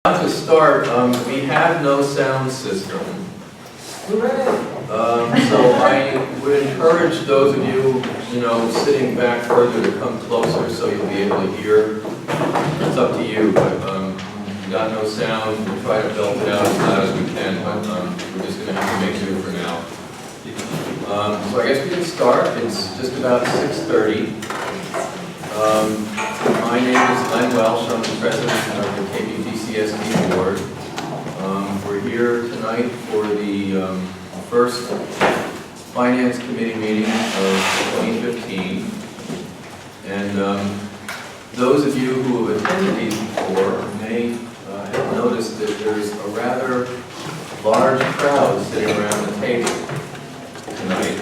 To start, we have no sound system. So I would encourage those of you, sitting back further to come closer so you'll be able to hear. It's up to you, but we got no sound. We'll try to belt it out as loud as we can, but we're just going to have to make do for now. So I guess we can start. It's just about 6:30. My name is Len Welsh. I'm the president of the KPPCSD board. We're here tonight for the first finance committee meeting of 2015. And those of you who have attended these before may have noticed that there's a rather large crowd sitting around the table tonight.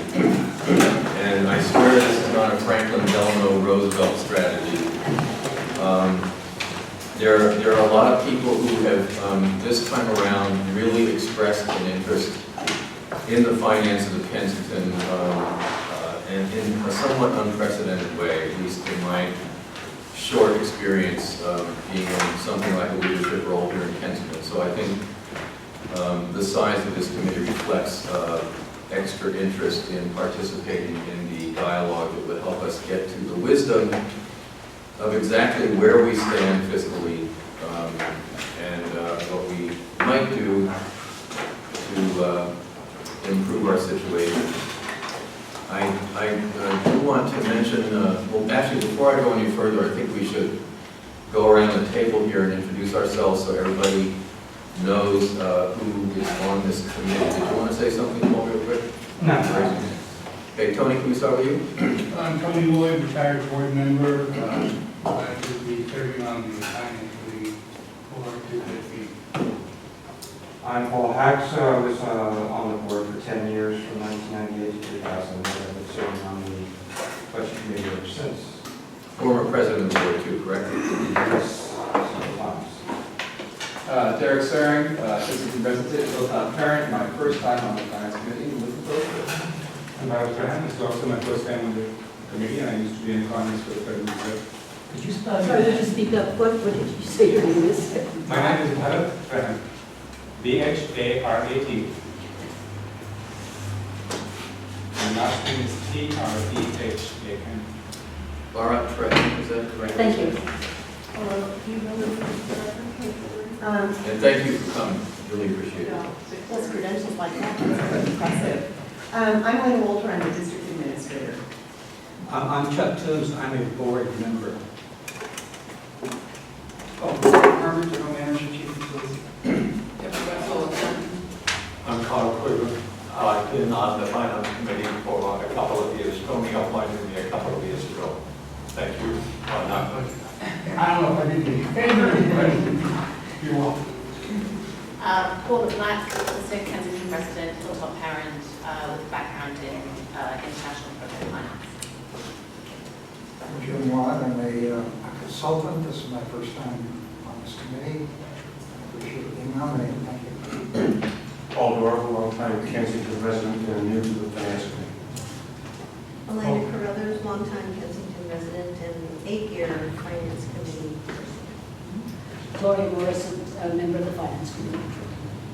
And I swear this is not a Franklin Delano Roosevelt strategy. There are a lot of people who have, this time around, really expressed an interest in the finances of Kensington, and in a somewhat unprecedented way, at least in my short experience being in something like a leadership role here in Kensington. So I think the size of this committee reflects extra interest in participating in the dialogue that would help us get to the wisdom of exactly where we stand fiscally and what we might do to improve our situation. I do want to mention, well actually before I go any further, I think we should go around the table here and introduce ourselves so everybody knows who is on this committee. Did you want to say something, Paul, real quick? No. Okay, Tony, can we start with you? I'm Tony Lloyd, retired board member. I will be serving on the finance committee for 2015. I'm Paul Hacks. I was on the board for 10 years, from 1998 to 2000. I've been serving on the budget committee ever since. Former president of the board too, correct? Yes, several times. Derek Soering, assistant representative, full-time parent, my first time on the finance committee, looking forward to it. And I was Graham. This is also my first time on the committee, and I used to be in finance for the Federal Reserve. Could you spell your name? Speak up. What did you say your name is? My name is Bharat Graham. Bharat. My last name is Trbhan. Bharat Trent, is that correct? Thank you. And thank you for coming, really appreciate it. Yes, credentials like that, that's quite impressive. I'm Lynn Walter, I'm the district administrator. I'm Chuck Toombs, I'm a board member. Harvard General Manager, Chief Facility. I'm Carl Quigley. I've been on the finance committee for a couple of years. Tony appointed me a couple of years ago. Thank you. I don't know if I did the favorite, but you're welcome. Paul McNatt, assistant Kensington resident, full-time parent with a background in international project finance. I'm Jim Watt. I'm a consultant. This is my first time on this committee. I appreciate being nominated. Thank you. Paul Dorff, a long-time Kensington resident and new to the finance committee. Elena Carruthers, longtime Kensington resident and 8-year finance committee person. Gloria Morrison, a member of the finance committee.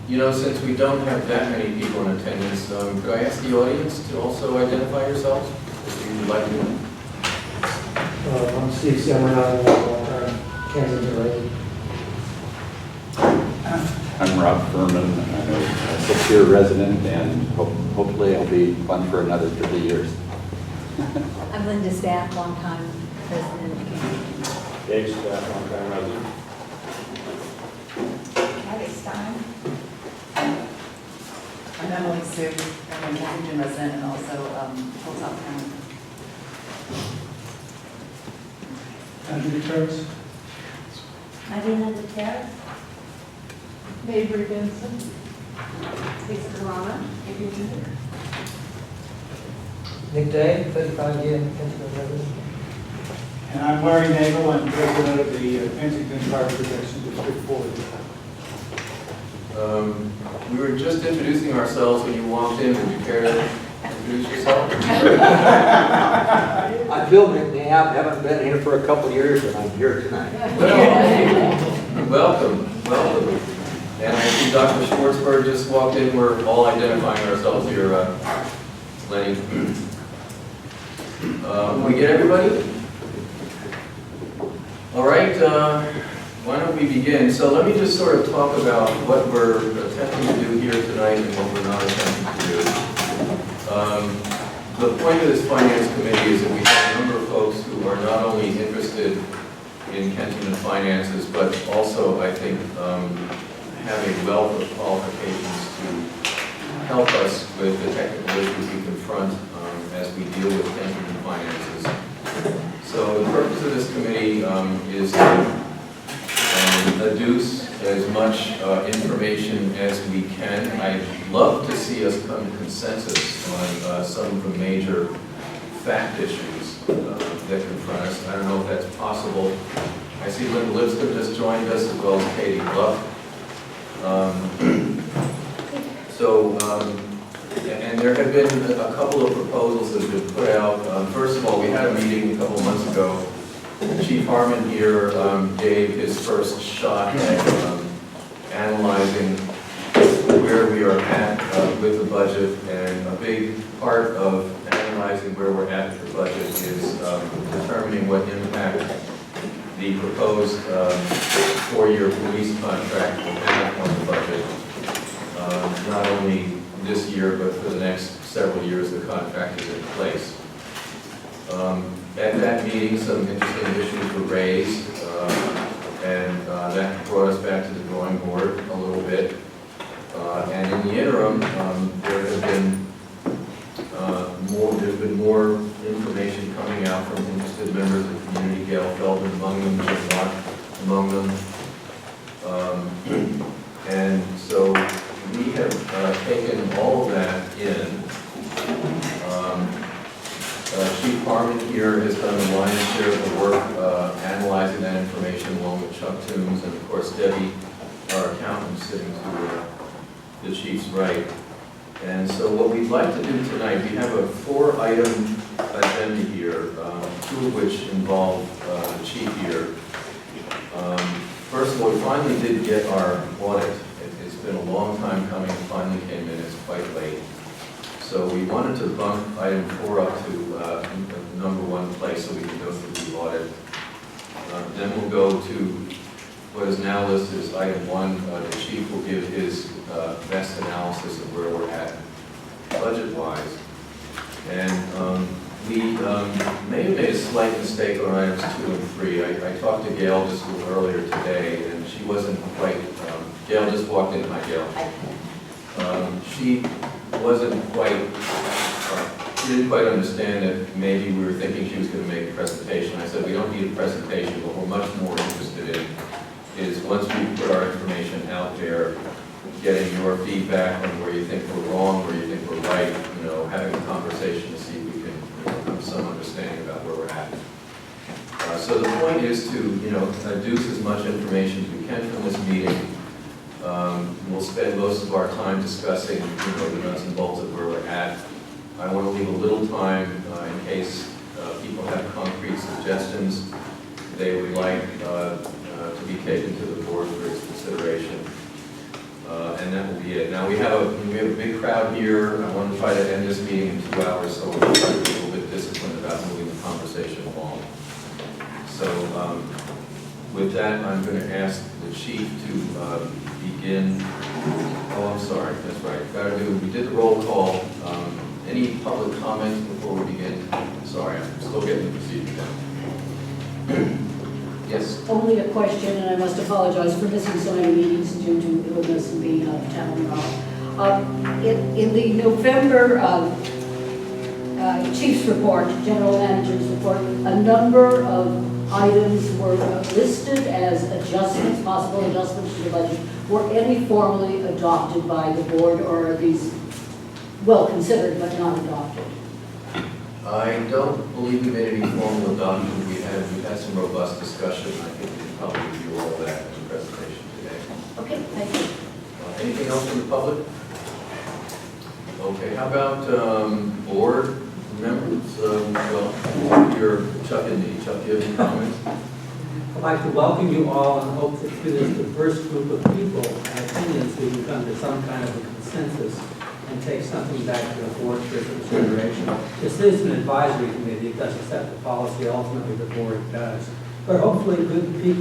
Since we don't have that many people in attendance, could I ask the audience to also identify yourselves, if you would like to? I'm Steve Summerall, Kensington resident. I'm Rob Furman. I'm a 6-year resident, and hopefully I'll be on for another 30 years. I'm Linda Staff, longtime president of Kensington. Dave Staff, long-time resident. Kathy Stein. I'm Emily Sue, I'm a Kensington resident and also full-time parent. Andrew Kurtz. Marina Deter. Mabry Benson. Lisa Carana. Nick Day, 35-year Kensington resident. And I'm Larry Nagel, I'm president of the Kensington Fire Protection District Board. We were just introducing ourselves when you walked in. Would you care to introduce yourself? I'm Bill McNabb, haven't been here for a couple of years, and I'm here tonight. Well, welcome. welcome. And I see Dr. Schwartzberg just walked in. We're all identifying ourselves here, Lenny. We get everybody? All right, why don't we begin? So let me just sort of talk about what we're attempting to do here tonight and what we're not attempting to do. The point of this finance committee is that we have a number of folks who are not only interested in Kensington finances, but also, I think, have a wealth of qualifications to help us with the technical issues we confront as we deal with Kensington finances. So the purpose of this committee is to adduce as much information as we can. I'd love to see us come to consensus on some of the major fact issues that confront us. I don't know if that's possible. I see Linda Lipscomb just joined us, as well as Katie Bluff. And there have been a couple of proposals that have been put out. First of all, we had a meeting a couple months ago. Chief Harmon here gave his first shot at analyzing where we are at with the budget, and a big part of analyzing where we're at with the budget is determining what impact the proposed four-year police contract will have on the budget. Not only this year, but for the next several years the contract is in place. At that meeting, some interesting issues were raised, and that brought us back to the drawing board a little bit. And in the interim, there's been more information coming out from interested members of the community. Gail Feldman among them, Jim Lott among them. And so we have taken all of that in. Chief Harmon here has done the lion's share of the work analyzing that information along with Chuck Toombs and of course Debbie, our accountant, sitting to the chief's right. And so what we'd like to do tonight, we have a 4-item agenda here, 2 of which involve the chief here. First of all, we finally did get our audit. It's been a long time coming, it finally came in, it's quite late. So we wanted to bump item 4 up to number 1 place so we can go through the audit. Then we'll go to what is now listed as item 1. The chief will give his best analysis of where we're at budget-wise. And we may have made a slight mistake on items 2 and 3. I talked to Gail just a little earlier today, and she wasn't quite, Gail just walked in. Hi, Gail. She wasn't quite, she didn't quite understand that maybe we were thinking she was going to make a presentation. I said, we don't need a presentation, but we're much more interested in is once we put our information out there, getting your feedback on where you think we're wrong, where you think we're right, having a conversation to see if we can have some understanding about where we're at. So the point is to, adduce as much information as we can from this meeting. We'll spend most of our time discussing, the nuts and bolts of where we're at. I want to leave a little time in case people have concrete suggestions they would like to be taken to the board for its consideration. And that will be it. Now we have a big crowd here. I want to try to end this meeting in 2 hours, so we'll try to be a little bit disciplined about moving the conversation along. So with that, I'm going to ask the chief to begin. Oh, I'm sorry. That's right. We did the roll call. Any public comments before we begin? Sorry, I'm still getting the procedure down. Yes. Only a question, and I must apologize for missing so many meetings due to illness and being out of town. In the November Chief's report, General Manager's report, a number of items were listed as adjustments, possible adjustments to the budget. Were any formally adopted by the board, or are these well considered but not adopted? I don't believe we made any formal adoption. We've had some robust discussion. I think we can probably review all of that in the presentation today. Okay, thank you. Anything else from the public? Okay, how about board members? Well, you're Chuck and me. Chuck, do you have any comments? I'd like to welcome you all and hope that through this diverse group of people and opinions, we can come to some kind of a consensus and take something back to the board for consideration. This is an advisory committee. It doesn't set the policy. Ultimately, the board does. But hopefully,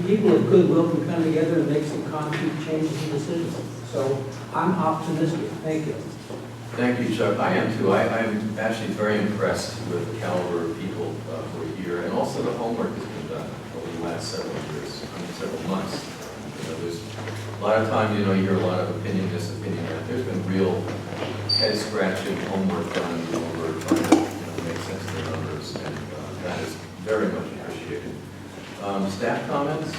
people of goodwill can come together and make some concrete changes and decisions. So I'm optimistic. Thank you. Thank you, Chuck. I am too. I'm actually very impressed with the caliber of people who are here, and also the homework that's been done over the last several years, several months. You know, there's a lot of times, you hear a lot of opinion, this opinion, that. There's been real head-scratching homework done over trying to make sense of the numbers, and that is very much appreciated. Staff comments?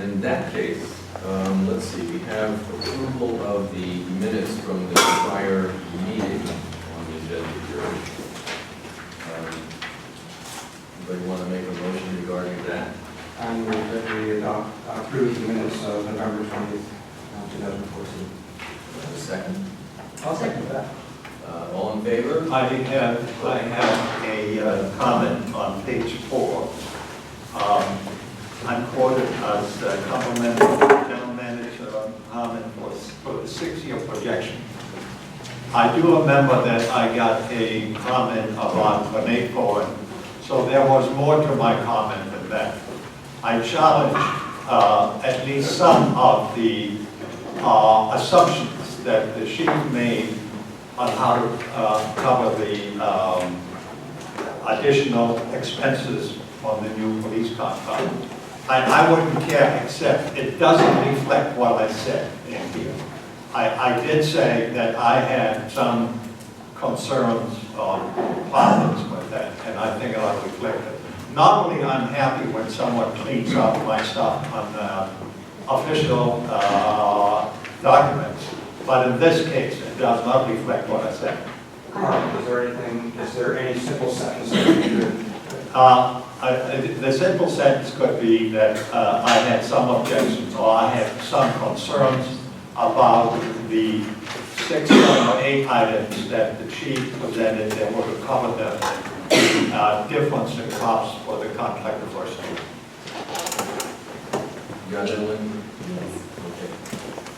In that case, let's see, we have approval of the minutes from the prior meeting on the agenda here. Anybody want to make a motion regarding that? I move that we approve the minutes of November 20th, 2014. A second? I'll second that. All in favor? I have a comment on page 4. I'm quoted as complimenting the general manager on comment for the 6-year projection. I do remember that I got a comment about an forward, so there was more to my comment than that. I challenge at least some of the assumptions that the chief made on how to cover the additional expenses on the new police compound. I wouldn't care, except it doesn't reflect what I said in here. I did say that I had some concerns or problems with that, and I think I'll reflect it. Not only I'm happy when someone cleans up my stuff on official documents, but in this case, it does not reflect what I said. Is there any simple sentence that you could? The simple sentence could be that I had some objections or I had some concerns about the 6, 7, or 8 items that the chief presented that were to cover the difference in costs for the contractor person. You got that, Lynn?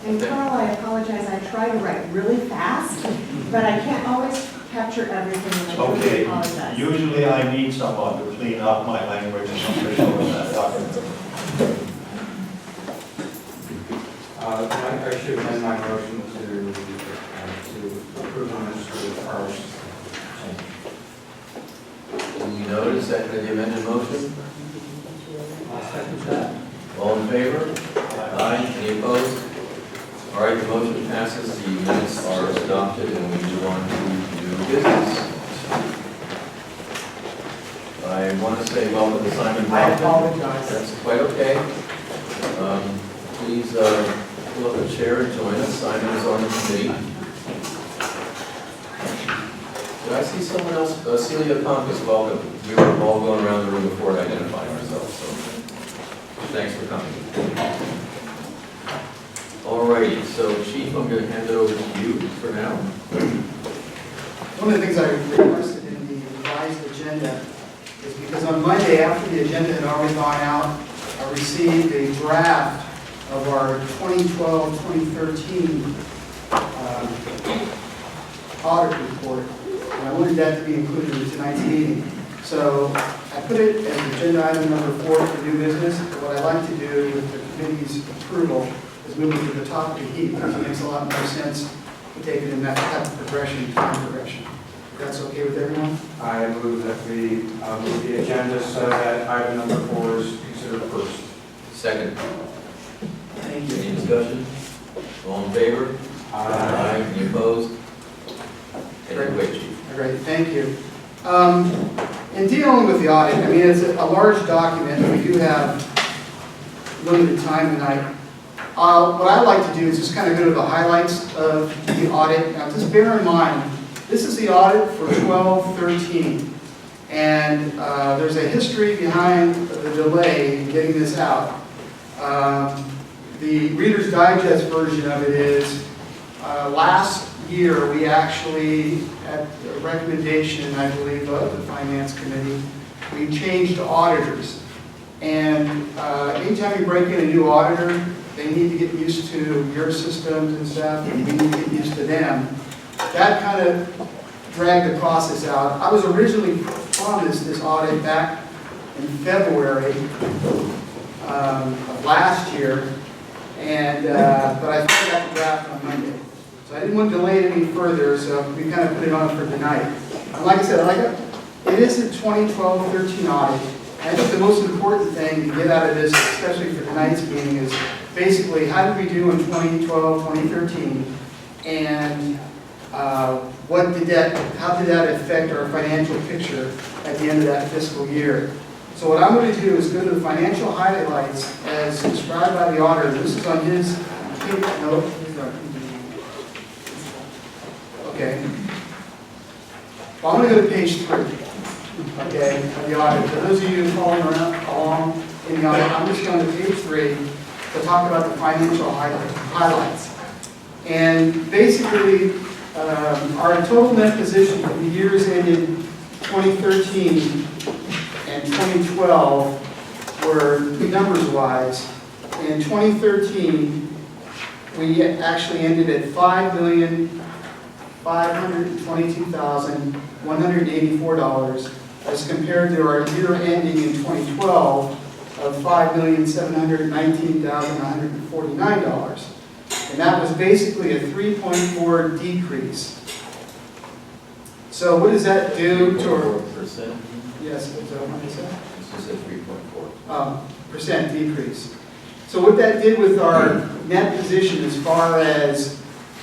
And Carl, I apologize, I try to write really fast, but I can't always capture everything, and I really Okay, apologize. usually I need someone to clean up my language and official in that document. I should amend my motion to approve the minutes for the first. Can you notice that the amended motion? I'll second that. All in favor? Aye. Any opposed? All right, the motion passes, the minutes are adopted, and we move on to new business. I want to say welcome to Simon Brown. I apologize. That's quite okay. Please pull up a chair and join us. Simon is on the committee. Did I see someone else? Celia Conkus, welcome. We were all going around the room before identifying ourselves, so thanks for coming. All righty, so Chief, I'm going to hand it over to you for now. One of the things I requested in the revised agenda is because on Monday, after the agenda had already gone out, I received a draft of our 2012-2013 audit report, and I wanted that to be included in tonight's meeting. So I put it as agenda item number 4 for new business. But what I'd like to do with the committee's approval is move it to the top of the heap, because it makes a lot more sense to take it in that type of progression, time progression. If that's okay with everyone? I move that we move the agenda so that item number 4 is considered first. Second. Thank you. Any discussion? All in favor? Aye. Any opposed? Great, Chief. Great, thank you. In dealing with the audit, I mean, it's a large document, and we do have limited time tonight. What I like to do is just kind of go to the highlights of the audit. Now, just bear in mind, this is the audit for 12-13, and there's a history behind the delay in getting this out. The Reader's Digest version of it is, last year we actually, at the recommendation, I believe, of the Finance Committee, we changed auditors. And anytime you break in a new auditor, they need to get used to your systems and stuff, and we need to get used to them. That kind of dragged the process out. I was originally promised this audit back in February of last year, and but I finally got the draft on Monday. So I didn't want to delay it any further, so we kind of put it on for tonight. And like I said, it is a 2012-13 audit. I think the most important thing to get out of this, especially for tonight's meeting, is basically how did we do in 2012, 2013, and how did that affect our financial picture at the end of that fiscal year. So what I'm going to do is go to the financial highlights as described by the auditor. This is on his note. Okay. Well, I'm going to go to page 3. Okay, of the audit. For those of you following along in the audit, I'm just going to page 3 to talk about the financial highlights. And basically, our total net position for the years ended 2013 and 2012 were, numbers-wise, in 2013, we actually ended at $5,522,184 as compared to our year ending in 2012 of $5,719,149. And that was basically a 3.4 decrease. So what does that do to our... Percent? Yes, is that what I said? It's just a 3.4. Percent decrease. So what that did with our net position as far as,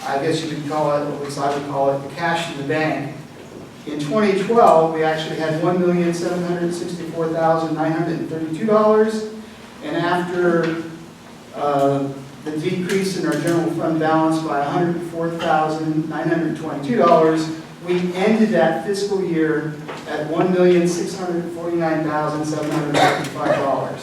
I guess you could call it, or at least I would call it, the cash in the bank. In 2012, we actually had $1,764,932, and after the decrease in our general fund balance by $104,922, we ended that fiscal year at $1,649,755.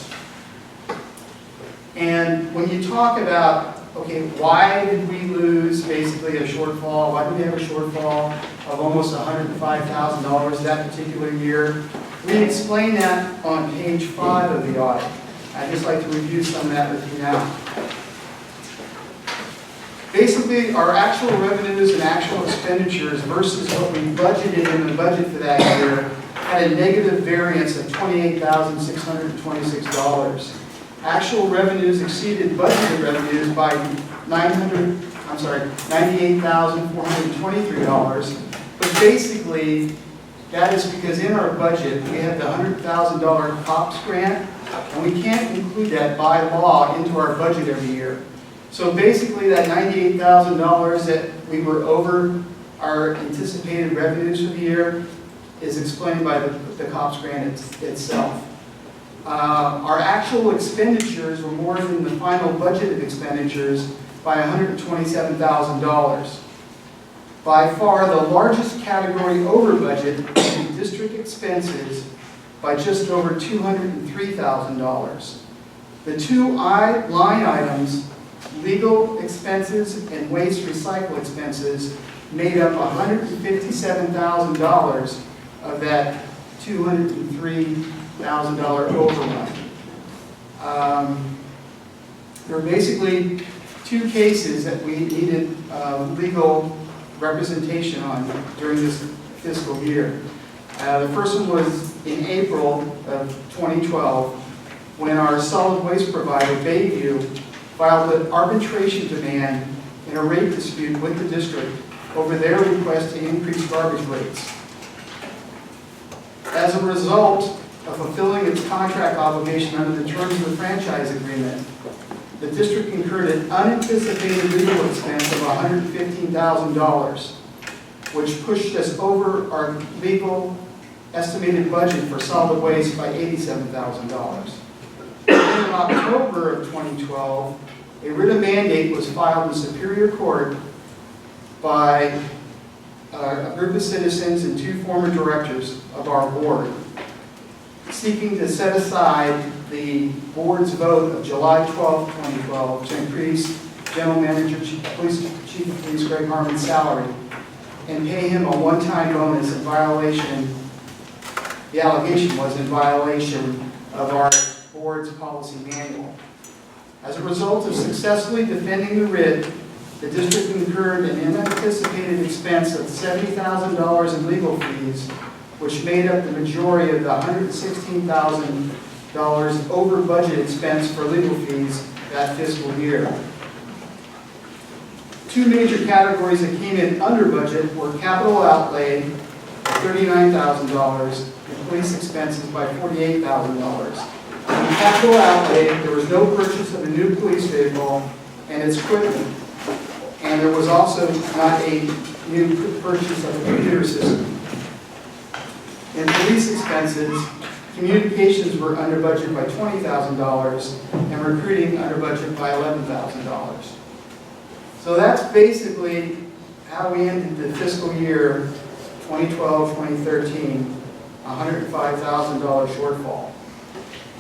And when you talk about, okay, why did we lose basically a shortfall? Why did we have a shortfall of almost $105,000 that particular year? We explain that on page 5 of the audit. I'd just like to review some of that with you now. Basically, our actual revenues and actual expenditures versus what we budgeted in the budget for that year had a negative variance of $28,626. Actual revenues exceeded budgeted revenues by $98,423. But basically, that is because in our budget, we have the $100,000 COPS grant, and we can't include that by law into our budget every year. So basically, that $98,000 that we were over our anticipated revenues for the year is explained by the COPS grant itself. Our actual expenditures were more than the final budgeted expenditures by $127,000. By far, the largest category over budget is district expenses by just over $203,000. The two line items, legal expenses and waste recycle expenses, made up $157,000 of that $203,000 overrun. There were basically 2 cases that we needed legal representation on during this fiscal year. The first one was in April of 2012 when our solid waste provider, Bayview, filed an arbitration demand in a rate dispute with the district over their request to increase garbage rates. As a result of fulfilling its contract obligation under the terms of the franchise agreement, the district incurred an unanticipated legal expense of $115,000, which pushed us over our legal estimated budget for solid waste by $87,000. In October of 2012, a writ of mandate was filed in Superior Court by a group of citizens and 2 former directors of our board, seeking to set aside the board's vote of July 12, 2012 to increase General Manager, Chief of Police Greg Harmon's salary and pay him a one-time bonus in violation the allegation was in violation of our board's policy manual. As a result of successfully defending the writ, the district incurred an unanticipated expense of $70,000 in legal fees, which made up the majority of the $116,000 over budget expense for legal fees that fiscal year. Two major categories that came in under budget were capital outlay of $39,000 and police expenses by $48,000. In capital outlay, there was no purchase of a new police vehicle and its equipment, and there was also not a new purchase of a computer system. In police expenses, communications were under budget by $20,000 and recruiting under budget by $11,000. So that's basically how we ended the fiscal year 2012-2013, $105,000 shortfall.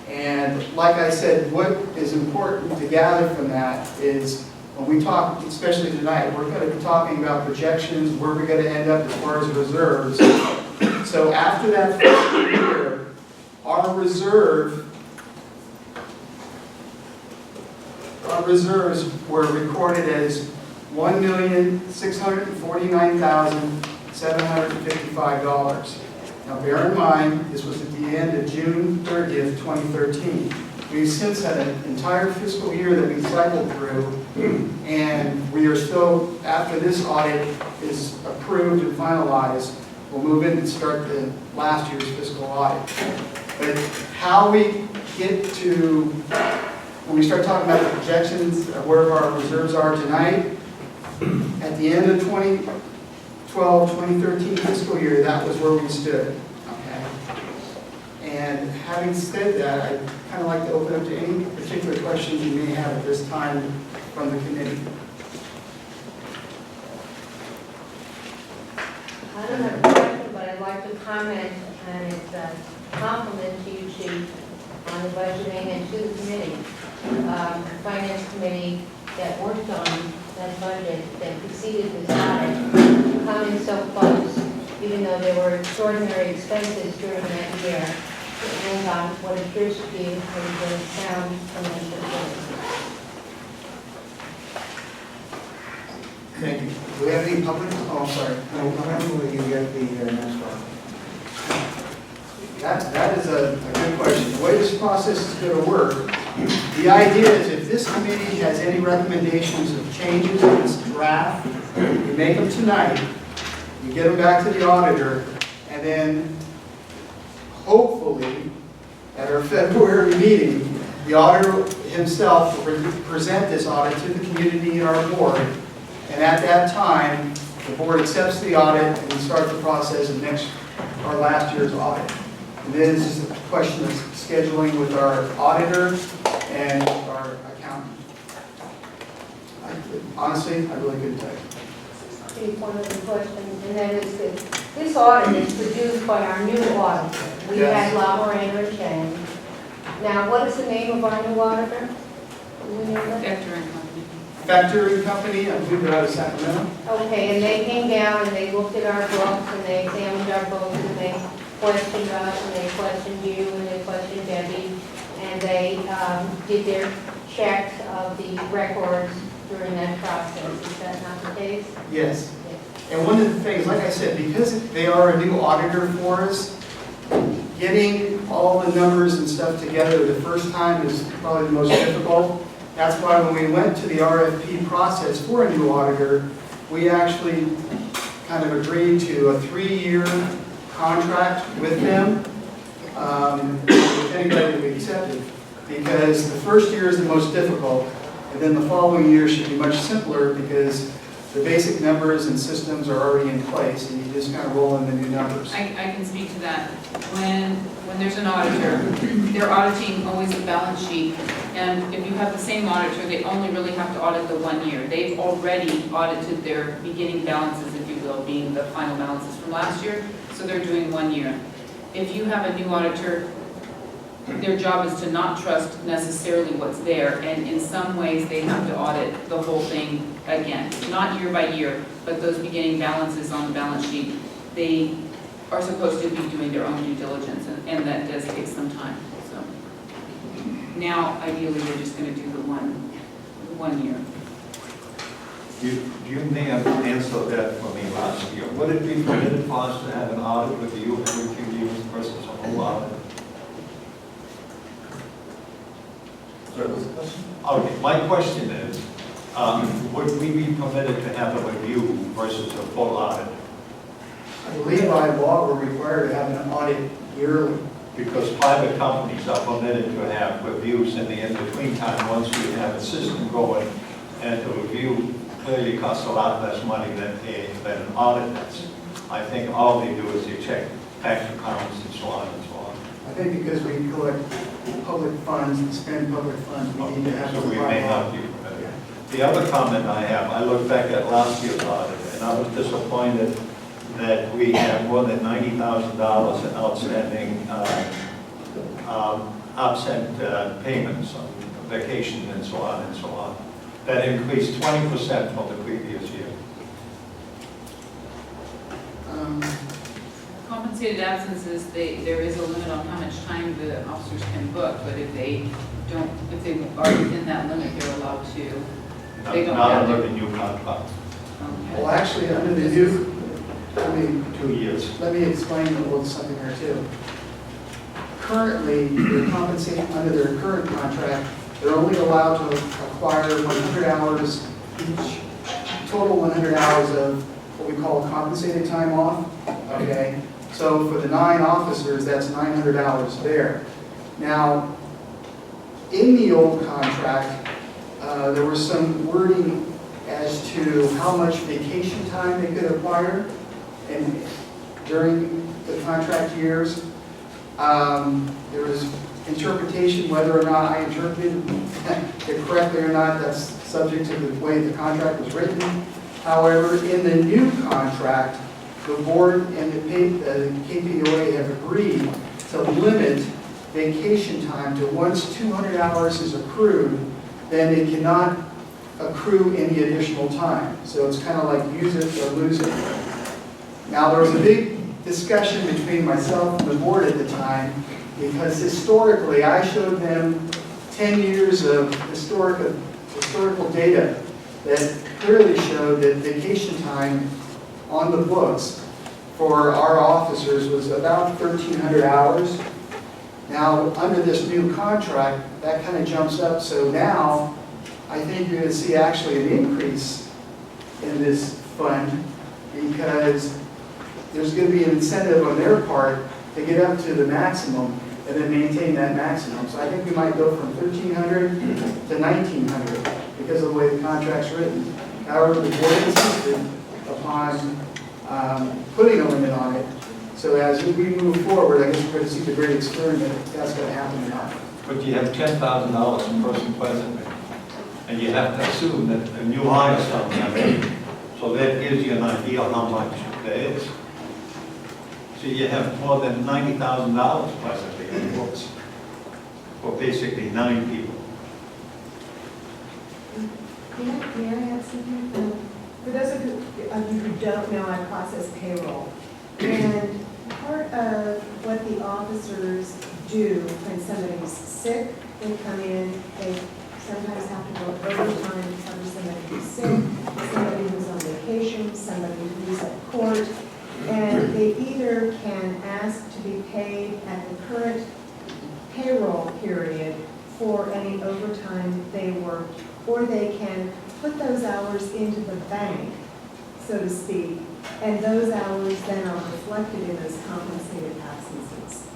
And like I said, what is important to gather from that is when we talk, especially tonight, we're going to be talking about projections, where we're going to end up as far as reserves. So after that fiscal year, our reserves were recorded as $1,649,755. Now bear in mind, this was at the end of June 30th, 2013. We've since had an entire fiscal year that we've cycled through, and we are still, after this audit is approved and finalized, we'll move in and start the last year's fiscal audit. But how we get to, when we start talking about the projections of where our reserves are tonight, at the end of 2012-2013 fiscal year, that was where we stood. Okay? And having said that, I'd kind of like to open up to any particular questions you may have at this time from the committee. I don't have a question, but I'd like to comment, and it's a compliment to you, Chief, on the budgeting and to the committee, the finance committee that worked on that budget that preceded this audit, coming so close, even though there were extraordinary expenses during that year, and on what appears to be a very sound financial budget. Thank you. Do we have any public? Oh, I'm sorry. When will you get the next one? That is a good question. The way this process is going to work, the idea is if this committee has any recommendations of changes in this draft, you make them tonight, you get them back to the auditor, and then hopefully at our February meeting, the auditor himself will present this audit to the community and our board. And at that time, the board accepts the audit and we start the process of our last year's audit. And then it's just a question of scheduling with our auditor and our accountant. Honestly, I really couldn't tell you. Chief, one other question, and that is that this audit is produced by our new auditor. We had Lamoraine or Chen. Now, what is the name of our new auditor? Factor and Company, I believe they're out of Sacramento. Okay, and they came down and they looked at our books and they examined our books and they questioned us and they questioned you and they questioned Debbie and they did their checks of the records during that process. Is that not the case? Yes. And one of the things, like I said, because they are a new auditor for us, getting all the numbers and stuff together the first time is probably the most difficult. That's why when we went to the RFP process for a new auditor, we actually kind of agreed to a 3-year contract with them, with anybody that we accepted, because the first year is the most difficult, and then the following year should be much simpler because the basic numbers and systems are already in place, and you just kind of roll in the new numbers. I can speak to that. When there's an auditor, they're auditing always the balance sheet, and if you have the same auditor, they only really have to audit the 1 year. They've already audited their beginning balances, if you will, being the final balances from last year, so they're doing 1 year. If you have a new auditor, their job is to not trust necessarily what's there, and in some ways they have to audit the whole thing again, not year by year, but those beginning balances on the balance sheet, they are supposed to be doing their own due diligence, and that does take some time, so. Now, ideally, we're just gonna do the 1 year. You may have answered that for me last year. Would it be permitted for us to have an audit with you every few years versus a whole audit? Sorry, what's the question? Okay, my question is, would we be permitted to have a review versus a full audit? I believe by law, we're required to have an audit yearly. Because private companies are permitted to have reviews in the in-between time once we have a system going, and the review clearly costs a lot less money than an audit does. I think all they do is they check tax accounts and so on and so on. I think because we collect public funds and spend public funds, we need to have. So we may not be permitted. The other comment I have, I look back at last year's audit, and I was disappointed that we have more than $90,000 in outstanding absent payments on vacation and so on and so on. That increased 20% from the previous year. Compensated absences, there is a limit on how much time the officers can book, but if they are within that limit, they're allowed to. They don't Not have under to. the new contract. Well, actually, under the new, 2 years. let me explain a little something there too. Currently, they're compensating under their current contract, they're only allowed to acquire 100 hours each, total 100 hours of what we call compensated time off, okay? So for the 9 officers, that's 900 hours there. Now, in the old contract, there was some wording as to how much vacation time they could acquire and during the contract years. There was interpretation, whether or not I interpreted it correctly or not, that's subject to the way the contract was written. However, in the new contract, the board and the KPOA have agreed to limit vacation time to once 200 hours is accrued, then it cannot accrue any additional time. So it's kind of like use it or lose it. Now, there was a big discussion between myself and the board at the time, because historically I showed them 10 years of historical data that clearly showed that vacation time on the books for our officers was about 1,300 hours. Now, under this new contract, that kind of jumps up, so now I think you're going to see actually an increase in this fund, because there's going to be an incentive on their part to get up to the maximum and then maintain that maximum. So I think we might go from 1,300 to 1,900 because of the way the contract's written. However, the board insisted upon putting a limit on it. So as we move forward, I guess we're going to see the great experiment if that's going to happen or not. But you have $10,000 per person present, and you have to assume that a new hire comes in. So that gives you an idea of how much there is. So you have more than $90,000 presently in the books for basically 9 people. May I add something? For those of you who don't know, I process payroll. And part of what the officers do when somebody's sick, they come in, they sometimes have to go overtime to cover somebody who's sick, somebody who's on vacation, somebody who's at court. And they either can ask to be paid at the current payroll period for any overtime they worked, or they can put those hours into the bank, so to speak, and those hours then are reflected in those compensated absences.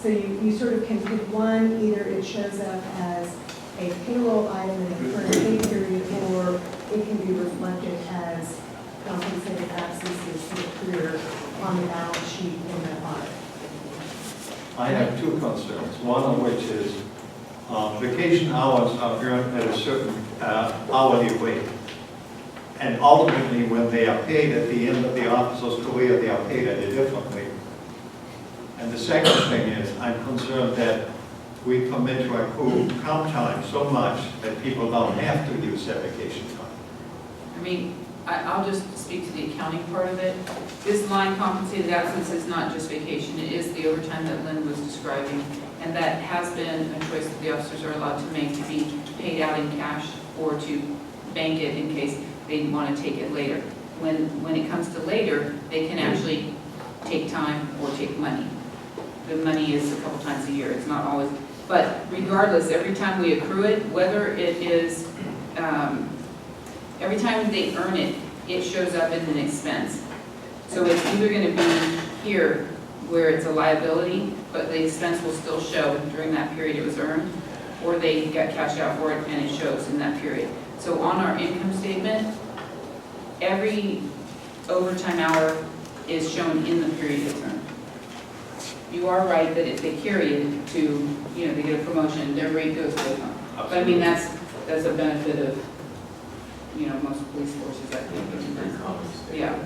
So you sort of can pick one, either it shows up as a payroll item in the current pay period, or it can be reflected as compensated absences that appear on the balance sheet in the audit. I have 2 concerns, one of which is vacation hours are earned at a certain hourly rate. And ultimately, when they are paid at the end of the officer's career, they are paid at a different rate. And the second thing is, I'm concerned that we permit to accrue comp time so much that people don't have to use their vacation time. I mean, I'll just speak to the accounting part of it. This line compensated absence is not just vacation, it is the overtime that Lynn was describing. And that has been a choice that the officers are allowed to make, to be paid out in cash or to bank it in case they want to take it later. When it comes to later, they can actually take time or take money. The money is a couple times a year, it's not always, but regardless, every time we accrue it, whether it is, every time they earn it, it shows up as an expense. So it's either going to be here where it's a liability, but the expense will still show during that period it was earned, or they got cashed out for it and it shows in that period. So on our income statement, every overtime hour is shown in the period it's earned. You are right that if they carry it to, they get a promotion, their rate goes way up. But I mean, that's a benefit of, most police forces, I think. Very common mistake. Yeah.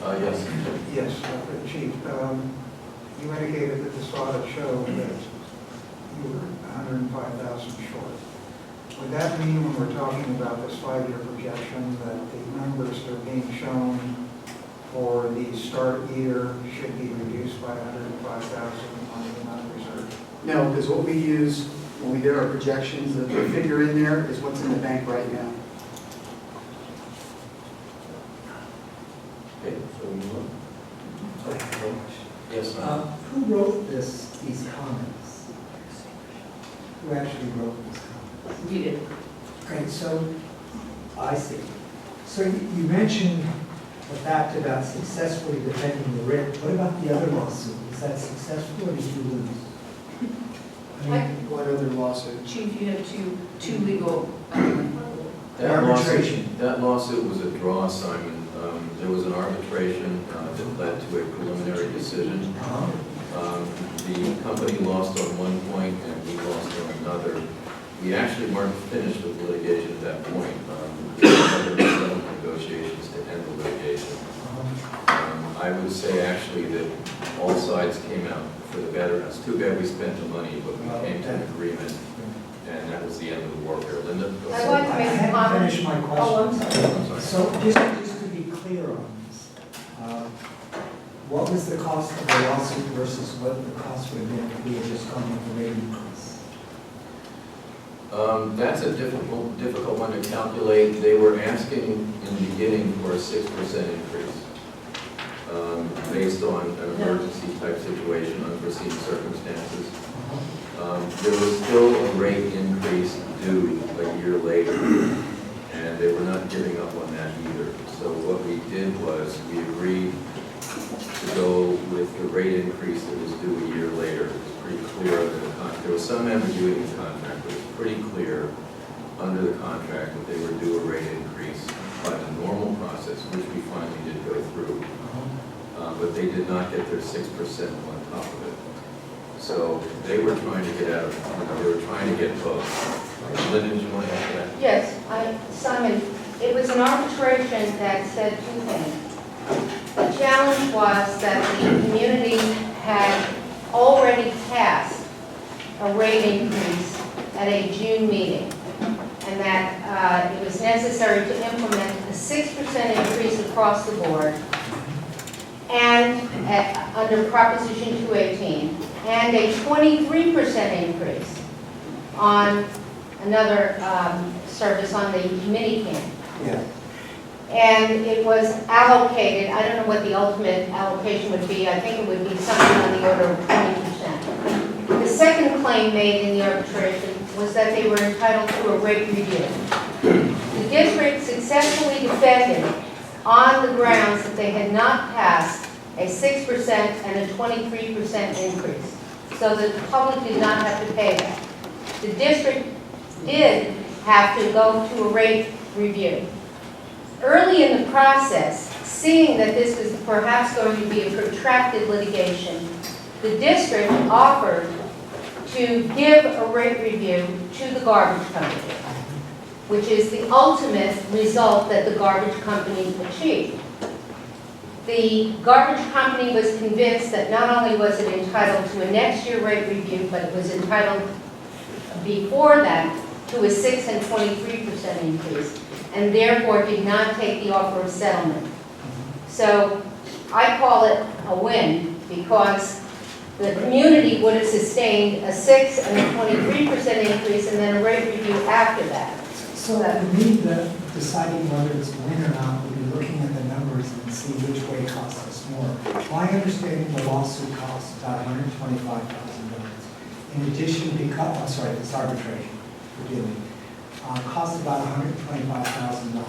Yes. Yes, Chief, you indicated that this audit showed that you were 105,000 short. Would that mean when we're talking about this 5-year projection that the numbers that are being shown for the start year should be reduced by 105,000 on the amount reserved? No, because what we use when we did our projections, the figure in there is what's in the bank right now. Okay, so we move on. Yes, sir. Who wrote these comments? Who actually wrote these comments? We did. Right, so, I see. So you mentioned the fact about successfully defending the writ. What about the other lawsuit? Is that successful or did you lose? I mean, what other lawsuit? Chief, you had two legal, Arbitration. That lawsuit was a draw assignment. There was an arbitration that led to a preliminary decision. The company lost on one point and we lost on another. We actually weren't finished with litigation at that point. We had settlement negotiations to end the litigation. I would say actually that all sides came out for the better. It's too bad we spent the money, but we came to an agreement, and that was the end of the warfare. Linda? I'd like to make a I comment. haven't finished my question. Oh, I'm sorry. I'm sorry. So just to be clear on this, what was the cost of the lawsuit versus what the cost would have been if we had just gone with the rate increase? That's a difficult one to calculate. They were asking in the beginning for a 6% increase based on an emergency type situation, unforeseen circumstances. There was still a rate increase due a year later, and they were not giving up on that either. So what we did was we agreed to go with the rate increase that was due a year later. It was pretty clear under the contract. There was some ambiguity in the contract, but it was pretty clear under the contract that they were due a rate increase by the normal process, which we finally did go through. But they did not get their 6% on top of it. So they were trying to get out of, they were trying to get both. Linda, did you want to add to that? Yes, Simon, it was an arbitration that said two things. The challenge was that the community had already passed a rate increase at a June meeting, and that it was necessary to implement a 6% increase across the board, and under Proposition 218, and a 23% increase on another service on the mini camp. Yeah. And it was allocated, I don't know what the ultimate allocation would be, I think it would be something on the order of 20%. The second claim made in the arbitration was that they were entitled to a rate review. The district successfully defended on the grounds that they had not passed a 6% and a 23% increase, so that the public did not have to pay that. The district did have to go to a rate review. Early in the process, seeing that this was perhaps going to be a protracted litigation, the district offered to give a rate review to the garbage company, which is the ultimate result that the garbage company achieved. The garbage company was convinced that not only was it entitled to a next year rate review, but it was entitled before that to a 6% and 23% increase. and therefore did not take the offer of settlement. So I call it a win because the community would have sustained a 6 and a 23% increase and then a rate review after that. So to me, deciding whether it's a win or not, we'll be looking at the numbers and see which way costs us more. My understanding, the lawsuit costs about $125,000. In addition, this arbitration we're dealing, costs about $125,000.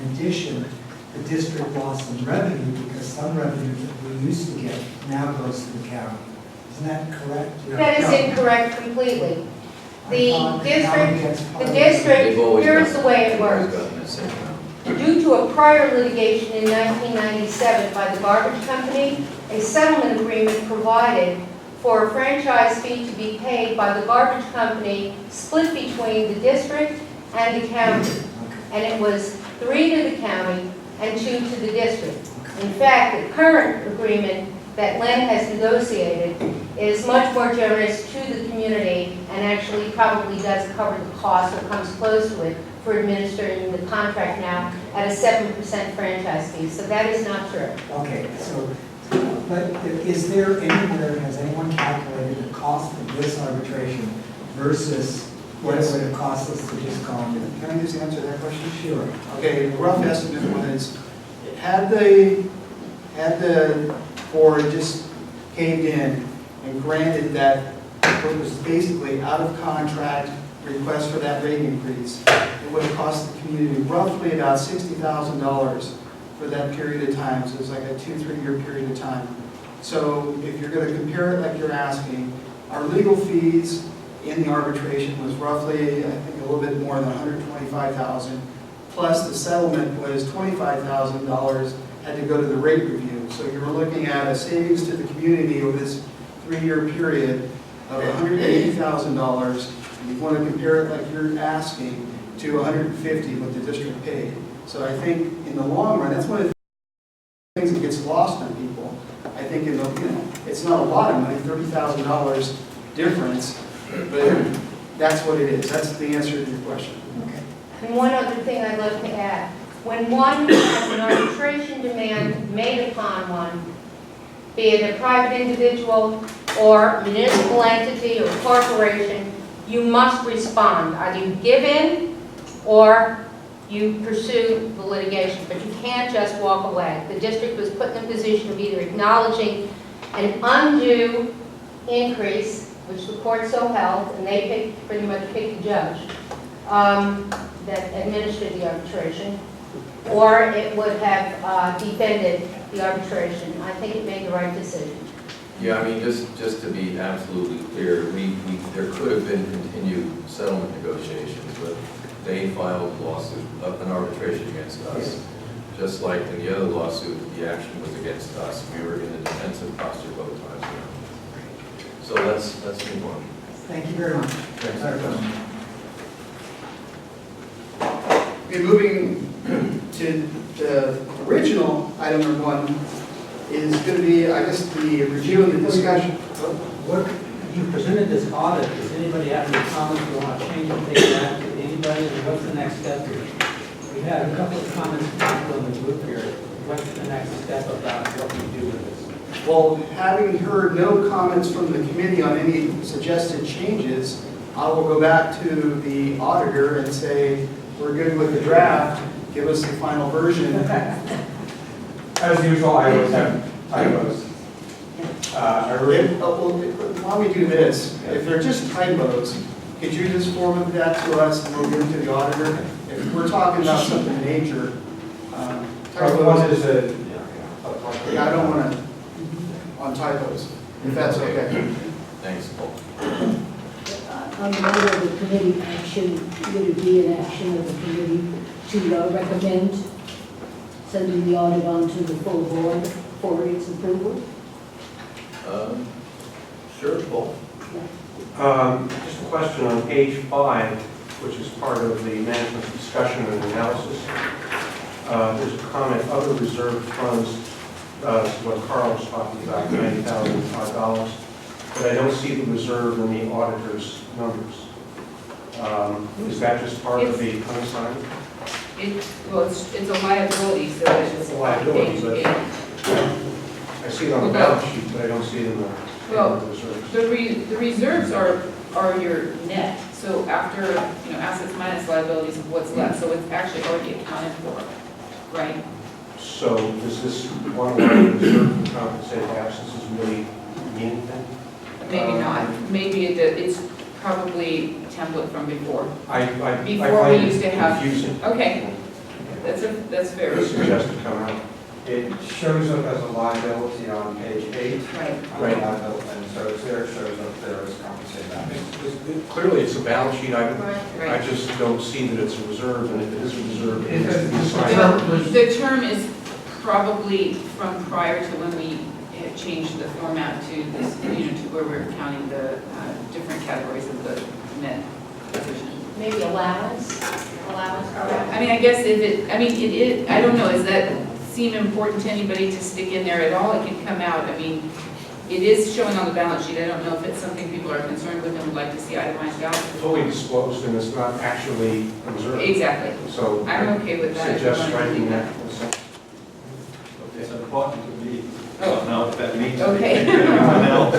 In addition, the district lost some revenue because some revenue that we used to get now goes to the county. Isn't that correct? That is incorrect completely. The district, They've always here's gotten- the way it always works. gotten the same amount. Due to a prior litigation in 1997 by the garbage company, a settlement agreement provided for a franchise fee to be paid by the garbage company split between the district and the county. And it was 3 to the county and 2 to the district. In fact, the current agreement that Len has negotiated is much more generous to the community and actually probably does cover the cost or comes close to it for administering the contract now at a 7% franchise fee. So that is not true. Okay, so, but is there anywhere, has anyone calculated the cost of this arbitration versus what it would have cost us to just call it? Can I just answer that question? Sure. Okay, the rough estimate was, had the board just caved in and granted that what was basically out of contract request for that rate increase, it would have cost the community roughly about $60,000 for that period of time. So it was like a 2-3 year period of time. So if you're going to compare it like you're asking, our legal fees in the arbitration was roughly, I think, a little bit more than $125,000, plus the settlement was $25,000 had to go to the rate review. So you were looking at a savings to the community over this 3-year period of $180,000. You want to compare it like you're asking to $150,000 what the district paid. So I think in the long run, that's one of the things that gets lost on people. I think in the, it's not a lot of money, $30,000 difference, but that's what it is. That's the answer to your question. Okay. And one other thing I'd like to add. When one has an arbitration demand made upon one, be it a private individual or municipal entity or corporation, you must respond. Either you give in or you pursue the litigation, but you can't just walk away. The district was put in a position of either acknowledging an undue increase, which the court so held, and they pretty much picked the judge that administered the arbitration, or it would have defended the arbitration. I think it made the right decision. Yeah, I mean, just to be absolutely clear, there could have been continued settlement negotiations, but they filed a lawsuit, an arbitration against us. Just like in the other lawsuit, the action was against us. We were in a defensive posture both times around. So let's move on. Thank you very much. Thanks. Okay, moving to the original item number 1 is going to be, I guess, the review and the discussion. What, you presented this audit, does anybody have any comments you want to change anything back to anybody, and what's the next step here? We had a couple of comments from people in the group here. What's the next step about what we do with this? Well, having heard no comments from the committee on any suggested changes, I will go back to the auditor and say, we're good with the draft, give us the final version. As usual, I always have typos. Why don't we do this? If they're just typos, could you just forward that to us and we'll give it to the auditor? If we're talking about something major, typos is I don't want to, on typos, if that's okay. Thanks, Paul. On the matter of the committee action, would it be an action of the committee to recommend sending the audit on to the full board for its approval? Sure, Paul. Just a question on page 5, which is part of the management discussion and analysis. There's a comment, other reserved funds, what Carl was talking about, $90,005, but I don't see the reserve in the auditor's numbers. Is that just part of the unassigned? Well, it's a liability, so it's. It's a liability, but I see it on the balance sheet, but I don't see it in the Well, reserves. the reserves are your net, so after, assets minus liabilities of what's left, so it's actually already accounted for, right? So does this one line reserve for compensated absences really mean anything? Maybe not, maybe it's probably template from before. I Before we find used to it have. confusing. Okay, that's fair. This is just to come out. It shows up as a liability on page 8. Right. Right. And so it's there, it shows up there as compensated absence. Clearly, it's a balance sheet item. Right. I just don't see that it's a reserve, and if it is a reserve, it has to be assigned. The term is probably from prior to when we had changed the format to this, to where we're counting the different categories of the net position. Maybe allowance, I mean, I guess it is, I don't know, does that seem important to anybody to stick in there at all? It can come out, I mean, it is showing on the balance sheet. I don't know if it's something people are concerned with and would like to see itemized out. Fully disclosed, and it's not actually a reserve. Exactly. So I'm okay with that. Suggest striking that. It's important to me. Oh. Now, if that means Okay. anything to anyone else.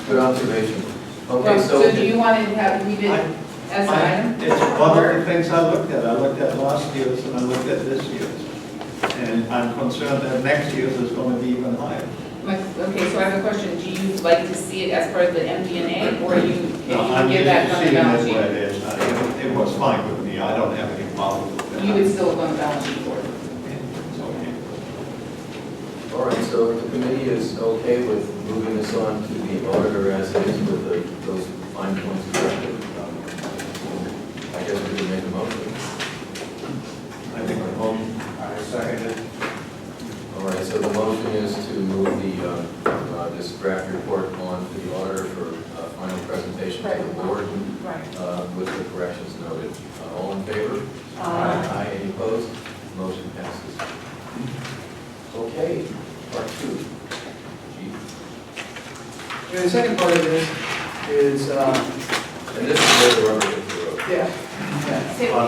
Good observation. Okay, Well, so. so do you want to leave it as an item? It's one of the things I looked at. I looked at last year's and I looked at this year's. And I'm concerned that next year's is going to be even higher. Okay, so I have a question. Do you like to see it as part of the MD&A, or No, you I'm give used that to on the seeing balance it sheet? where it is. It was fine with me. I don't have any problem with that. You would still go on the balance sheet for it? It's okay. All right, so if the committee is okay with moving this on to the auditor as is with those fine points corrected, I guess we can make a motion. I think the motion. I second it. All right, so the motion is to move this draft report on to the auditor for final presentation to the board with the corrections noted. All in favor? Aye. Any opposed? Motion passes. Okay, part 2. And the second part of this is, And this is where the rubber hits the road. yeah. So, no.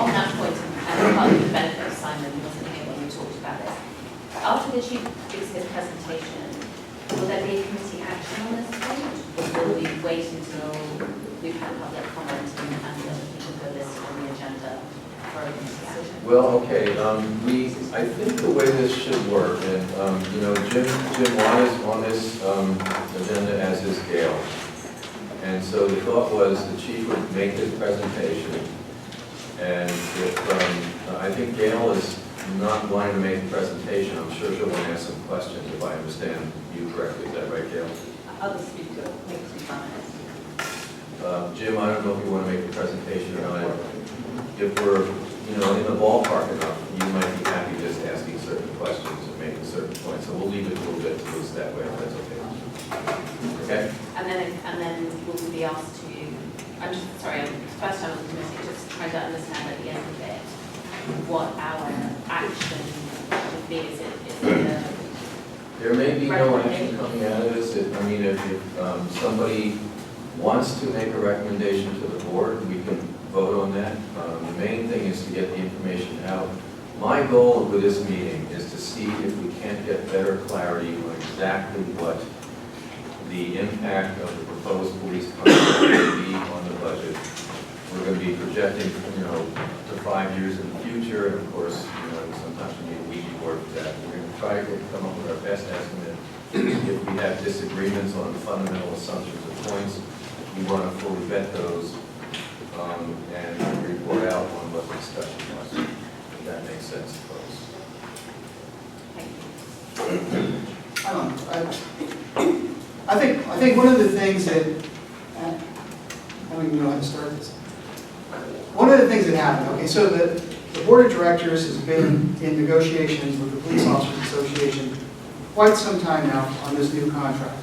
on that point, and part of the benefit of Simon wasn't here when we talked about this. After the chief gives his presentation, will there be a committee action on this point? Or will we wait until we've had public comment and the people put this on the agenda for a committee action? Well, okay, I think the way this should work, and, Jim was on this agenda as is Gail. And so the thought was the chief would make his presentation, and if, I think Gail is not wanting to make a presentation, I'm sure she'll want to ask some questions, if I understand you correctly. Is that right, Gail? Other speaker, make some comments. Jim, I don't know if you want to make a presentation or not. If we're, in the ballpark enough, you might be happy just asking certain questions and making certain points. So we'll leave it a little bit loose that way, if that's okay. Okay? And then will we be asked to, I'm just, sorry, first time on the committee, just trying to understand at the end of it, what our action would be. Is it There may be no action coming out of this. If somebody wants to make a recommendation to the board, we can vote on that. The main thing is to get the information out. My goal with this meeting is to see if we can't get better clarity on exactly what the impact of the proposed police contract will be on the budget. We're going to be projecting, to 5 years in the future, and of course, sometimes we need a Ouija board for that. We're going to try to come up with our best estimate. If we have disagreements on fundamental assumptions or points, we want to fully vet those and report out on what the discussion was. If that makes sense, folks. I think one of the things that, I don't even know how to start this. One of the things that happened, okay, so the board of directors has been in negotiations with the Police Officers Association quite some time now on this new contract.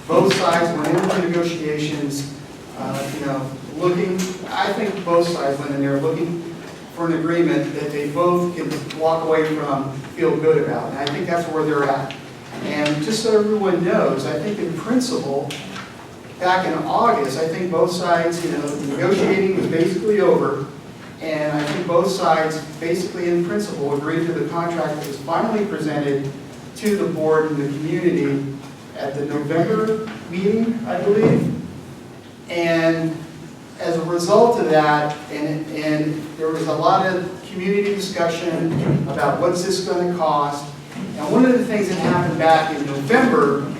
Both sides went into negotiations, looking, I think both sides went in there looking for an agreement that they both can walk away from, feel good about. And I think that's where they're at. And just so everyone knows, I think in principle, back in August, I think both sides, the negotiating was basically over. And I think both sides, basically in principle, agreed to the contract that was finally presented to the board and the community at the November meeting, I believe. And as a result of that, and there was a lot of community discussion about what's this going to cost. And one of the things that happened back in November,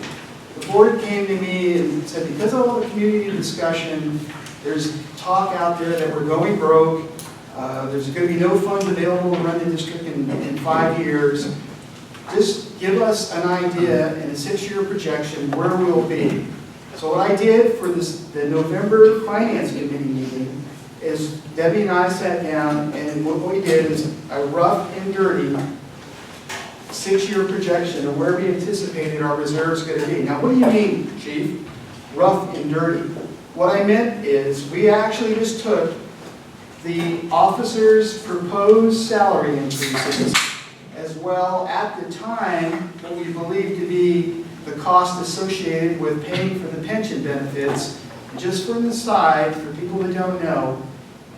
the board came to me and said, because of all the community discussion, there's talk out there that we're going broke. There's going to be no funds available to run the district in 5 years. Just give us an idea in a 6-year projection where we'll be. So what I did for the November Finance Committee meeting is Debbie and I sat down, and what we did is a rough and dirty 6-year projection of where we anticipated our reserves going to be. Now, what do you mean, Chief? Rough and dirty. What I meant is we actually just took the officers' proposed salary increases, as well at the time what we believed to be the cost associated with paying for the pension benefits. Just from the side, for people that don't know,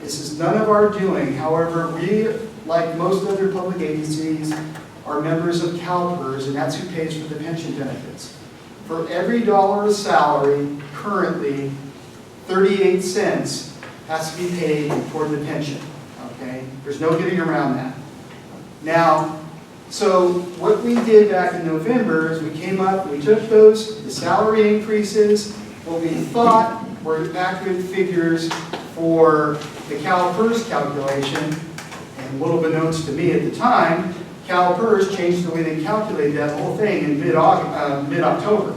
this is none of our doing. However, we, like most other public agencies, are members of CalPERS, and that's who pays for the pension benefits. For every dollar of salary, currently, 38 cents has to be paid toward the pension, okay? There's no getting around that. Now, so what we did back in November is we came up, we took the salary increases, what we thought were accurate figures for the CalPERS calculation, and a little bit known to me at the time, CalPERS changed the way they calculated that whole thing in mid-October.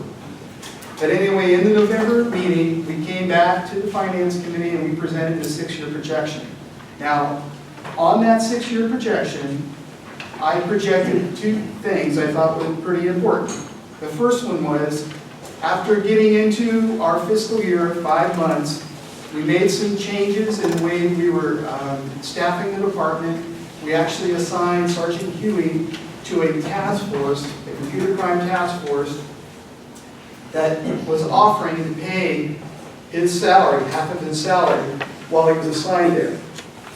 But anyway, in the November meeting, we came back to the Finance Committee and we presented the 6-year projection. Now, on that 6-year projection, I projected 2 things I thought were pretty important. The first one was, after getting into our fiscal year, 5 months, we made some changes in the way we were staffing the department. We actually assigned Sergeant Huey to a task force, a computer crime task force, that was offering to pay his salary, half of his salary, while he was assigned there.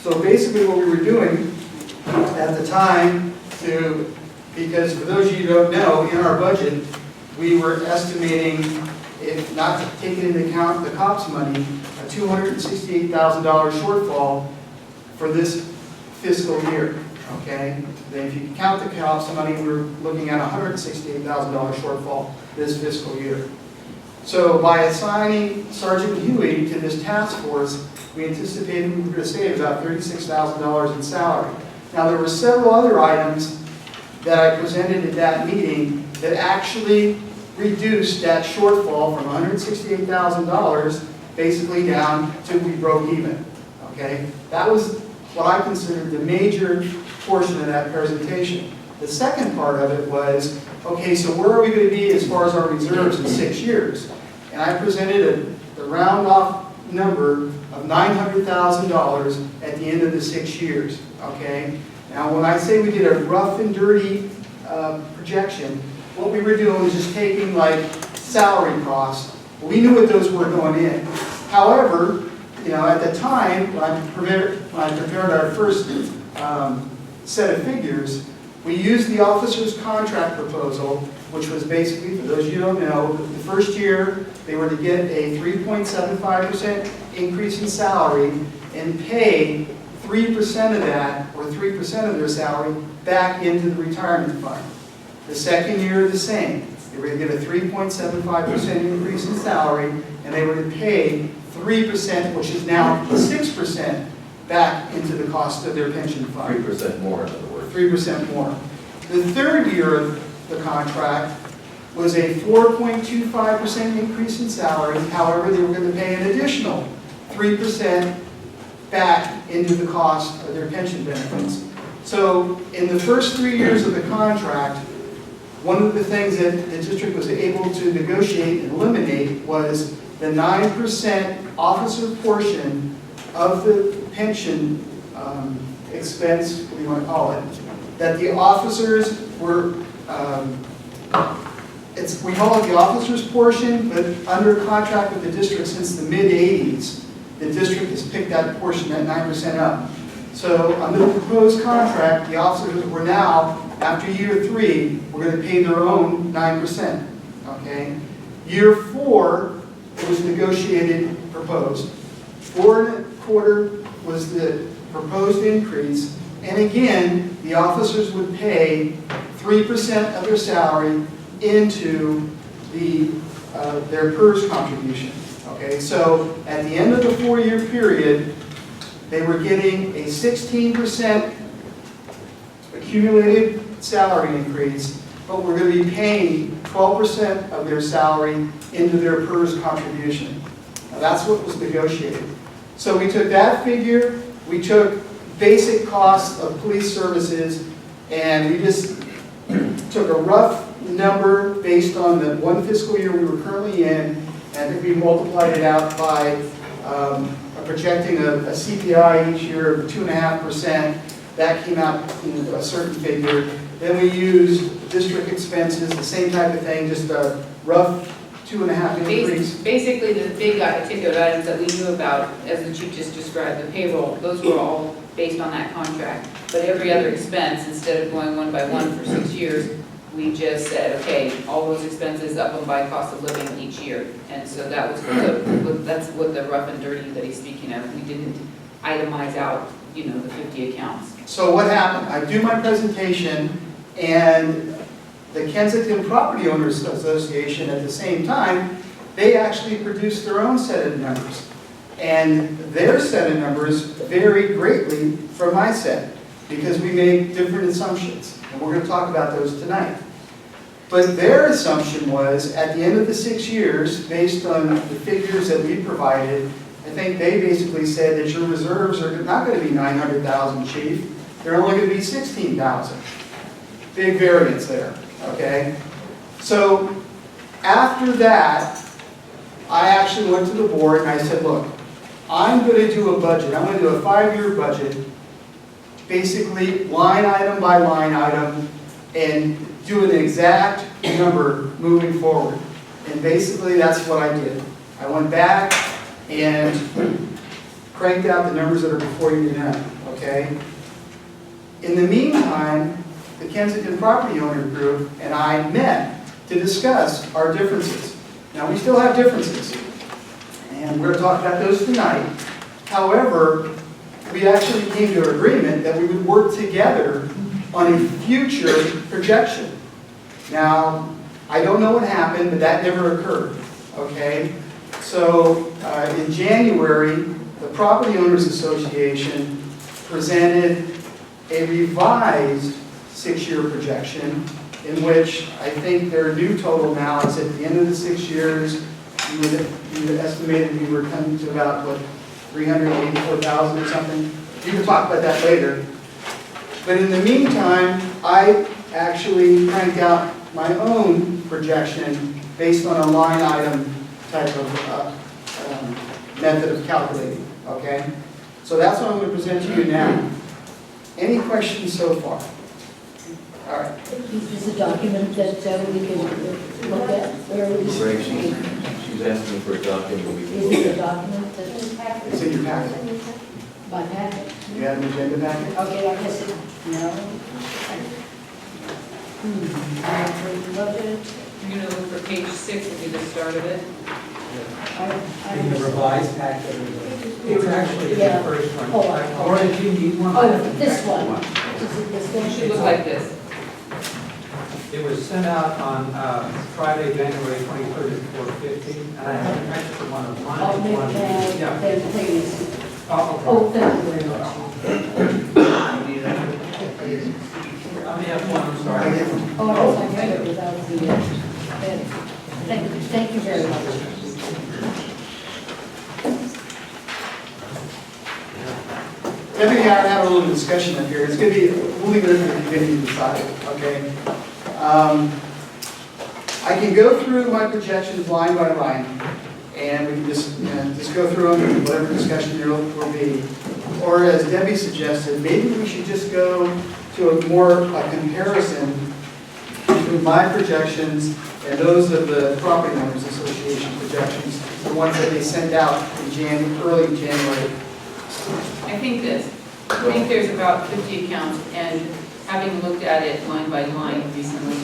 So basically what we were doing at the time, because for those of you who don't know, in our budget, we were estimating, if not taking into account the COPS money, a $268,000 shortfall for this fiscal year, okay? Then if you count the COPS money, we're looking at a $168,000 shortfall this fiscal year. So by assigning Sergeant Huey to this task force, we anticipated we were going to save about $36,000 in salary. Now there were several other items that I presented at that meeting that actually reduced that shortfall from $168,000 basically down to we broke even, okay? That was what I considered the major portion of that presentation. The second part of it was, okay, so where are we going to be as far as our reserves in 6 years? And I presented a round-off number of $900,000 at the end of the 6 years, okay? Now, when I say we did a rough and dirty projection, what we were doing was just taking, like, salary costs. We knew what those were going in. However, you know, at the time, when I prepared our first set of figures, we used the officer's contract proposal, which was basically, for those of you who don't know, the first year they were to get a 3.75% increase in salary and pay 3% of that, or 3% of their salary, back into the retirement fund. The second year, the same. They were to get a 3.75% increase in salary, and they were to pay 3%, which is now 6%, back into the cost of their pension fund. 3% more, in other words. 3% more. The third year of the contract was a 4.25% increase in salary. However, they were going to pay an additional 3% back into the cost of their pension benefits. So in the first 3 years of the contract, one of the things that the district was able to negotiate and eliminate was the 9% officer portion of the pension expense, what do you want to call it, that the officers were, we call it the officers portion, but under contract with the district since the mid-80s, the district has picked that portion, that 9% up. So under the proposed contract, the officers were now, after year 3, we're going to pay their own 9%. Okay? Year 4, it was negotiated, proposed. 4.25% was the proposed increase. And again, the officers would pay 3% of their salary into their PERS contribution. Okay, so at the end of the 4-year period, they were getting a 16% accumulated salary increase, but we're going to be paying 12% of their salary into their PERS contribution. Now that's what was negotiated. So we took that figure, we took basic costs of police services, and we just took a rough number based on the one fiscal year we were currently in, and then we multiplied it out by projecting a CPI each year of 2.5%. That came out to a certain figure. Then we used district expenses, the same type of thing, just a rough 2.5 increase. Basically, the big ticket items that we knew about, as the chief just described, the payroll, those were all based on that contract. But every other expense, instead of going one by one for 6 years, we just said, okay, all those expenses up and by cost of living each year. And so that was that's what the rough and dirty that he's speaking of. We didn't itemize out, the 50 accounts. So what happened? I do my presentation, and the Kensington Property Owners Association at the same time, they actually produced their own set of numbers. And their set of numbers vary greatly from my set because we make different assumptions. And we're going to talk about those tonight. But their assumption was, at the end of the 6 years, based on the figures that we provided, I think they basically said that your reserves are not going to be $900,000, Chief. They're only going to be $16,000. Big variance there, okay? So after that, I actually went to the board and I said, look, I'm going to do a budget. I'm going to do a 5-year budget, basically line item by line item, and do an exact number moving forward. And basically that's what I did. I went back and cranked out the numbers that are before you now, okay? In the meantime, the Kensington Property Owner Group and I met to discuss our differences. Now, we still have differences, and we're going to talk about those tonight. However, we actually came to an agreement that we would work together on a future projection. Now, I don't know what happened, but that never occurred, okay? So, in January, the Property Owners Association presented a revised 6-year projection in which I think their new total now is at the end of the 6 years, you would estimated we were coming to about, what, 384,000 or something. You can talk about that later. But in the meantime, I actually cranked out my own projection based on a line item type of method of calculating, okay? So that's what I'm going to present to you now. Any questions so far? All right. Is this a document that we can look at? Where is Greg, she's asking for a document. We can Is look it a at. document that It's in your packet. my packet? You have an agenda packet? Okay, I guess it, no. Budget. You're going to look for page 6 will be the start of it. In the revised packet, it's actually the Yeah. first one. Oh, I- Or if you need one. Oh, this one. Is it this one? It should look like this. It was sent out on Friday, January 23rd at 4:50, and I have an extra one of mine. I'll make One- that, Yeah. then please. Oh, Oh, thank you very much. I may have one, I'm sorry. Oh, I read it without the, thank you very much. Debbie and I are having a little discussion up here. It's going to be, we'll leave it at the beginning to decide, okay? I can go through my projections line by line, and we can just go through them and whatever discussion there will be. Or as Debbie suggested, maybe we should just go to a comparison between my projections and those of the Property Owners Association projections, the ones that they sent out in early January. I think this, I think there's about 50 accounts, and having looked at it line by line recently,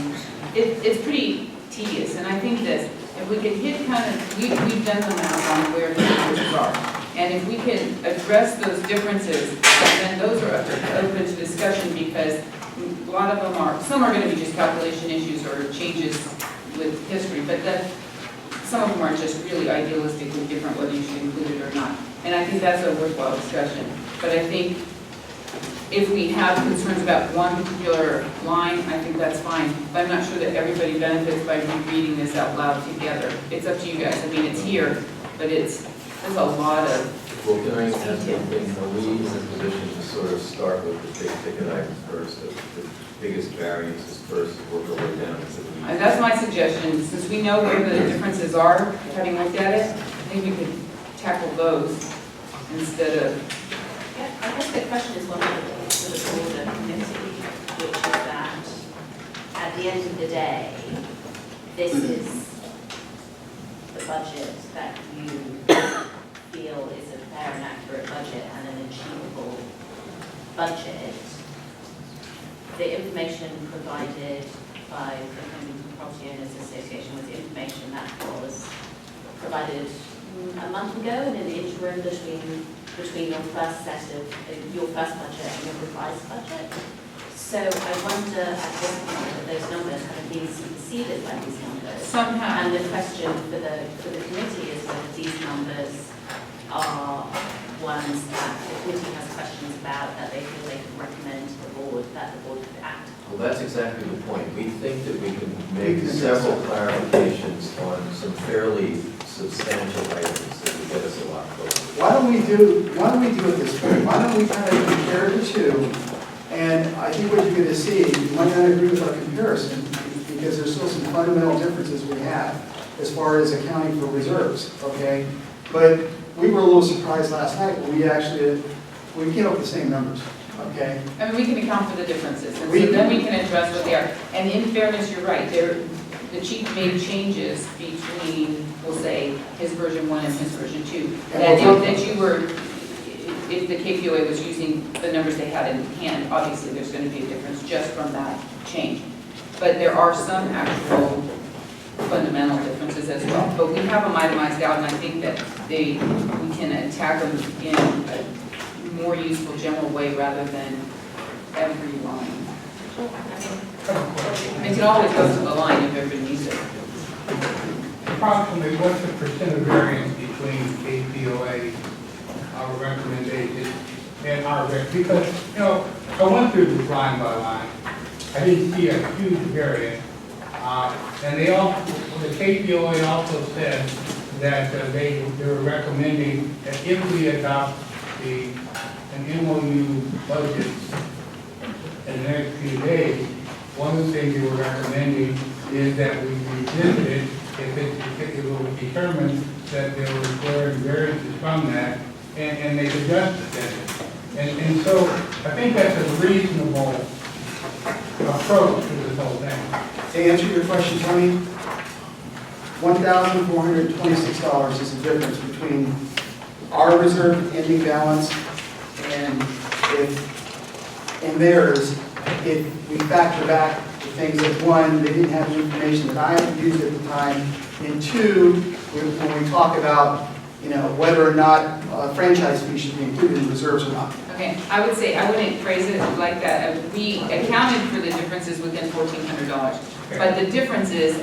it's pretty tedious, and I think that if we could hit kind of, we've done the math on where the differences are, and if we can address those differences, then those are open to discussion, because a lot of them are, some are going to be just calculation issues or changes with history, but some of them are just really idealistically different, whether you should include it or not. And I think that's a worthwhile discussion. But I think if we have concerns about one particular line, I think that's fine. But I'm not sure that everybody benefits by reading this out loud together. It's up to you guys. I mean, it's here, but there's a lot of. Well, can I ask one thing? Are we in a position to sort of start with the big ticket items first, the biggest variances first, work our way down to the weeds? And that's my suggestion. Since we know where the differences are, having looked at it, I think we could tackle those instead of. Yeah, I guess the question is one of the sort of broader committee, which is that at the end of the day, this is the budget that you feel is a fair and accurate budget and an achievable budget. The information provided by the Kensington Property Owners Association was information that was provided a month ago, and in the interim between your first set of your first budget and your revised budget. So I wonder at this point that those numbers have been superseded by these numbers. Somehow. And the question for the committee is whether these numbers are ones that the committee has questions about, that they feel they can recommend to the board, that the board could act. Well, that's exactly the point. We think that we can make several clarifications on some fairly substantial items that would get us a lot closer. Why don't we do it this way? Why don't we kind of compare the two? And I think what you're going to see, you might not agree with our comparison, because there's still some fundamental differences we have as far as accounting for reserves, okay? But we were a little surprised last night when we came up with the same numbers, okay? I mean, we can account for the differences, and so then we can address what they are. And in fairness, you're right, the chief made changes between, we'll say, his version 1 and his version 2. If the KPOA was using the numbers they had in hand, obviously there's going to be a difference just from that change. But there are some actual fundamental differences as well. But we have them itemized out, and I think that we can attack them in a more useful general way rather than every line. It can always go to the line if everybody needs it. Approximately, what's the percent of variance between KPOA, our recommendation, and our recommendation? Because, I went through this line by line. I didn't see a huge variance. And the KPOA also said that they were recommending that if we adopt an MOU budget in the next few days, one of the things they were recommending is that we revisit it if it will determine that there were glaring variances from that, and they adjusted it. And so I think that's a reasonable approach to this whole thing. To answer your question, Tony, $1,426 is the difference between our reserve ending balance and theirs. If we factor back the things that, one, they didn't have the information that I had used at the time, and two, when we talk about whether or not franchise fees should be included in reserves or not. Okay, I would say, I wouldn't phrase it like that. We accounted for the differences within $1,400, but the differences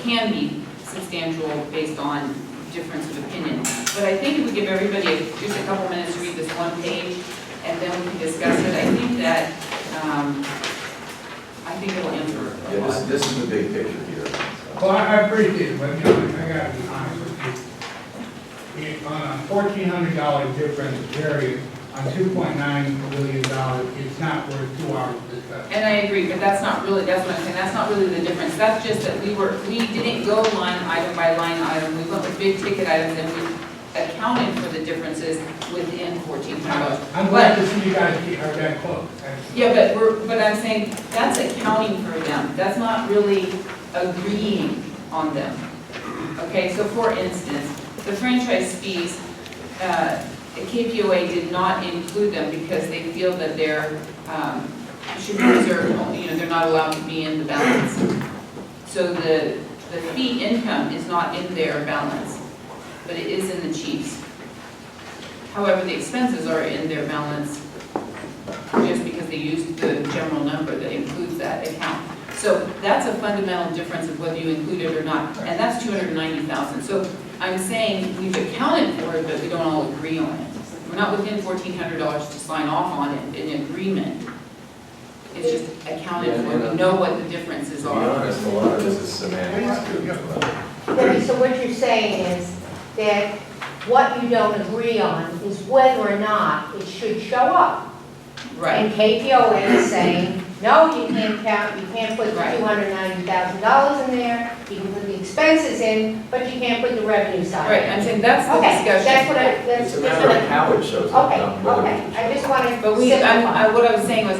can be substantial based on difference of opinion. But I think if we give everybody just a couple minutes to read this one page, and then we can discuss it, I think that, I think it'll answer a lot. Yeah, this is the big picture here. Well, I appreciate it, but I gotta be honest with you. On a $1,400 difference variance on $2.9 billion, it's not worth 2 hours to discuss. And I agree, but that's what I'm saying, that's not really the difference. That's just that we didn't go line item by line item. We went with big ticket items, and we accounted for the differences within $1,400. I'm glad to see you guys are that close. Yeah, but I'm saying that's accounting for them. That's not really agreeing on them. Okay, so for instance, the franchise fees, KPOA did not include them because they feel that they're, should be reserved, only, they're not allowed to be in the balance. So the fee income is not in their balance, but it is in the chief's. However, the expenses are in their balance just because they used the general number that includes that account. So that's a fundamental difference of whether you include it or not, and that's $290,000. So I'm saying we've accounted for it, but we don't all agree on it. We're not within $1,400 to sign off on it in agreement. It's just accounted for. We know what the differences To be are. honest, a lot of this is semantics. Okay, so what you're saying is that what you don't agree on is whether or not it should show up. Right. And KPOA is saying, no, you can't count, you can't put the Right. $290,000 in there, you can put the expenses in, but you can't put the revenue side. Right, I'm saying that's the Okay, discussion. that's what I, that's It's a that's matter what of I. how it shows up, Okay, not whether okay, it I just wanted But to we, simplify. what I was saying was,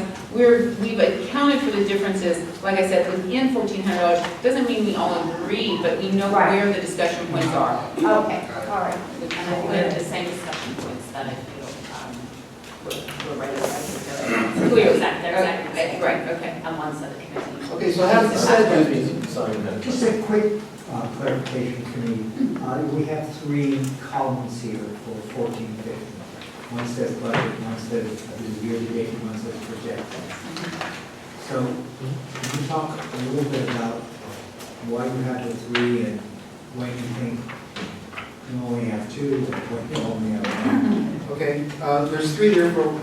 we've accounted for the differences, like I said, within $1,400. Doesn't mean we all agree, but we know Right. where the discussion points are. Okay, all right. And I think we have the same discussion points that I feel, we're ready to Clear. Exactly, exactly. Right, okay. On one side of the committee. Okay, so having said that, Sign that. Just a quick clarification for me. We have three columns here for 1450. One says budget, one says year-to-date, and one says projected. So can you talk a little bit about why you have the three and when you think you only have two, or when you only have one? okay, there's three there for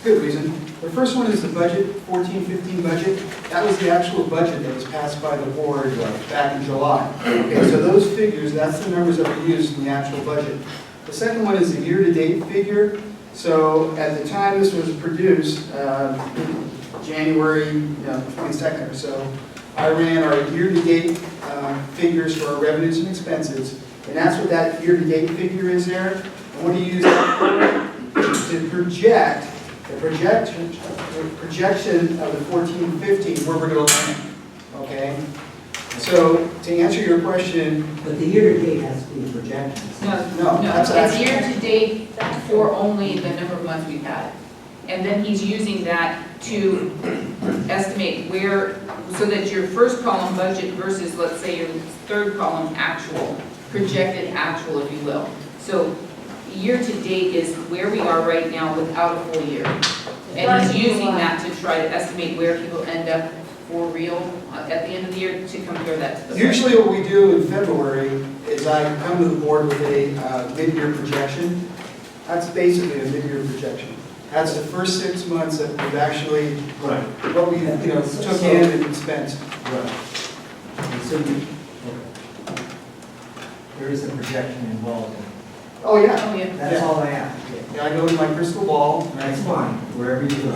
good reason. The first one is the budget, 14-15 budget. That was the actual budget that was passed by the board back in July. Okay, so those figures, that's the numbers that were used in the actual budget. The second one is the year-to-date figure. So at the time this was produced, January 22nd or so, I ran our year-to-date figures for our revenues and expenses, and that's what that year-to-date figure is there. And what do you use that for? To project the projection of the 14-15, where we're going to land. Okay? So to answer your question, But the year-to-date has to be projections. No, that's It's actually- year-to-date for only the number of months we've had. And then he's using that to estimate where, so that your first column budget versus, let's say, your third column actual, projected actual, if you will. So year-to-date is where we are right now without a full year. And he's using that to try to estimate where people end up for real at the end of the year to compare that to the. Usually what we do in February is I come to the board with a mid-year projection. That's basically a mid-year projection. That's the first 6 months that we've actually, Right. what we took in and spent. Right. And so there is a projection involved in it. Oh, yeah. Oh, yeah. That's all I ask. Yeah, I go to my crystal ball. That's fine, wherever you go.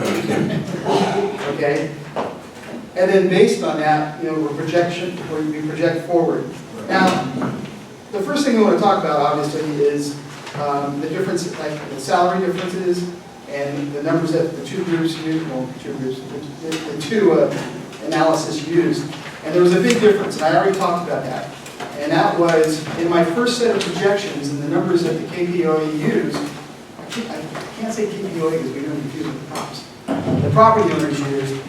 Okay? And then based on that, we project forward. Now, the first thing we want to talk about, obviously, is the difference, like the salary differences and the numbers that the two groups used, the two analysis used. And there was a big difference, and I already talked about that. And that was, in my first set of projections and the numbers that the KPOA used, I can't say KPOA because we don't confuse with the props. The property owners used,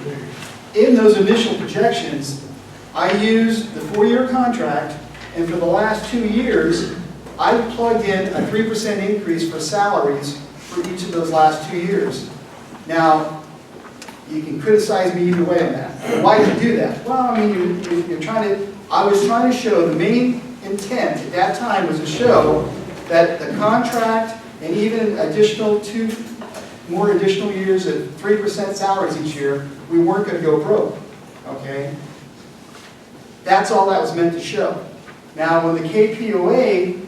in those initial projections, I used the 4-year contract, and for the last 2 years, I plugged in a 3% increase for salaries for each of those last 2 years. Now, you can criticize me either way on that. Why did you do that? Well, I mean, I was trying to show, the main intent at that time was to show that the contract and even more additional years at 3% salaries each year, we weren't going to go broke, okay? That's all that was meant to show. Now, when the KPOA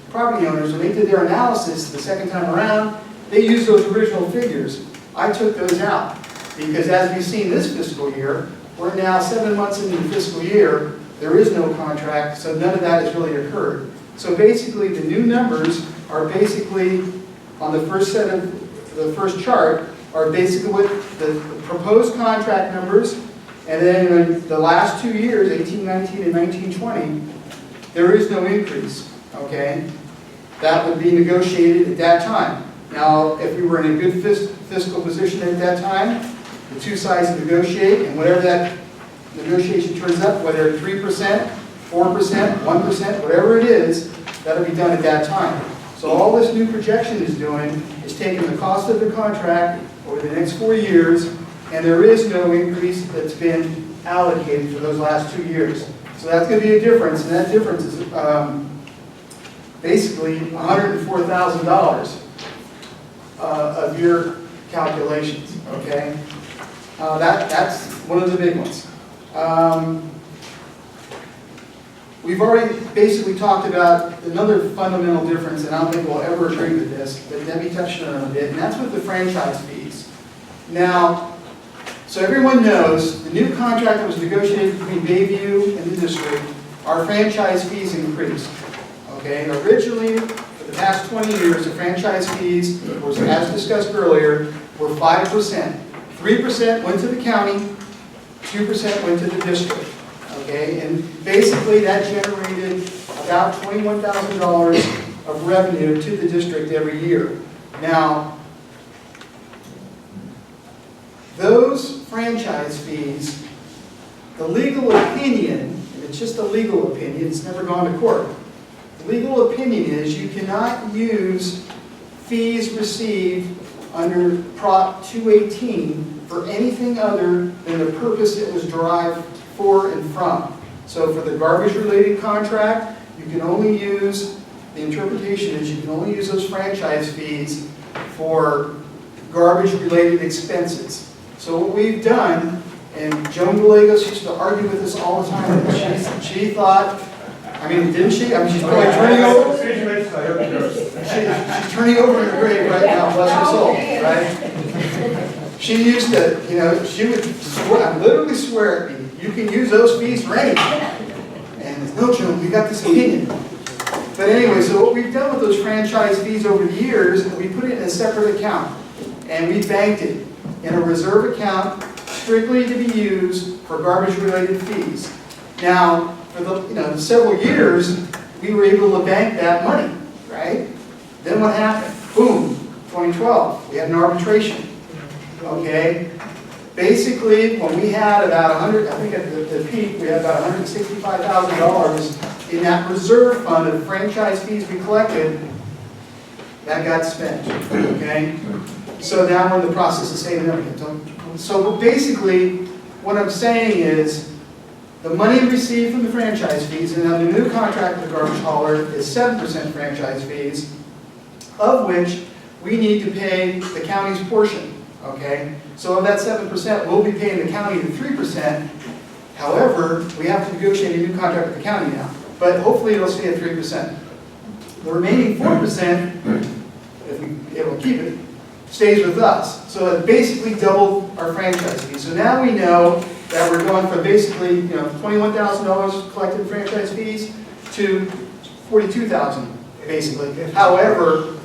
property owners, when they did their analysis the second time around, they used those original figures. I took those out because as we've seen this fiscal year, we're now 7 months into the fiscal year, there is no contract, so none of that has really occurred. So basically, the new numbers are basically, on the first set of, the first chart, are basically what the proposed contract numbers, and then in the last 2 years, 18-19 and 19-20, there is no increase, okay? that would be negotiated at that time. Now, if we were in a good fiscal position at that time, the two sides negotiate, and whatever that negotiation turns up, whether 3%, 4%, 1%, whatever it is, that'll be done at that time. So all this new projection is doing is taking the cost of the contract over the next 4 years, and there is no increase that's been allocated for those last 2 years. So that's going to be a difference, and that difference is basically $104,000 of your calculations, okay? That's one of the big ones. We've already basically talked about another fundamental difference, and I don't think we'll ever agree with this, but Debbie touched on it a bit, and that's with the franchise fees. Now, so everyone knows, the new contract that was negotiated between Bayview and the district, our franchise fees increased. Okay, originally, for the past 20 years, the franchise fees, was, as discussed earlier, were 5%. 3% went to the county, 2% went to the district. Okay, and basically that generated about $21,000 of revenue to the district every year. Now, those franchise fees, the legal opinion, and it's just a legal opinion, it's never gone to court. The legal opinion is you cannot use fees received under Prop 218 for anything other than the purpose it was derived for and from. So for the garbage-related contract, you can only use, the interpretation is you can only use those franchise fees for garbage-related expenses. So what we've done, and Joan Gallegos used to argue with us all the time, she thought, I mean, didn't she? I mean, she's probably turning over. She's turning over in her grave right now, bless her soul, right? She used to, you know, she would swear, literally swear at me, you can use those fees for anything. And it's no joke, we got this opinion. But anyway, so what we've done with those franchise fees over the years is we put it in a separate account. And we banked it in a reserve account strictly to be used for garbage-related fees. Now, for the several years, we were able to bank that money, right? Then what happened? Boom, 2012, we had an arbitration. Okay? Basically, when we had about I think at the peak, we had about $165,000 in that reserve fund of franchise fees we collected, that got spent, okay? So now we're in the process of saving everything. So basically, what I'm saying is, the money received from the franchise fees, and now the new contract with the garbage hauler is 7% franchise fees, of which we need to pay the county's portion, okay? So of that 7%, we'll be paying the county the 3%. However, we have to negotiate a new contract with the county now. But hopefully it'll stay at 3%. The remaining 4%, if we're able to keep it, stays with us. So it basically doubled our franchise fees. So now we know that we're going from basically, $21,000 collected in franchise fees to $42,000, basically. However,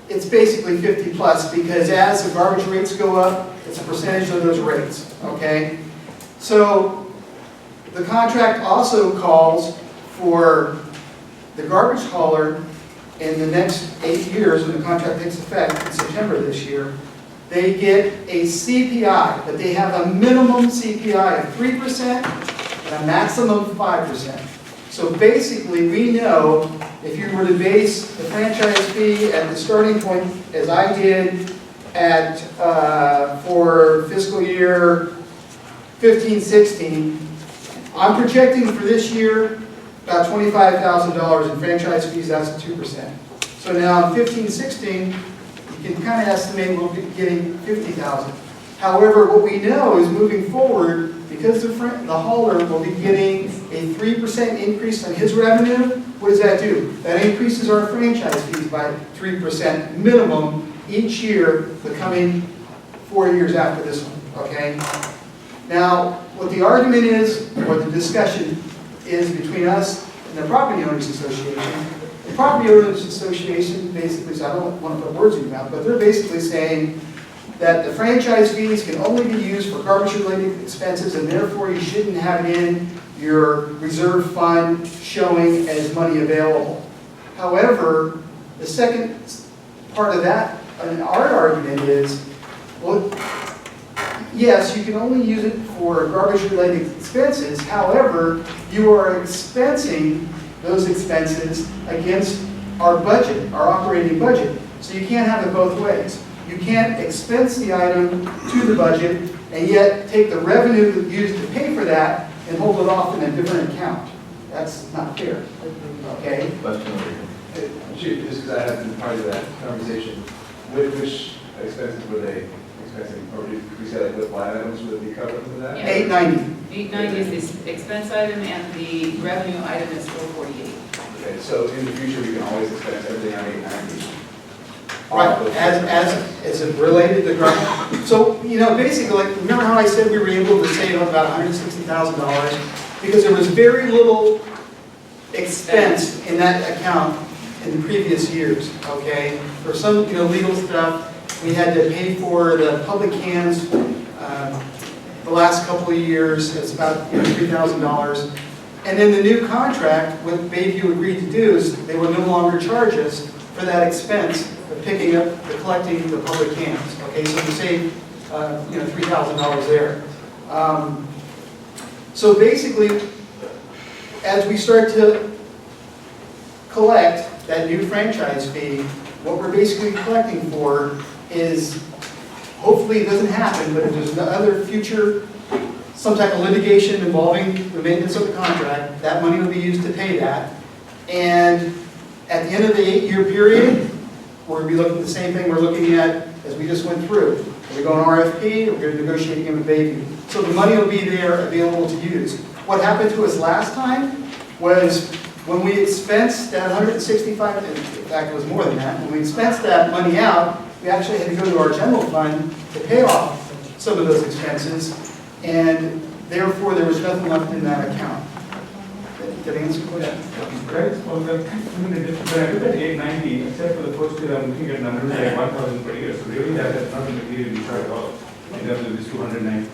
it's basically 50 plus because as the garbage rates go up, it's a percentage of those rates, okay? So the contract also calls for the garbage hauler in the next 8 years when the contract takes effect in September this year. They get a CPI, but they have a minimum CPI of 3% and a maximum of 5%. So basically, we know if you were to base the franchise fee at the starting point, as I did at for fiscal year 15-16, I'm projecting for this year about $25,000 in franchise fees. That's 2%. So now in 15-16, you can kind of estimate we'll be getting $50,000. However, what we know is moving forward, because the hauler will be getting a 3% increase on his revenue, what does that do? That increases our franchise fees by 3% minimum each year the coming 4 years after this one, okay? Now, what the argument is, or the discussion is between us and the Property Owners Association. The Property Owners Association basically, so I don't want to put words in your mouth, but they're basically saying that the franchise fees can only be used for garbage-related expenses, and therefore you shouldn't have it in your reserve fund showing as money available. However, the second part of that, and our argument is, well, yes, you can only use it for garbage-related expenses. However, you are expensing those expenses against our budget, our operating budget. So you can't have it both ways. You can't expense the item to the budget and yet take the revenue that used to pay for that and hold it off in a different account. That's not fair. Okay? Question over here. Chief, just because I have been part of that conversation, which expenses were they expensing? Or did we say like what line items would be covered with that? Yeah. 890. 890 is the expense item and the revenue item is 448. Okay, so in the future, we can always expense everything on 890. Right, as it related to garbage. So, you know, basically, like, remember how I said we were able to save about $160,000? Because there was very little expense in that account in the previous years, okay? For some, you know, legal stuff, we had to pay for the public cans the last couple of years. It's about, you know, $3,000. And then the new contract, what Bayview agreed to do is they would no longer charge us for that expense of picking up, collecting the public cans. Okay, so we save, you know, $3,000 there. So basically, as we start to collect that new franchise fee, what we're basically collecting for is, hopefully it doesn't happen, but if there's other future, some type of litigation involving the maintenance of the contract, that money will be used to pay that. And at the end of the 8-year period, we'll be looking at the same thing we're looking at as we just went through. Are we going RFP, or we're going to negotiate again with Bayview? So the money will be there available to use. What happened to us last time was when we expensed that $165, in fact it was more than that, when we expensed that money out, we actually had to go to our general fund to pay off some of those expenses, and therefore there was nothing left in that account. Did I answer your question? Right, well, when I look at 890, except for the first year, I'm looking at numbers like 1,000 per year, so really that has not been materially short at all in terms of this 290,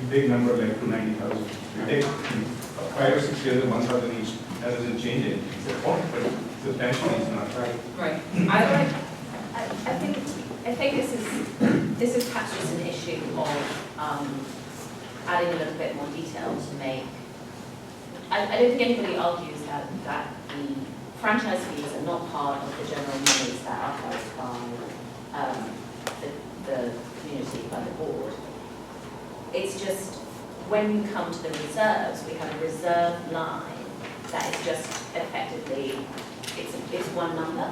big number like 290,000. You take 5 or 6 years of 1,000 each, that doesn't change it. It's a point, but substantially it's not. Right. I think this is perhaps just an issue of adding a little bit more detail to make. I don't think anybody argues that the franchise fees are not part of the general monies that are held by the community, by the board. It's just when you come to the reserves, we have a reserve line that is just effectively, it's one number.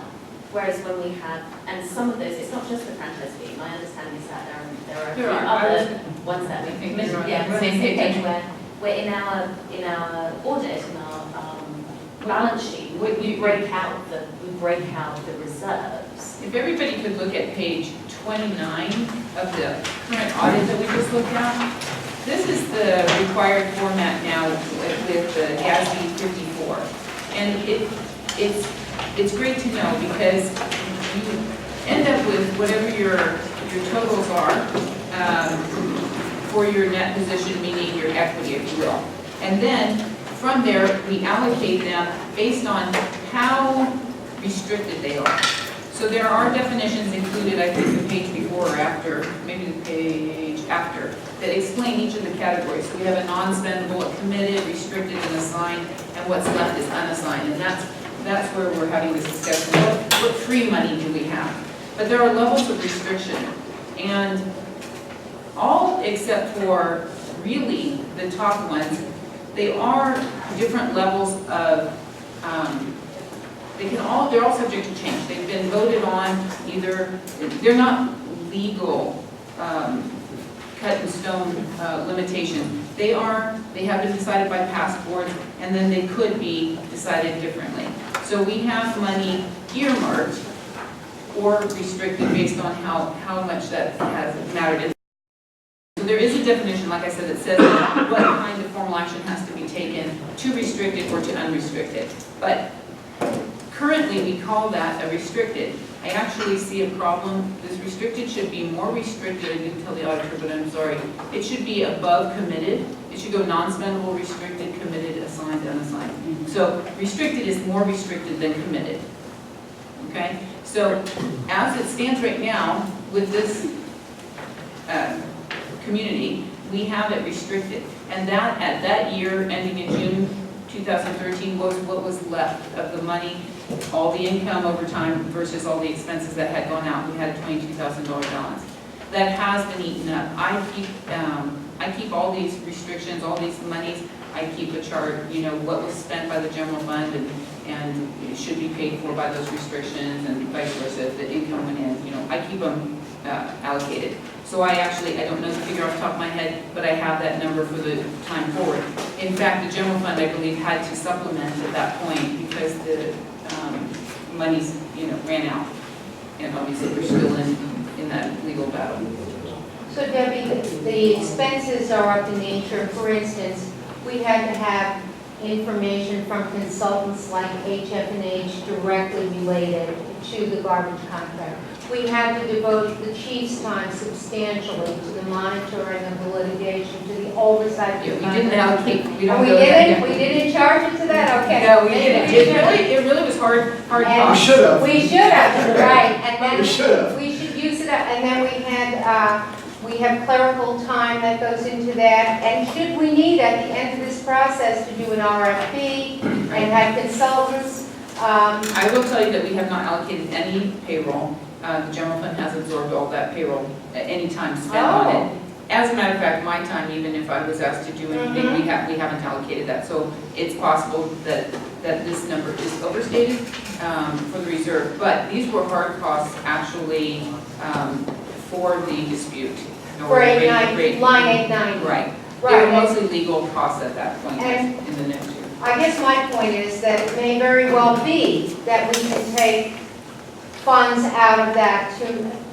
Whereas when we have, and some of those, it's not just the franchise fee. My understanding is that there are a few other ones that we've committed. Yeah, same page where in our audit, in our balance sheet, we break out the reserves. If everybody could look at page 29 of the current audit that we just looked at, this is the required format now with the GASB 54. And it's great to know because you end up with whatever your totals are for your net position, meaning your equity, if you will. And then from there, we allocate them based on how restricted they are. So there are definitions included, I think, the page before or after, maybe the page after, that explain each of the categories. So we have a non-spendable, a committed, restricted, and assigned, and what's left is unassigned. And that's where we're having this discussion. What free money do we have? But there are levels of restriction. And all except for really the top ones, they are different levels of, they're all subject to change. They've been voted on either, they're not legal cut in stone limitations. They have been decided by past boards, and then they could be decided differently. So we have money earmarked or restricted based on how much that has mattered. So there is a definition, like I said, that says what kind of formal action has to be taken to restricted or to unrestricted. But currently we call that a restricted. I actually see a problem. This restricted should be more restricted. I didn't tell the auditor, but I'm sorry. It should be above committed. It should go non-spendable, restricted, committed, assigned, unassigned. So restricted is more restricted than committed. okay? So as it stands right now, with this community, we have it restricted. And that, at that year, ending in June 2013, was what was left of the money, all the income over time versus all the expenses that had gone out. We had a $22,000 balance. That has been eaten up. I keep all these restrictions, all these monies. I keep a chart, you know, what was spent by the general fund and it should be paid for by those restrictions and vice versa. If the income went in, you know, I keep them allocated. So I don't know the figure off the top of my head, but I have that number for the time forward. In fact, the general fund, I believe, had to supplement at that point because the monies, you know, ran out. And obviously, we're still in that legal battle. So Debbie, the expenses are of the nature, for instance, we had to have information from consultants like HF&H directly related to the garbage contract. We had to devote the chief's time substantially to the monitoring of the litigation, to the oversight of the contract. We didn't allocate, we don't We know that. didn't? We didn't charge it to that? Okay. No, we didn't. It really was hard And cost. We should have. We should have, right, and then. We should have. We should use it up, and then we have clerical time that goes into that, and should we need at the end of this process to do an RFP and have consultants? I will tell you that we have not allocated any payroll. The general fund has absorbed all that payroll at any time spent on it. As a matter of fact, my time, even if I was asked to do anything, we haven't allocated that. So it's possible that this number is overstated for the reserve. But these were hard costs actually for the dispute. For 890, line 890. Right. Right. They were mostly legal costs at that point And in the next year. I guess my point is that it may very well be that we can take funds out of that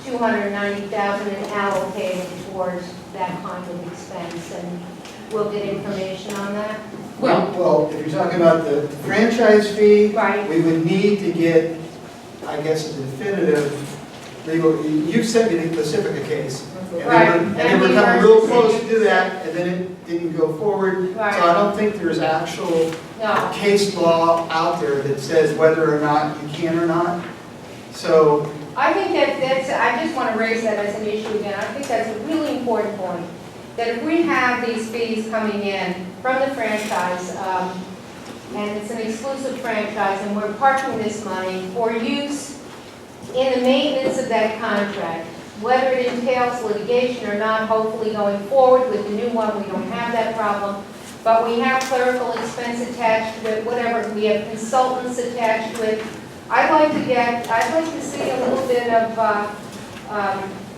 $290,000 and allocate it towards that kind of expense, and we'll get information on that. Well, if you're talking about the franchise fee, Right. we would need to get, I guess, a definitive legal, you sent me the Pacifica case. Right. And they were coming real close to do that, and then it didn't go forward. Right. So I don't think there's actual No. case law out there that says whether or not you can or not. So, I think I just want to raise that as an issue again. I think that's a really important point. That if we have these fees coming in from the franchise, and it's an exclusive franchise, and we're parking this money for use in the maintenance of that contract, whether it entails litigation or not, hopefully going forward with the new one, we don't have that problem. But we have clerical expense attached to it, whatever, we have consultants attached to it. I'd like to see a little bit of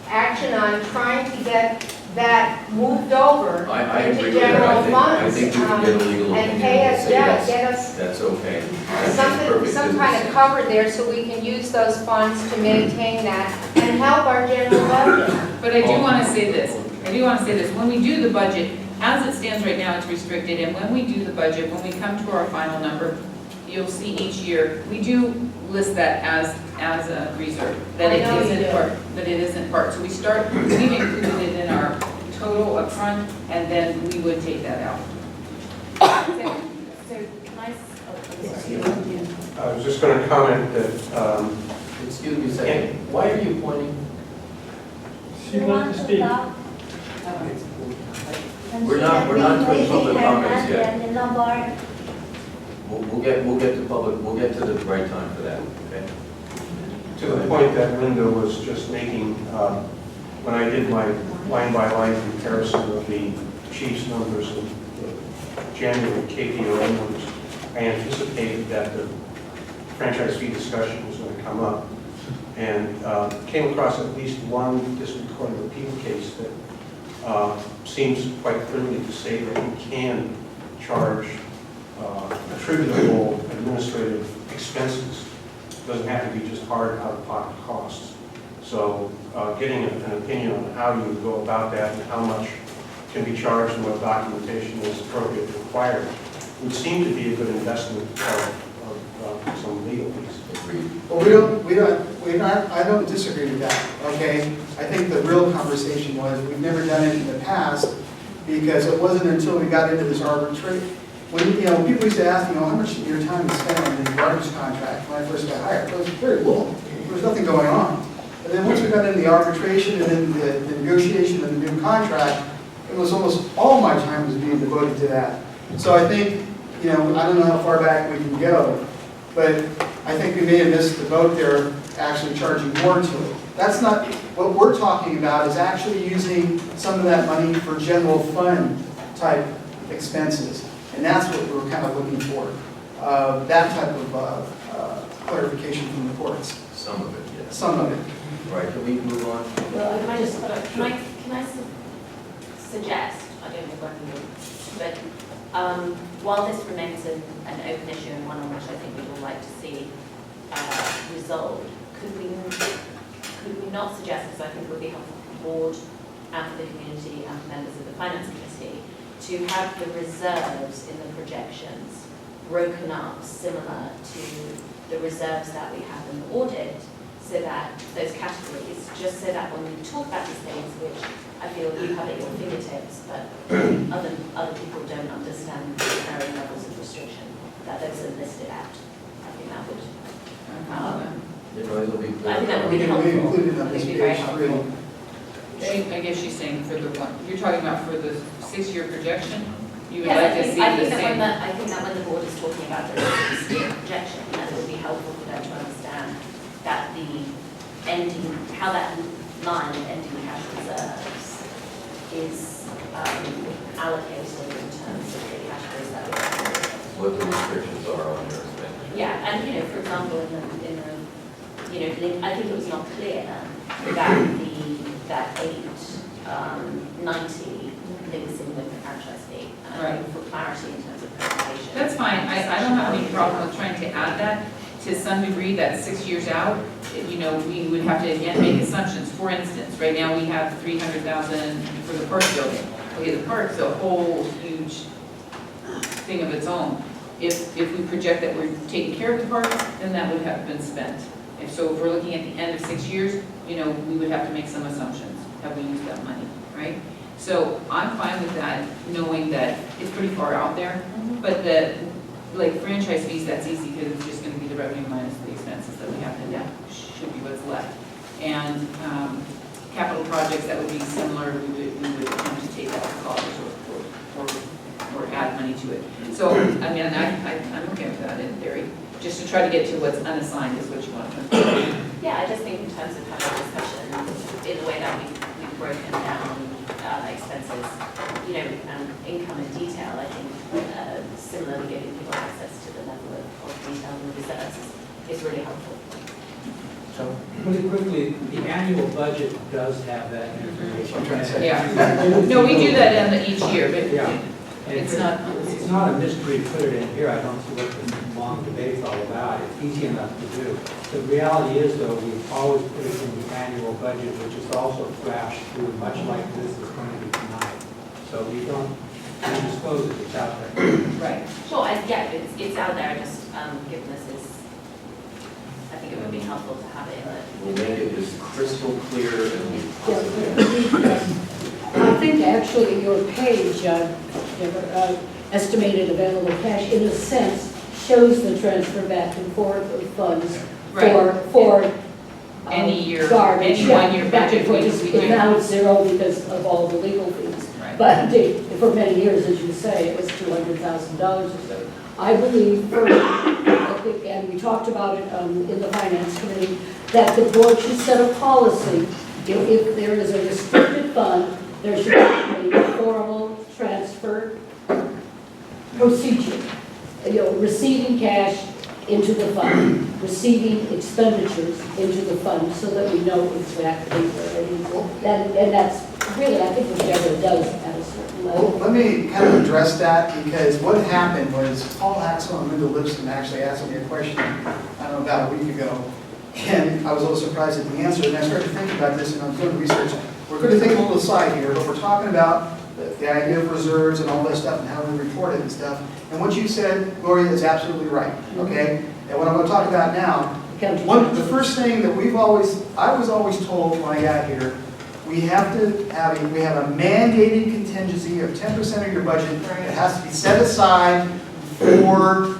action on trying to get that moved over I into agree with that. general funds. I think we can get a legal and opinion pay that us, say yeah, get us that's okay. That's something, perfect some business kind of sense. cover there so we can use those funds to maintain that and help our general budget. But I do want to say this, when we do the budget, as it stands right now, it's restricted, and when we do the budget, when we come to our final number, you'll see each year, we do list that as a reserve, that it isn't part, but it isn't part. So we've included it in our total upfront, and then we would take that out. So can I, I was just going to comment that, Excuse me a second, why are you pointing? She wants to speak. We're not doing public comments yet. We'll get to the right time for that, okay? to the point that Linda was just making, when I did my line-by-line comparison of the chief's numbers and the January KPOA numbers, I anticipated that the franchise fee discussion was going to come up, and came across at least one district court of appeal case that seems quite clearly to say that you can charge attributable administrative expenses. It doesn't have to be just hard out-of-pocket costs. So getting an opinion on how you would go about that and how much can be charged and what documentation is appropriate to require would seem to be a good investment of some legal fees. Well, I don't disagree with that, okay? I think the real conversation was, we've never done it in the past, because it wasn't until we got into this when, people used to ask me, how much of your time is spent on the garbage contract when I first got hired? It was very little. There was nothing going on. And then once we got into the arbitration and then the negotiation of the new contract, it was almost all my time was being devoted to that. So I think, I don't know how far back we can go, but I think we may have missed the boat there, actually charging more to it. That's not, what we're talking about is actually using some of that money for general fund type expenses. And that's what we're kind of looking for, that type of clarification from the courts. Some of it, yes. Some of it. Right, can we move on? Well, can I suggest, I don't know whether you would, but while this remains an open issue and one on which I think we'd all like to see resolved, could we not suggest, because I think it would be helpful for the board and for the community and for members of the finance committee, to have the reserves in the projections broken up similar to the reserves that we have in the audit, so that those categories, just so that when we talk about these things, which I feel you have at your fingertips, but other people don't understand the varying levels of restriction, that those are listed out. I think that would, I think that would be helpful. That would be very helpful. I guess she's saying for the one, you're talking about for the 6-year projection? You would Yes, like to see the same? I think that when the board is talking about the 6-year projection, that it would be helpful for them to understand that the ending, how that line of ending cash reserves is allocated in terms of the cash flows that we have. What the restrictions are on your expenditure. Yeah, and for example, I think it was not clear that 890 links in with the franchise fee. Right. For clarity in terms of presentation. That's fine. I don't have any problem with trying to add that. To some degree, that's 6 years out. We would have to, again, make assumptions. For instance, right now we have 300,000 for the park building. Okay, the park's a whole huge thing of its own. If we project that we're taking care of the park, then that would have been spent. If we're looking at the end of 6 years, we would have to make some assumptions. Have we used that money, right? So I'm fine with that, knowing that it's pretty far out there. But like franchise fees, that's easy because it's just going to be the revenue minus the expenses that we have to, that should be what's left. And capital projects, that would be similar. We would attempt to take out the costs or add money to it. So, I mean, I'm okay with that in theory. Just to try to get to what's unassigned is what you want to put. Yeah, I just think in terms of having a discussion in the way that we've broken down expenses, and income in detail, I think similarly giving people access to the level of detail in the reserves is really helpful. So, really quickly, the annual budget does have that information. Yeah. No, we do that in each year, but yeah. It's not a mystery to put it in here. I don't see what this long debate's all about. It's easy enough to do. The reality is, though, we've always put it in the annual budget, which is also flashed through, much like this is going to be tonight. So we disclose it, it's out there. Right. Sure, it's out there, just given this is, I think it would be helpful to have it in the... We'll make it as crystal clear as we possibly can. I think actually your page, estimated available cash, in a sense, shows the transfer back and forth of funds for any year, garbage. any 1 year budget. But now it's zero because of all the legal fees. Right. But for many years, as you say, it was $200,000 or so. I believe, and we talked about it in the finance committee, that the board should set a policy. If there is a restricted fund, there should be a formal transfer procedure. Receiving cash into the fund, receiving expenditures into the fund, so that we know exactly where it is. And that's really, I think, whichever does at a certain level. Well, let me kind of address that, because what happened was Paul Axel and Linda Lipson actually asked me a question, I don't know, about a week ago. And I was a little surprised at the answer, and I started to think about this, and I'm doing research. We're going to take a little aside here, but we're talking about the idea of reserves and all that stuff and how we report it and stuff. And what you said, Gloria, is absolutely right, okay? And what I'm going to talk about now, the first thing that I was always told when I got here we have a mandated contingency of 10% of your budget that has to be set aside for,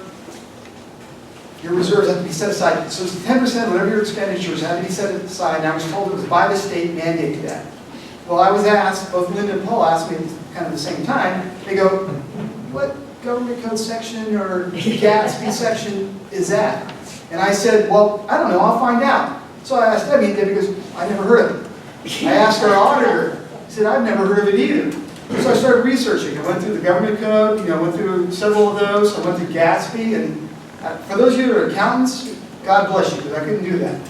your reserves have to be set aside. So it's 10% of whatever your expenditures have to be set aside. And I was told it was by the state mandated that. Well, I was asked, both Linda and Paul asked me at kind of the same time, they go, what government code section or Gatsby section is that? And I said, well, I don't know, I'll find out. So I asked Debbie, and Debbie goes, I never heard of it. I asked our auditor, he said, I've never heard of it either. So I started researching. I went through the government code, went through several of those. I went through Gatsby, and for those of you that are accountants, God bless you, because I couldn't do that.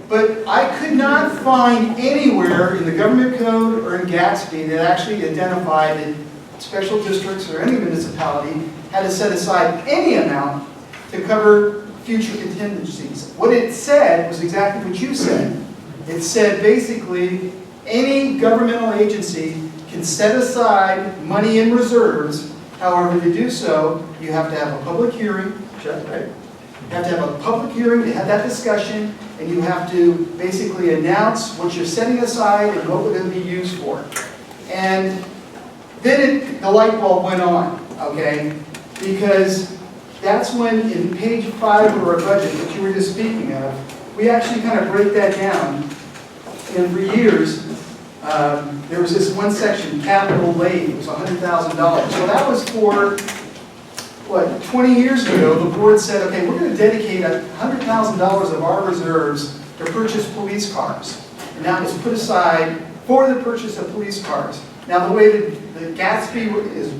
But I could not find anywhere in the government code or in Gatsby that actually identified that special districts or any municipality had to set aside any amount to cover future contingencies. What it said was exactly what you said. It said basically any governmental agency can set aside money in reserves. However, to do so, you have to have a public hearing, right? You have to have a public hearing to have that discussion, and you have to basically announce what you're setting aside and what would it be used for. And then the light bulb went on, okay? Because that's when, in page 5 of our budget that you were just speaking of, we actually kind of break that down. And for years, there was this one section, capital levy, it was $100,000. So that was for, 20 years ago, the board said, okay, we're going to dedicate $100,000 of our reserves to purchase police cars. And that was put aside for the purchase of police cars. Now, the way that the Gatsby is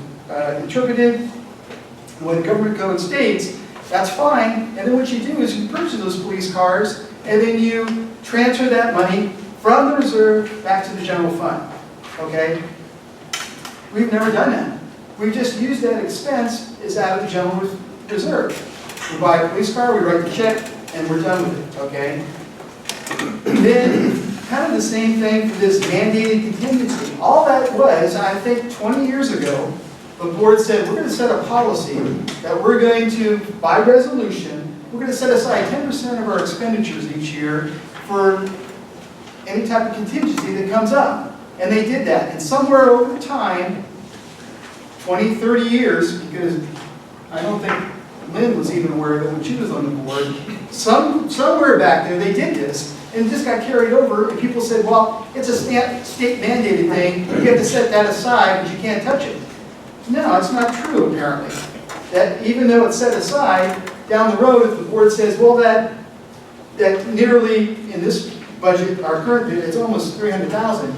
interpreted, the way the government code states, that's fine. And then what you do is you purchase those police cars, and then you transfer that money from the reserve back to the general fund. Okay? We've never done that. We've just used that expense as out of the general reserve. We buy a police car, we write the check, and we're done with it. Okay? Then, kind of the same thing for this mandated contingency. All that was, I think 20 years ago, the board said, we're going to set a policy that we're going to, by resolution, we're going to set aside 10% of our expenditures each year for any type of contingency that comes up. And they did that. And somewhere over time, 20, 30 years, because I don't think Lynn was even aware of it when she was on the board, somewhere back there they did this, and it just got carried over, and people said, well, it's a state mandated thing, you have to set that aside, but you can't touch it. No, it's not true, apparently. That even though it's set aside, down the road, if the board says, well, that nearly, in this budget, our current budget, it's almost $300,000.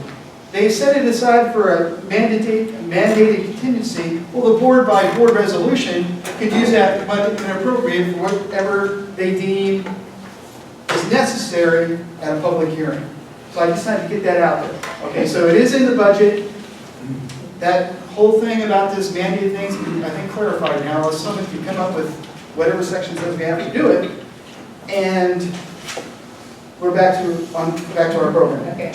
They set it aside for a mandated contingency. Well, the board, by board resolution, could use that money and appropriate for whatever they deem is necessary at a public hearing. So I just had to get that out there. Okay, so it is in the budget. That whole thing about this mandated things, I think, clarified now. As someone can come up with whatever section says we have to do it, and we're back to our program. Okay.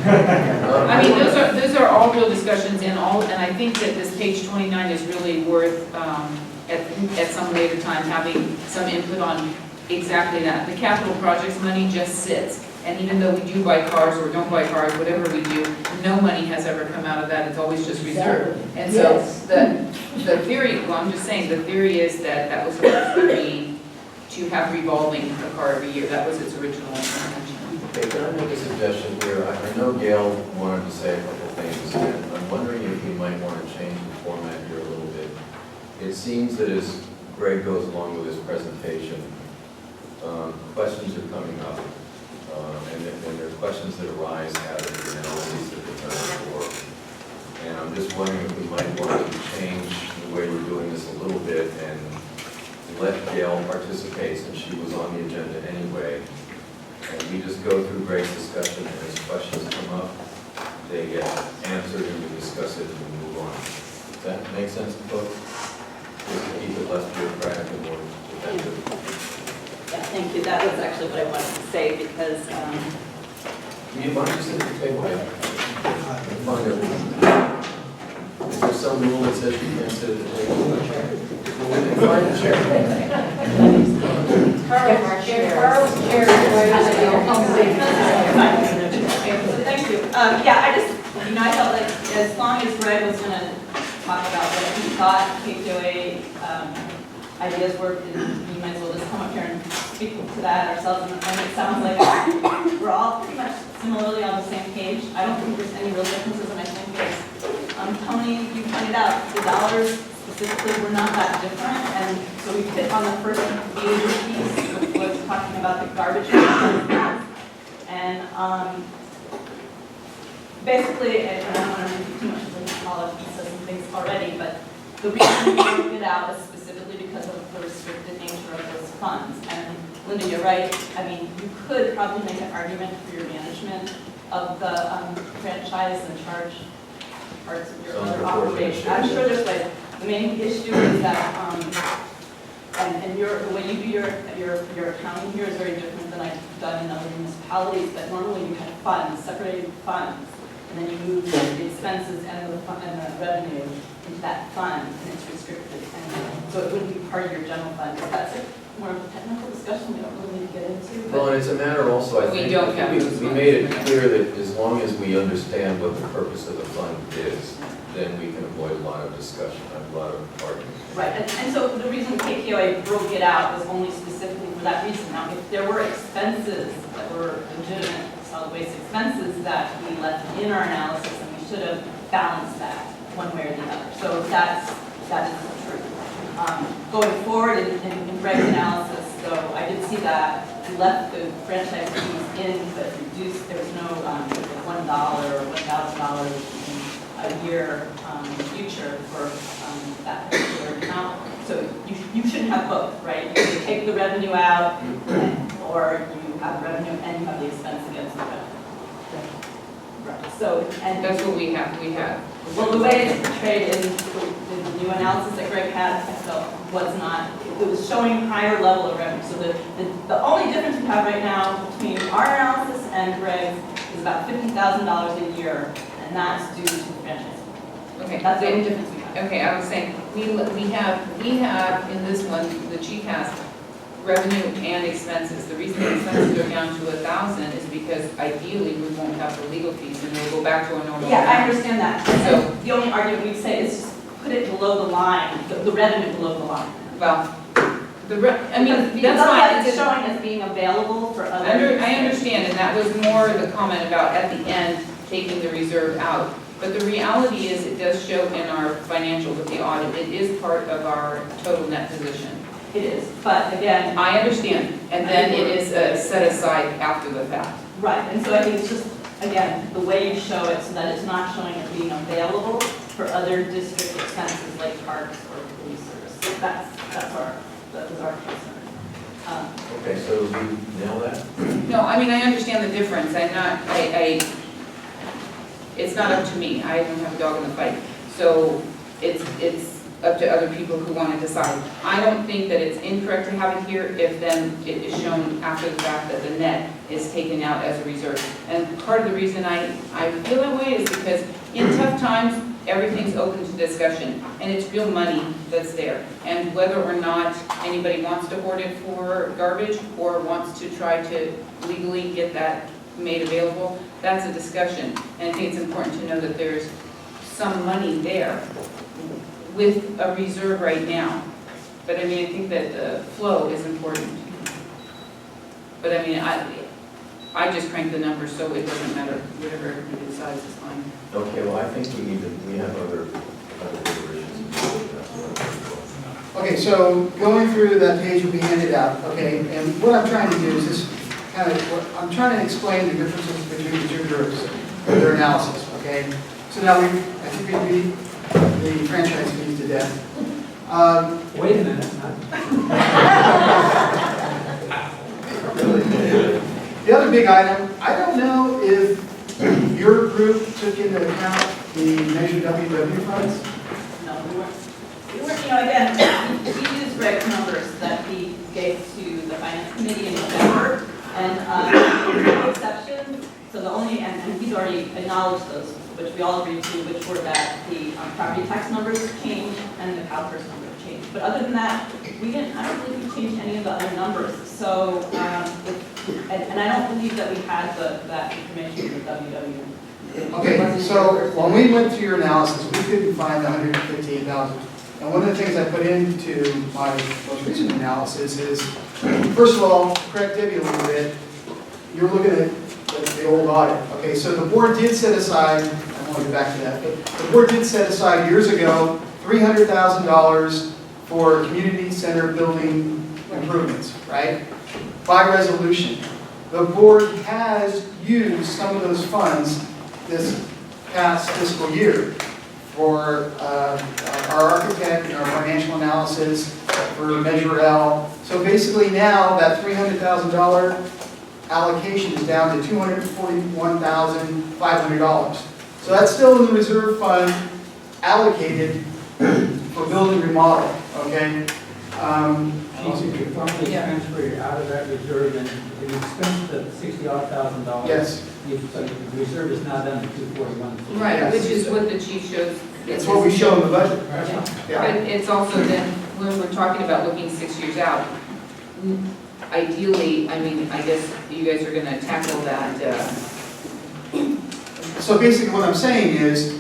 I mean, those are all real discussions and I think that this page 29 is really worth, at some later time, having some input on exactly that. The capital projects money just sits, and even though we do buy cars or don't buy cars, whatever we do, no money has ever come out of that, it's always just reserved. And so the theory, well, I'm just saying, the theory is that was supposed to be to have revolving a car every year. That was its original intention. Okay, can I make a suggestion here? I know Gail wanted to say a couple things, and I'm wondering if we might want to change the format here a little bit. It seems that as Greg goes along with his presentation, questions are coming up, and there are questions that arise out of the analyses that we've done before. And I'm just wondering if we might want to change the way we're doing this a little bit and let Gail participate since she was on the agenda anyway. And we just go through Greg's discussion, and as questions come up, they get answered, and we discuss it, and we move on. Does that make sense to folks? Just to keep it less bureaucratic and more effective. Yeah, thank you. That was actually what I wanted to say because. You mind just sit at the table? Find it. Is there some rule that says you can't sit at the table? Find a chair. Carl's chair. Yeah, I just, I felt like as long as Greg was gonna talk about what he thought KPOA ideas were, we might as well just come up here and speak to that ourselves. And it sounds like we're all pretty much similarly on the same page. I don't think there's any real differences, and I think as Tony, you pointed out, the dollars specifically were not that different. And so we hit on the first major piece, which was talking about the garbage. And basically, and I don't want to repeat too much of the college pieces and things already, but the reason we broke it out is specifically because of the restricted nature of those funds. And Linda, you're right. I mean, you could probably make an argument for your management of the franchise and charge parts of your other operation. I'm sure there's ways. The main issue is that, and the way you do your accounting here is very different than I've done in other municipalities. But normally you have funds, separated funds, and then you move the expenses and the revenue into that fund, and it's restricted. And so it wouldn't be part of your general fund. So that's more of a technical discussion we don't really need to get into. Well, and it's a matter also, I think, we made it clear that as long as we understand what the purpose of the fund is, then we can avoid a lot of discussion, a lot of argument. Right, and so the reason KPOA broke it out was only specifically for that reason. Now, if there were expenses that were legitimate solid waste expenses that we left in our analysis, and we should have balanced that one way or the other. So that is true. Going forward in Greg's analysis, though, I did see that we left the franchise fees in, but reduced. There was no $1 or $1,000 a year in the future for that particular account. So you shouldn't have both, right? You take the revenue out, or you have revenue and you have the expense against the revenue. Right. So, and That's what we have. well, the way it's portrayed in the new analysis that Greg had, I felt was not, it was showing higher level of revenue. So the only difference we have right now between our analysis and Greg's is about $50,000 a year, and that's due to the franchise. Okay. That's the only difference we have. Okay, I was saying, we have in this one, the chief has revenue and expenses. The reason the expenses are down to 1,000 is because ideally we won't have the legal fees and we'll go back to a normal. Yeah, I understand that. So the only argument we'd say is just put it below the line, the revenue below the line. Well, Because that's why it's showing as being available for other. I understand, and that was more the comment about at the end, taking the reserve out. But the reality is it does show in our financial with the audit, it is part of our total net position. It is, but again. I understand, and then it is set aside after the fact. Right, and so I think it's just, again, the way you show it so that it's not showing it being available for other district expenses like parks or police service. That was our concern. Okay, so we nail that? No, I mean, I understand the difference. It's not up to me. I don't have a dog in the fight. So it's up to other people who want to decide. I don't think that it's incorrect to have it here if then it is shown after the fact that the net is taken out as a reserve. And part of the reason I feel that way is because in tough times, everything's open to discussion, and it's real money that's there. And whether or not anybody wants to hoard it for garbage or wants to try to legally get that made available, that's a discussion. And I think it's important to know that there's some money there with a reserve right now. But I mean, I think that the flow is important. But I mean, I just crank the numbers, so it doesn't matter. Whatever everybody decides is fine. Okay, well, I think we have other issues. Okay, so going through that page will be handed out, okay, and what I'm trying to do is just kind of, I'm trying to explain the differences between the two groups, their analysis, okay? So now I think we beat the franchise fees to death. Wait a minute. The other big item, I don't know if your group took into account the Measure WW funds. No, we weren't, again, we used Greg's numbers that he gave to the Finance Committee in November, and no exception. So the only, and he's already acknowledged those, which we all agreed to, which were that the property tax numbers changed and the CalPERS numbers changed. But other than that, I don't believe we changed any of the other numbers. So, and I don't believe that we had that information in the WW Okay, so when we went through your analysis, we couldn't find the 158,000. And one of the things I put into my most recent analysis is, first of all, correct Debbie a little bit, you're looking at the old audit. Okay, so the board did set aside, I want to get back to that, but the board did set aside years ago $300,000 for community center building improvements, right? By resolution. The board has used some of those funds this past fiscal year for our architect and our financial analysis, for Measure L. So basically now that $300,000 allocation is down to $241,500. So that's still in the reserve fund allocated for building remodel, okay? You could probably transfer it out of that reserve and you spent the $60,000. Yes. So the reserve is now down to 241. Right, Yes. which is what the chief shows. That's what we show in the budget. But it's also then, when we're talking about looking 6 years out, ideally, I mean, I guess you guys are gonna tackle that, So basically what I'm saying is,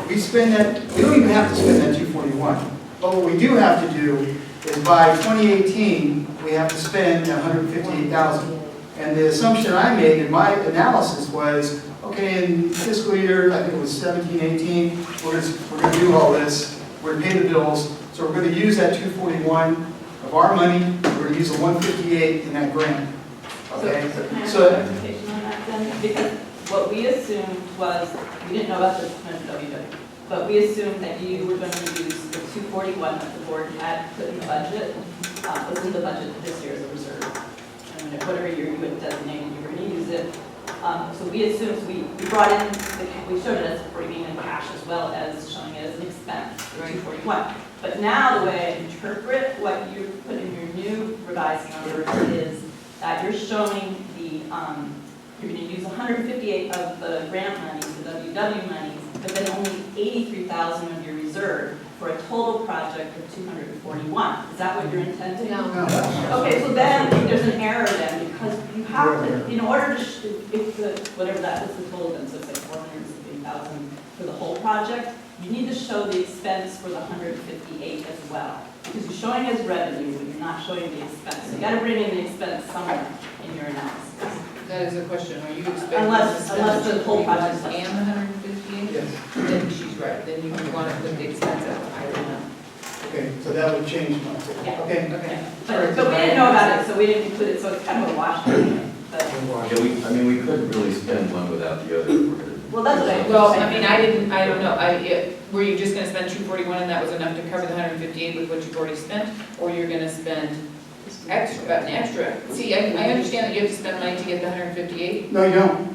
we spend that, we don't even have to spend that 241. But what we do have to do is by 2018, we have to spend 158,000. And the assumption I made in my analysis was, okay, in fiscal year, I think it was 17, 18, we're gonna do all this, we're gonna pay the bills, so we're gonna use that 241 of our money, we're gonna use the 158 in that grant. Okay? So can I have So- clarification on that then? Because what we assumed was, we didn't know about this from WW, but we assumed that you were going to use the 241 that the board had put in the budget, was in the budget this year as a reserve. And whatever year you had designated, you were going to use it. So we assumed, we brought in, we showed it as bringing in cash as well as showing it as an expense, the 241. But now the way I interpret what you put in your new revised numbers is that you're showing the, you're going to use 158 of the grant monies, the WW monies, but then only 83,000 of your reserve for a total project of 241. Is that what you're intending? No. Okay, so then there's an error then, because you have to, in order to, if the, whatever that was the total, then so it's like 460,000 for the whole project, you need to show the expense for the 158 as well. Because you're showing as revenue, but you're not showing the expense. So you gotta bring in the expense somewhere in your analysis. that is a question, are you expecting? Unless the whole project is- And the 158? Yes. Then she's right, then you would want to put the expense out, I don't know. Okay, so that would change my, Yeah. okay. Okay. But we didn't know about it, so we didn't include it, so it's kind of a wash. But- Yeah, I mean, we couldn't really spend one without the other. Well, that's what I. Well, I mean, I don't know, were you just gonna spend 241 and that was enough to cover the 158 with what you've already spent? Or you're gonna spend an extra? See, I understand that you have to spend money to get the 158. No, you don't.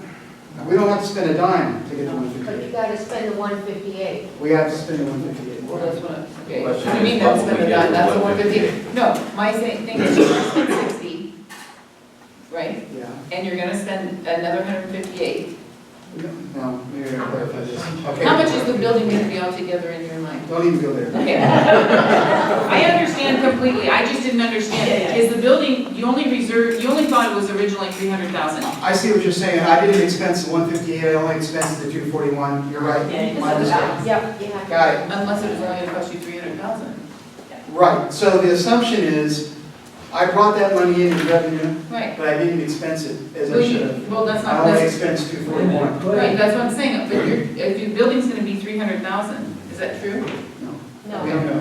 We don't have to spend a dime to get the But you 158. gotta spend the 158. We have to spend the 158. Well, that's what, okay. Question What do you mean is, that's what spend we the get dime, that's the for 158? No, my thing is you're gonna spend 60, right? Yeah. And you're gonna spend another 158. No, maybe I gotta clarify this. Okay. How much is the building gonna be altogether in your mind? Don't even go there. Okay. I understand completely, I just didn't understand. Yeah. Is the building, you only thought it was originally 300,000? I see what you're saying. I didn't expense the 158, I only expensed the 241. You're right. Yeah, you My just mistake. have to Yep, you have to. Got it. Unless it was only gonna cost you 300,000. Right. So the assumption is, I brought that money in revenue, Right. but I didn't expense it as I Well, should have. well, that's I not, only that's, expensed 241. right, that's what I'm saying, but if your building's gonna be 300,000, is that true? No. We don't know.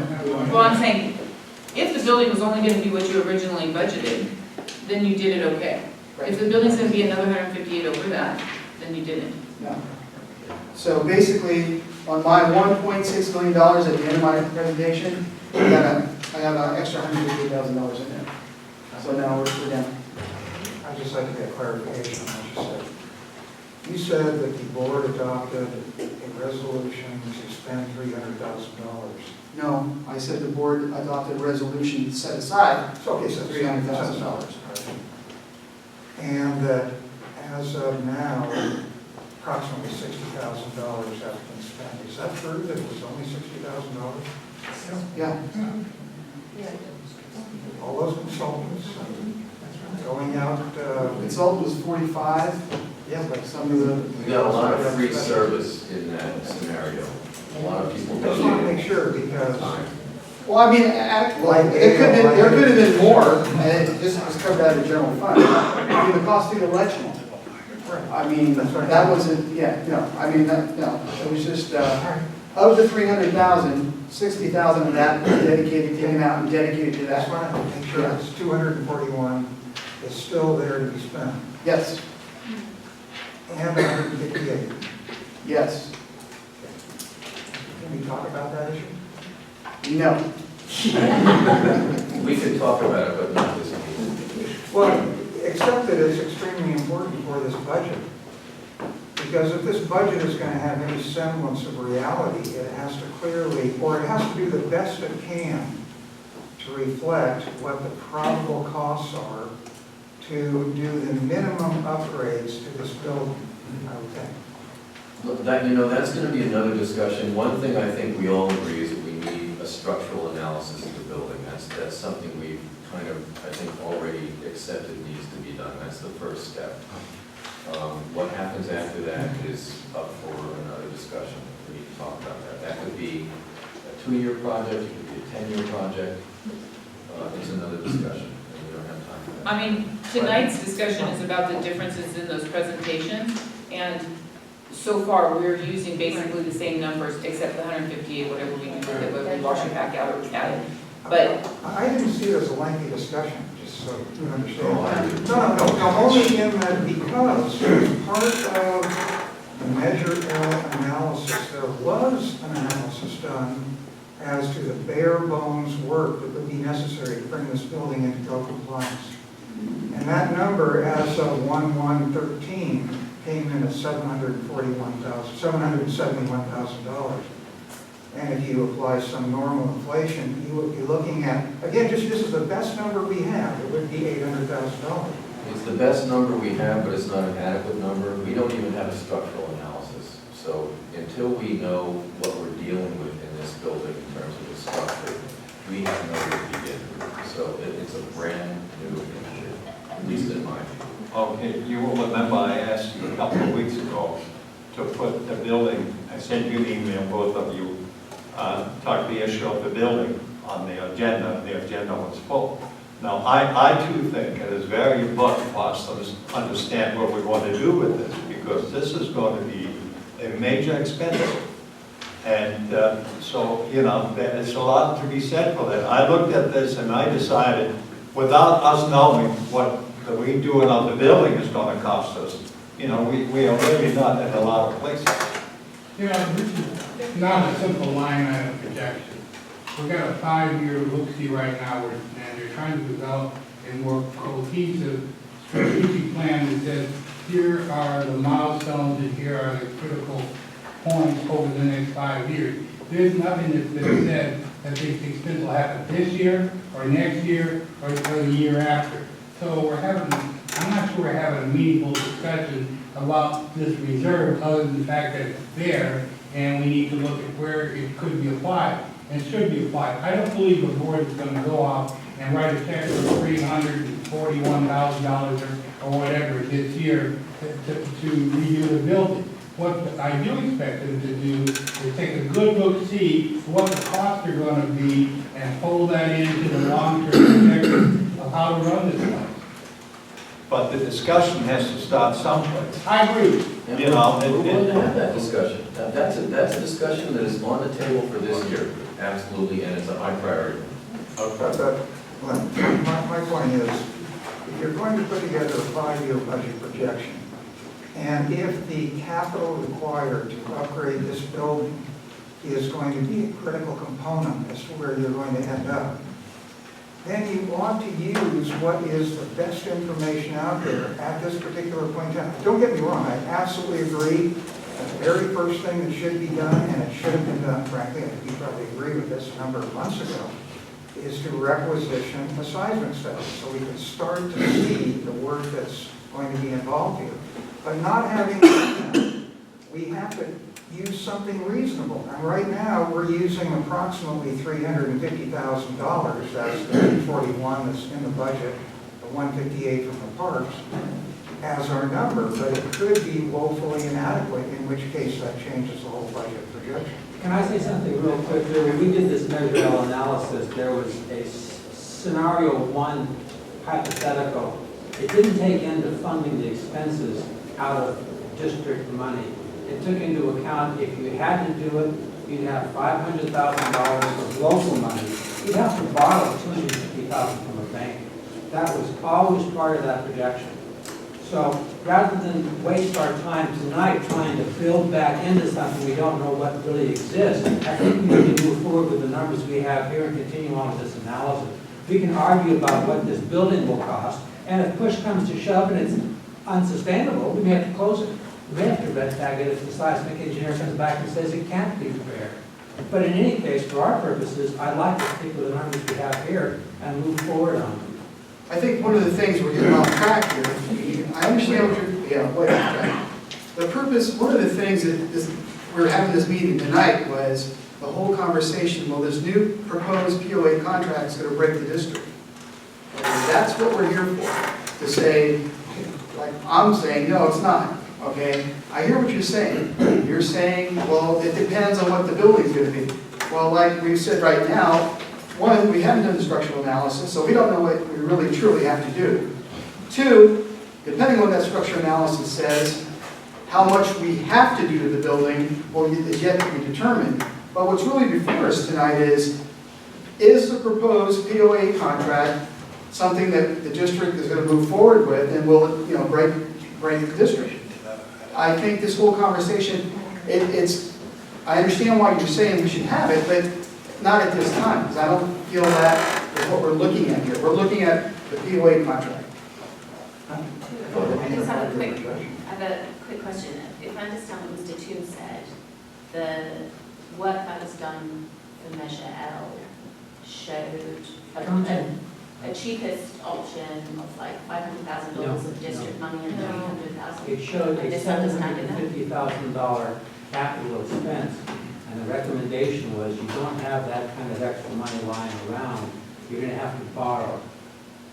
Well, I'm saying, if the building was only gonna be what you originally budgeted, then you did it okay. If the building's gonna be another 158 over that, then you didn't. No. So basically, on my $1.6 million at the end of my presentation, I have an extra $150,000 in there. So now we're down. I'd just like to get clarification on what you said. You said that the board adopted a resolution to spend $300,000. No, I said the board adopted a resolution to set aside Okay, so $300,000. And that as of now, approximately $60,000 have been spent. Is that true, that it was only $60,000? Yeah. All those consultants going out, Consultant was 45, Yeah, but some of the. We got a lot of free service in that scenario. A lot of people I just want to donate make sure, because time. Well, I mean, there could have been more, and it just was covered out of the general fund. I mean, the cost of the election. I mean, that wasn't, yeah, no, I mean, no, it was just, of the 300,000, 60,000 of that was dedicated, taken out and dedicated to that's that. why I make sure it's 241 is still there to be spent, Yes, and 158. yes, Can we talk about that issue? no. We could talk about it, but not this meeting. Well, except that it's extremely important for this budget. Because if this budget is going to have any semblance of reality, it has to clearly, or it has to do the best it can to reflect what the probable costs are to do the minimum upgrades to this building, I would think. Look, that's going to be another discussion. One thing I think we all agree is that we need a structural analysis of the building. That's something we've kind of, I think, already accepted needs to be done. That's the first step. What happens after that is up for another discussion. We need to talk about that. That could be a 2-year project, it could be a 10-year project. It's another discussion, and we don't have time for that. I mean, tonight's discussion is about the differences in those presentations, and so far, we're using basically the same numbers, except the 158, whatever we do with it, whether we wash it back out or we add it. But I didn't see it as a lengthy discussion, just so you understand. Oh, I do. No, only in that because as part of the Measure L analysis, there was an analysis done as to the bare bones work that would be necessary to bring this building into code compliance. And that number, as of 1/1/13, came in at $771,000. And if you apply some normal inflation, you would be looking at, again, this is the best number we have, it would be $800,000. It's the best number we have, but it's not an adequate number. We don't even have a structural analysis. So until we know what we're dealing with in this building in terms of the structure, we have nowhere to begin. So it's a brand new issue, at least in my view. Okay, you will remember I asked you a couple of weeks ago to put the building, I sent you an email, both of you, talk the issue of the building on the agenda. The agenda was full. Now, I too think it is very important for us to understand what we want to do with this, because this is going to be a major expense. And so, there's a lot to be said for that. I looked at this and I decided, without us knowing what the redoing of the building is going to cost us, we are really not in a lot of places. This is not a simple line item projection. We've got a 5-year look-see right now, and they're trying to develop a more cohesive strategic plan that says, here are the milestones and here are the critical points over the next 5 years. There's nothing that's been said that these things will happen this year, or next year, or the year after. So I'm not sure we're having a meaningful discussion about this reserve, other than the fact that it's there, and we need to look at where it could be applied, and should be applied. I don't believe the board is going to go off and write a check for $341,000 or whatever this year to redo the building. What I do expect them to do is take a good look, see what the costs are going to be, and pull that into the long-term projection of how to run this place. But the discussion has to start someplace. I agree. We're going to have that discussion. That's a discussion that is on the table for this year, absolutely, and it's a high priority. My point is, if you're going to put together a 5-year budget projection, and if the capital required to upgrade this building is going to be a critical component as to where you're going to end up, then you want to use what is the best information out there at this particular point in time. Don't get me wrong, I absolutely agree. The very first thing that should be done, and it should have been done, frankly, I think you probably agree with this a number of months ago, is to requisition a seismic study so we can start to see the work that's going to be involved here. But not having done that, we have to use something reasonable. And right now, we're using approximately $350,000. That's the 241 that's in the budget, the 158 from the parks. as our number, but it could be woefully inadequate, in which case that changes the whole budget projection. Can I say something real quick? When we did this Measure L analysis, there was a scenario one hypothetical. It didn't take into funding the expenses out of district money. It took into account if you had to do it, you'd have $500,000 of local money. You'd have to borrow $250,000 from a bank. That was always part of that projection. So rather than waste our time tonight trying to build back into something we don't know what really exists, I think we need to move forward with the numbers we have here and continue on with this analysis. We can argue about what this building will cost, and if push comes to shove and it's unsustainable, we may have to close it. We may have to red tag it if the seismic engineer comes back and says it can't be repaired. But in any case, for our purposes, I'd like to stick with the numbers we have here and move forward on them. I think one of the things we're getting off track here, I understand what you're, yeah, wait, right. The purpose, one of the things that we're having this meeting tonight was the whole conversation, well, this new proposed POA contract is going to break the district. And that's what we're here for, to say, like I'm saying, no, it's not, okay? I hear what you're saying. You're saying, well, it depends on what the building's going to be. Well, like we've said right now, one, we haven't done the structural analysis, so we don't know what we really truly have to do. Two, depending on what that structural analysis says, how much we have to do to the building is yet to be determined. But what's really before us tonight is the proposed POA contract something that the district is going to move forward with, and will it, break the district? I think this whole conversation, I understand why you're saying we should have it, but not at this time, because I don't feel that is what we're looking at here. We're looking at the POA contract. I just have a quick question. If I understand what Mr. Toon said, the work that was done for Measure L showed a cheapest option of like $500,000 of district money and $300,000. It showed a $750,000 capital expense, and the recommendation was you don't have that kind of extra money lying around, you're going to have to borrow.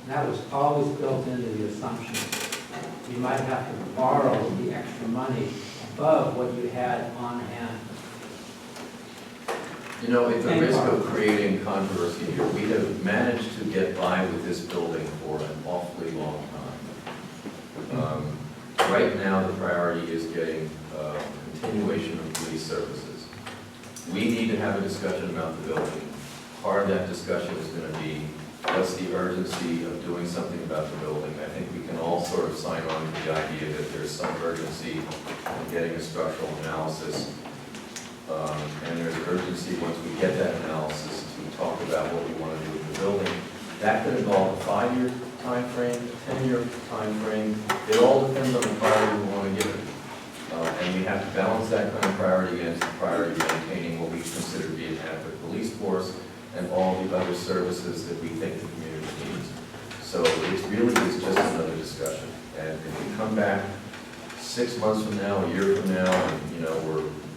And that was always built into the assumption. You might have to borrow the extra money above what you had on hand. You know, at the risk of creating controversy here, we have managed to get by with this building for an awfully long time. Right now, the priority is getting continuation of police services. We need to have a discussion about the building. Part of that discussion is going to be, what's the urgency of doing something about the building? I think we can all sort of sign on to the idea that there's some urgency in getting a structural analysis. And there's urgency once we get that analysis to talk about what we want to do with the building. That could involve a 5-year time frame, a 10-year time frame. It all depends on the priority we want to give it. And we have to balance that kind of priority against the priority of maintaining what we consider to be an adequate police force and all the other services that we think the community needs. So it really is just another discussion. And if we come back 6 months from now, a year from now,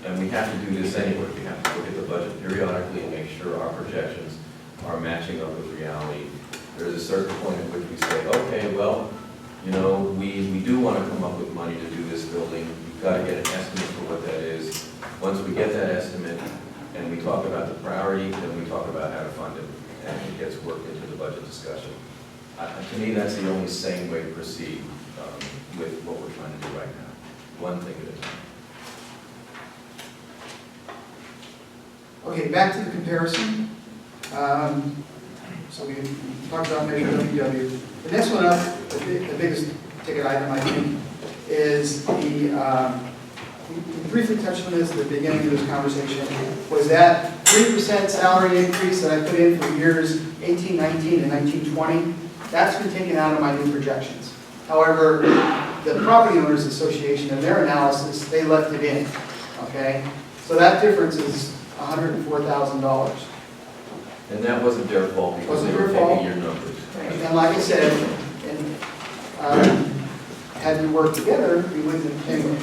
and we have to do this anyway. We have to look at the budget periodically and make sure our projections are matching up with reality. There's a certain point at which we say, okay, well, we do want to come up with money to do this building. We've got to get an estimate for what that is. Once we get that estimate and we talk about the priority, then we talk about how to fund it, and it gets worked into the budget discussion. To me, that's the only sane way to proceed with what we're trying to do right now. One thing at a time. Okay, back to the comparison. So we talked about Measure WW. The next one up, the biggest ticket item, I think, is we briefly touched on this at the beginning of this conversation, was that 3% salary increase that I put in for years 1819 and 1920. That's been taken out of my new projections. However, the Property Owners Association, in their analysis, they left it in, okay? So that difference is $104,000. And that wasn't their fault because they were taking your numbers. And like I said, had we worked together, we wouldn't have, anyway.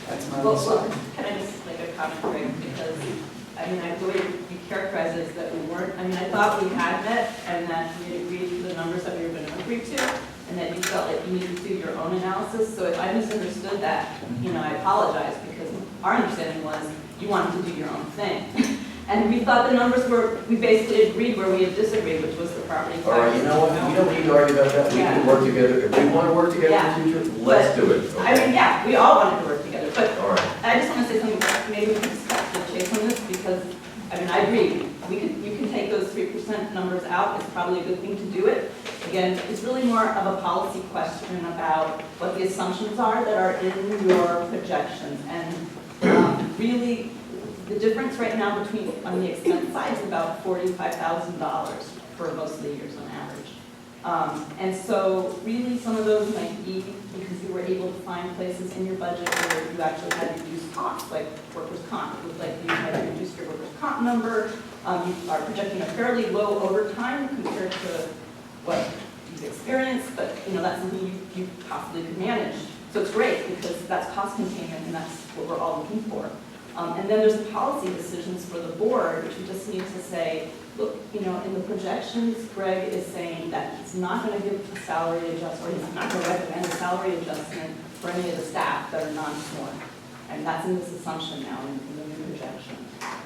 That's my little side. Can I just make a comment, Greg? Because, the way you characterize it is that we weren't, I thought we had met and that we had agreed to the numbers that we were going to agree to. and that you felt like you needed to do your own analysis. So if I misunderstood that, I apologize, because our understanding was you wanted to do your own thing. And we thought the numbers we basically agreed where we had disagreed, which was the property tax. All right, you know what, we don't need to argue about that, we can work together, if we want to work together in the future, let's do it. I mean, yeah, we all wanted to work together, but All right. I just want to say something, maybe we can cut the chase on this, because, I agree. You can take those 3% numbers out, it's probably a good thing to do it. Again, it's really more of a policy question about what the assumptions are that are in your projections. And really, the difference right now on the expense side is about $45,000 for most of the years on average. And so really some of those might be because you were able to find places in your budget where you actually had reduced costs, like workers' comp. It looked like you had reduced your workers' comp number. You are projecting a fairly low overtime compared to what you've experienced, but that's something you possibly could manage. So it's great because that's cost containment and that's what we're all looking for. And then there's the policy decisions for the board, which we just need to say, look, in the projections, Greg is saying that he's not going to give a salary adjustment, or he's not going to recommend a salary adjustment for any of the staff that are non-sworn. And that's in this assumption now in the new projection.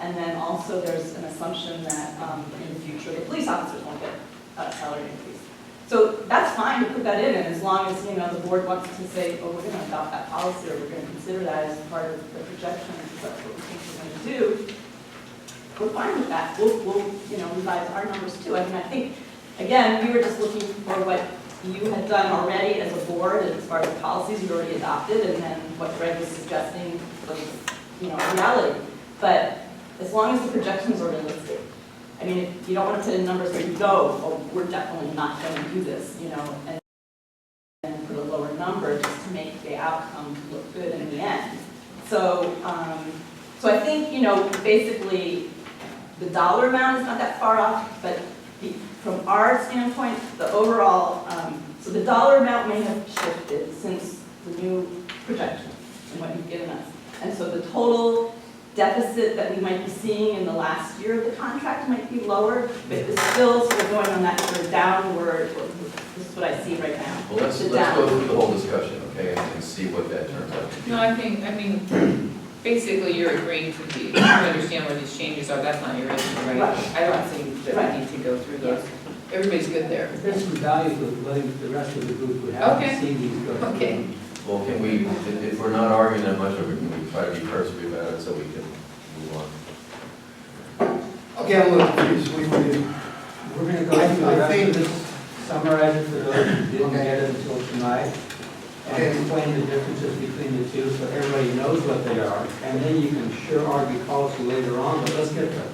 And then also there's an assumption that in the future the police officers won't get a salary increase. So that's fine to put that in, and as long as the board wants to say, oh, we're going to adopt that policy, or we're going to consider that as part of the projection, because that's what we think we're going to do, we're fine with that. We'll revise our numbers too. I think, again, we were just looking for what you had done already as a board, as far as policies you'd already adopted, and then what Greg was suggesting was, reality. But as long as the projections are realistic. I mean, if you don't want to put in numbers where you go, oh, we're definitely not going to do this, and then put a lower number just to make the outcome look good in the end. So, so I think, basically the dollar amount is not that far off, but from our standpoint, the overall, so the dollar amount may have shifted since the new projection and what you've given us. And so the total deficit that we might be seeing in the last year of the contract might be lower, but it's still sort of going on that sort of downward, this is what I see right now. Well, let's go through the whole discussion, okay, and see what that turns out to be. No, I mean, basically you're agreeing to you understand what these changes are, that's not your issue, right? Right. I don't think that we need to go through those. Everybody's good there. There's some value to letting the rest of the group who haven't seen these go through. Okay. Well, can we, if we're not arguing that much of it, can we try to be cursory about it so we can move on? Okay, I'm a little confused. What do you want to do? We're going to go through the rest of this, summarize it for those who didn't get it until tonight, and explain the differences between the two so everybody knows what they are, and then you can sure argue policy later on, but let's get the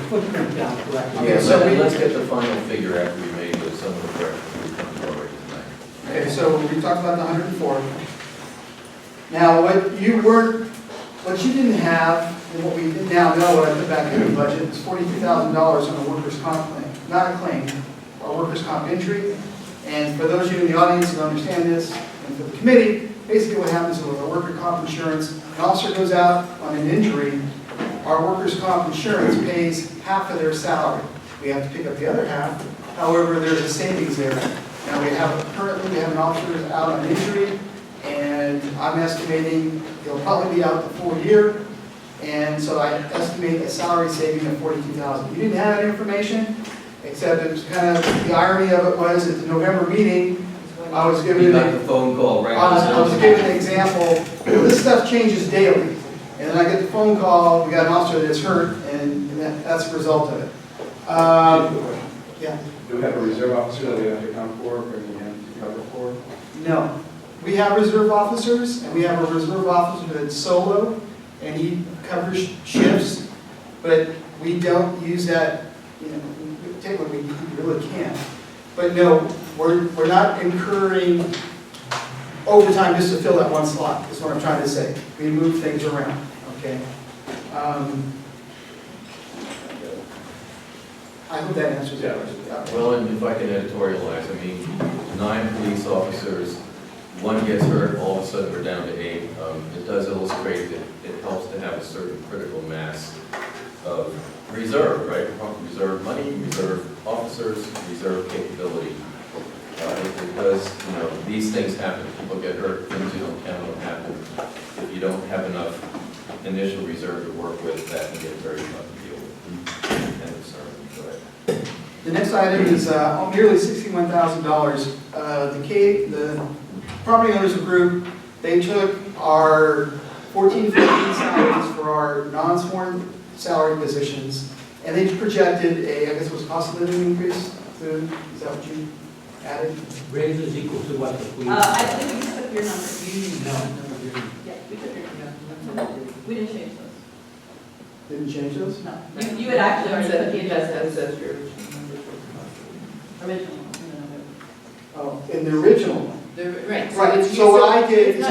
footprint down correctly. Yeah, so let's get the final figure after we made some of the corrections we've come forward tonight. Okay, so we talked about the 104. Now, what you didn't have, and what we now know, what I put back in the budget, is $42,000 on a workers' comp claim, not a claim, a workers' comp injury. And for those of you in the audience who understand this, and for the committee, basically what happens is with our workers' comp insurance, an officer goes out on an injury, our workers' comp insurance pays half of their salary. We have to pick up the other half. However, there's a savings there. Now currently we have an officer who's out on injury, and I'm estimating he'll probably be out the full year. And so I estimate a salary saving of $42,000. You didn't have that information, except it was kind of, the irony of it was at the November meeting, I was given the phone call, right? I was given an example. Well, this stuff changes daily. And then I get the phone call, we got an officer that's hurt, and that's the result of it. Yeah. Do we have a reserve officer that we have to come for, bringing him to cover for? No. We have reserve officers, and we have a reserve officer that's solo, and he covers shifts, but we don't use that, particularly we really can't. But no, we're not incurring overtime just to fill that one slot, is what I'm trying to say. We move things around, okay? I hope that answers your question. Well, and if I can editorialize, I mean, 9 police officers, 1 gets hurt, all of a sudden we're down to 8. It does illustrate that it helps to have a certain critical mass of reserve, right? Reserve money, reserve officers, reserve capability. It because, you know, these things happen, people get hurt, things you don't count on happen. If you don't have enough initial reserve to work with, that can get very tough to deal with. And it's, go ahead. The next item is nearly $61,000. The property owners group, they took our 14, 15 salaries for our non-sworn salary positions, and they projected I guess it was cost of living increase. Is that what you added? Raises equal to what the police. I think we took your numbers. No. Yeah, we took your numbers. We didn't change those. Didn't change those? No. You had actually already put the adjustments. Original. Oh, in the original one. Right. Right, so what I did is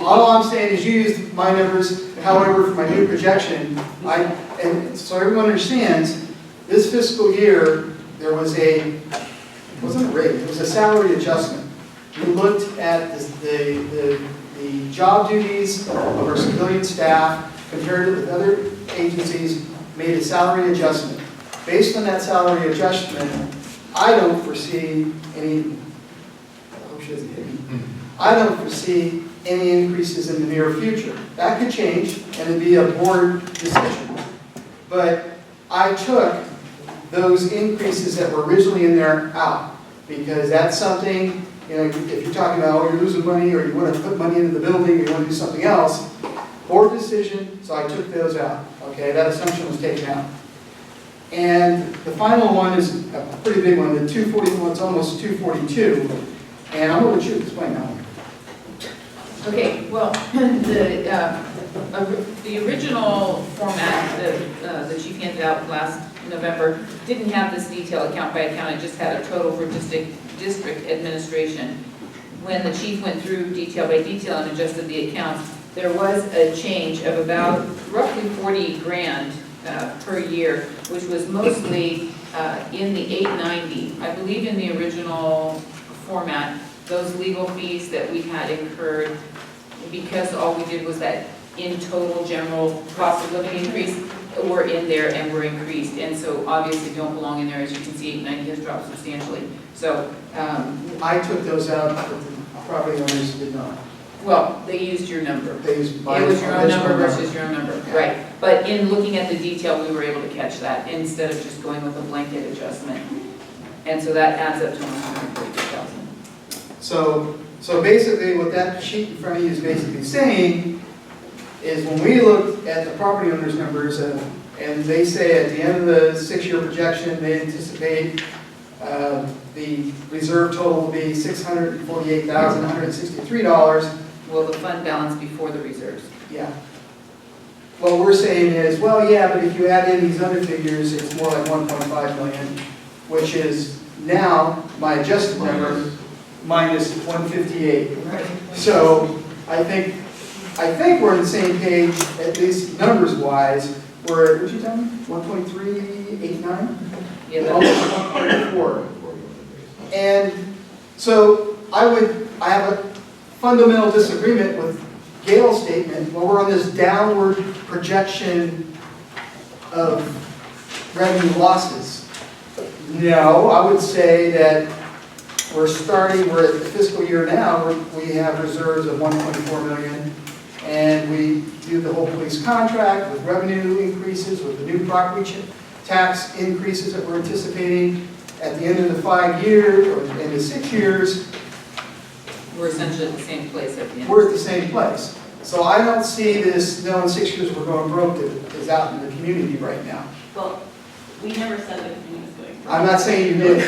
all I'm saying is you used my numbers, however, for my new projection, and so everyone understands, this fiscal year, there was it wasn't a raise, it was a salary adjustment. We looked at the job duties of our civilian staff, compared it with other agencies, made a salary adjustment. Based on that salary adjustment, I don't foresee any, I don't foresee any increases in the near future. That could change, and it'd be a board decision. But I took those increases that were originally in there out, because that's something, you know, if you're talking about, oh, you're losing money, or you want to put money into the building, or you want to do something else, board decision, so I took those out. Okay, that assumption was taken out. And the final one is a pretty big one, the 241, it's almost 242, and I'm going to let you explain that one. Okay, well, the original format that the chief handed out last November didn't have this detail account by account, it just had a total for district administration. When the chief went through detail by detail and adjusted the accounts, there was a change of about roughly 40 grand per year, which was mostly in the 890. I believe in the original format, those legal fees that we had incurred, because all we did was that in total general cost of living increase, were in there and were increased. And so obviously don't belong in there. As you can see, 890 has dropped substantially. So I took those out, but the property owners did not. Well, they used your number. They used my It was your own number original versus your own number, right. But in looking at the detail, we were able to catch that instead of just going with a blanket adjustment. And so that adds up to 142,000. So basically what that sheet in front of you is basically saying is when we look at the property owners' numbers, and they say at the end of the 6-year projection, they anticipate the reserve total will be $648,163. Well, the fund balance before the reserves. Yeah. What we're saying is, well, yeah, but if you add in these other figures, it's more like 1.5 million, which is now my adjusted number minus 158. Right. So I think we're on the same page, at least numbers-wise. We're at, what'd you tell me? 1.389? Yeah, almost 1.4. And so I have a fundamental disagreement with Gail's statement. Well, we're on this downward projection of revenue losses. No, I would say that we're at the fiscal year now, we have reserves of 1.4 million, and we do the whole police contract with revenue increases, with the new property tax increases that we're anticipating. At the end of the 5 years, or the end of 6 years, we're essentially at the same place at the end. we're at the same place. So I don't see this, no, in 6 years we're going broke, that is out in the community right now. Well, we never said the community was going broke. I'm not saying you did.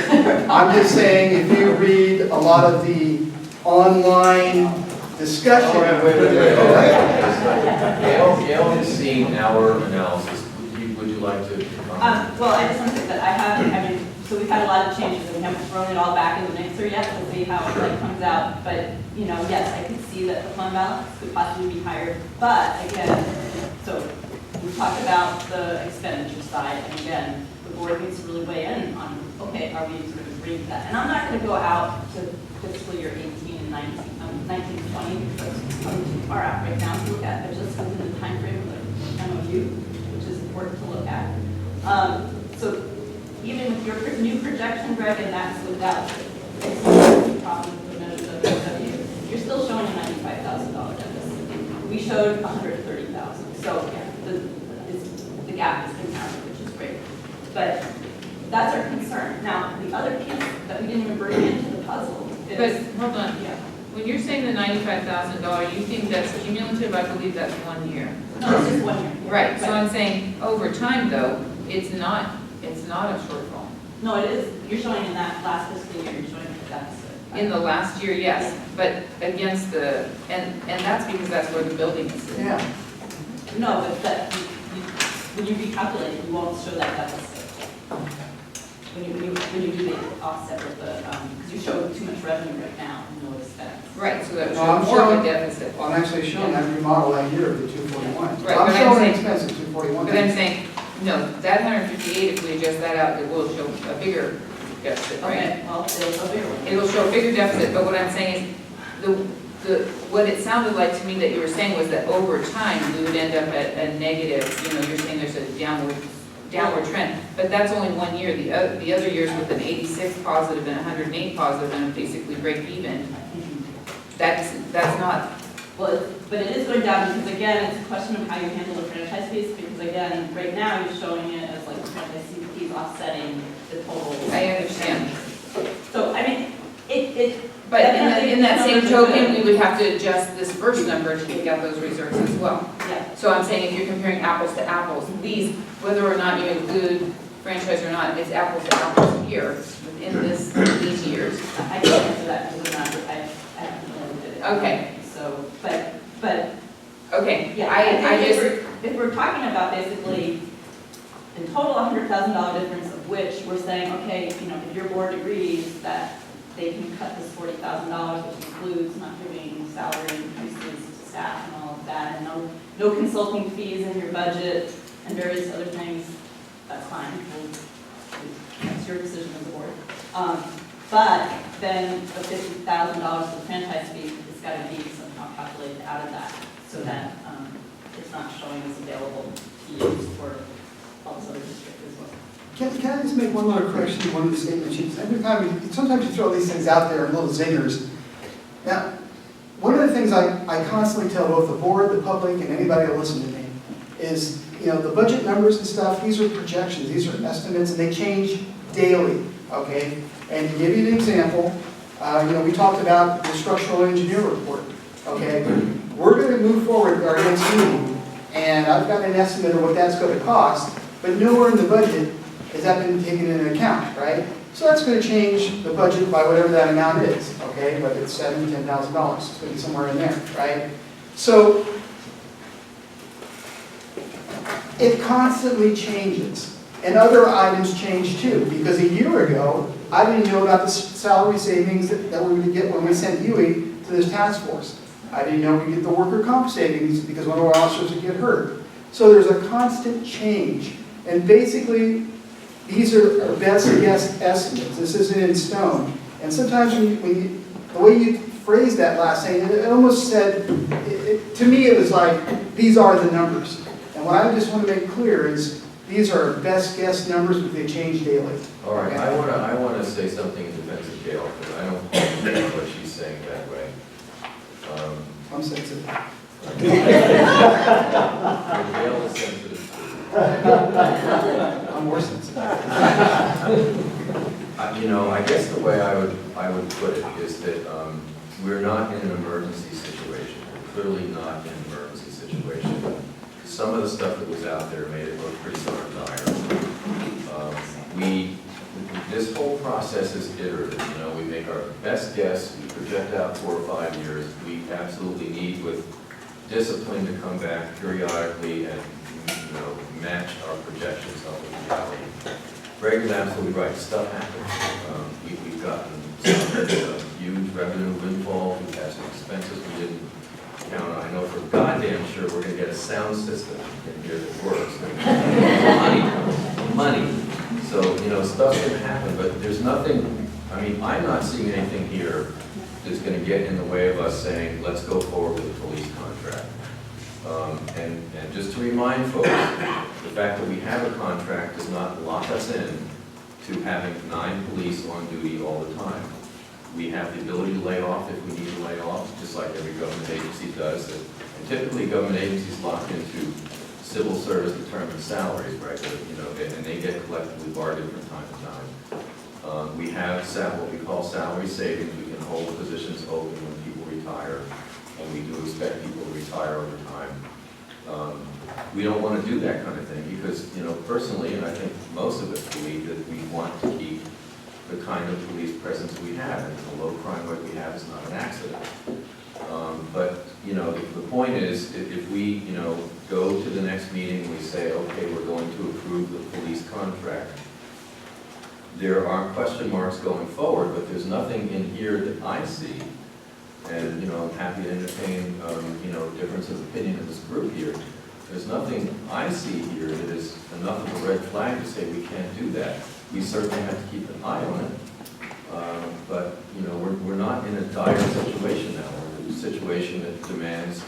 I'm just saying if you read a lot of the online discussion. Gail has seen our analysis. Would you like to comment? Well, I just want to say that so we've had a lot of changes and we haven't thrown it all back in the mixer yet to see how it comes out. But, you know, yes, I could see that the fund balance could possibly be higher. But again, so we talked about the expenditure side, and again, the board needs to really weigh in on, okay, are we sort of agreeing to that? And I'm not going to go out to fiscal year 18 and 19, 19 and 20 because it's probably too far out right now to look at, but just within the time frame of the MOU, which is important to look at. So even with your new projection, Greg, and that's without top of the measure W, you're still showing a $95,000 deficit. We showed $130,000, so the gap is narrowed, which is great. But that's our concern. Now, the other piece that we didn't even bring into the puzzle is. But, hold on. Yeah. When you're saying the $95,000, you think that's cumulative, I believe that's 1 year. No, it's just 1 year. Right, so I'm saying, over time though, it's not a shortfall. No, it is. You're showing in that last fiscal year, you're showing a deficit. In the last year, yes, but against the, and that's because that's where the building is sitting. Yeah. No, but that, when you recalculate, you won't show that deficit. When you do the offset with the, because you show too much revenue right now and no expense. Right, so that would No, I'm show more of showing- a deficit. Well, I'm actually showing that remodel that year of the 241. Right, but I'm I'm showing saying- expense of 241. But I'm saying, no, that 158, if we adjust that out, it will show a bigger deficit, right? Okay, well, it'll show a bigger one. It will show a bigger deficit, but what I'm saying is, what it sounded like to me that you were saying was that over time, we would end up at a negative, you're saying there's a downward trend, but that's only 1 year. The other years with an 86 positive and 108 positive and basically break even, that's not. Well, but it is going down because again, it's a question of how you handle the franchise fees, because again, right now you're showing it as like the franchise fees offsetting the total. I understand. So, I mean, it. But in that same token, we would have to adjust this first number to take out those reserves as well. Yeah. So I'm saying if you're comparing apples to apples, these, whether or not you include franchise or not, it's apples to apples here within these years. I can't answer that because I'm not, I haven't really looked at it. Okay. So, but. Okay, Yeah, I think just. if we're talking about basically in total $100,000 difference, of which we're saying, okay, if your board agrees that they can cut this $40,000, which includes not giving salary increases to staff and all of that, and no consulting fees in your budget and various other things, that's fine. That's your decision as a board. But then the $50,000 for the franchise fee has got to be somehow calculated out of that, so that it's not showing as available to use for all this other district as well. Can I just make one little correction to one of the statement sheets? Every time, sometimes you throw these things out there in little zingers. Now, one of the things I constantly tell both the board, the public, and anybody who listens to me is, the budget numbers and stuff, these are projections, these are estimates, and they change daily, okay? And to give you an example, we talked about the structural engineer report, okay? We're going to move forward with our next meeting, and I've got an estimate of what that's going to cost, but nowhere in the budget has that been taken into account, right? So that's going to change the budget by whatever that amount is, okay? Whether it's $7,000, $10,000, it's going to be somewhere in there, right? So it constantly changes, and other items change too, because a year ago, I didn't know about the salary savings that we would get when we sent Huey to this task force. I didn't know we'd get the worker comp savings because one of our officers would get hurt. So there's a constant change, and basically, these are our best guess estimates. This isn't in stone. And sometimes the way you phrased that last thing, it almost said, to me it was like, these are the numbers. And what I just want to make clear is, these are our best guess numbers, but they change daily. All right, Okay? I want to say something in defense of Gail, because I don't know what she's saying that way. I'm sensitive. Gail is sensitive. I'm more sensitive. I guess the way I would put it is that we're not in an emergency situation. We're clearly not in an emergency situation. Some of the stuff that was out there made it look pretty darn dire. This whole process is iterative. We make our best guess. We project out 4 or 5 years. We absolutely need, with discipline, to come back periodically and match our projections up with reality. Greg is absolutely right. Stuff happens. We've gotten some huge revenue windfall. We've had some expenses we didn't count on. I know for goddamn sure we're going to get a sound system in here that works. Money. So, stuff's going to happen, but there's nothing, I'm not seeing anything here that's going to get in the way of us saying, let's go forward with the police contract. And just to remind folks, the fact that we have a contract does not lock us in to having 9 police on duty all the time. We have the ability to lay off if we need to lay off, just like every government agency does. And typically, government agencies lock into civil service determined salaries, right? And they get collectively bargained from time to time. We have what we call salary savings. We can hold positions open when people retire, and we do expect people to retire over time. We don't want to do that kind of thing because, personally, and I think most of us believe that we want to keep the kind of police presence we have, and the low crime rate we have is not an accident. But the point is, if we, go to the next meeting and we say, okay, we're going to approve the police contract, there are question marks going forward, but there's nothing in here that I see, and I'm happy to entertain difference of opinion in this group here. There's nothing I see here that is enough of a red flag to say we can't do that. We certainly have to keep an eye on it. But we're not in a dire situation now. We're in a situation that demands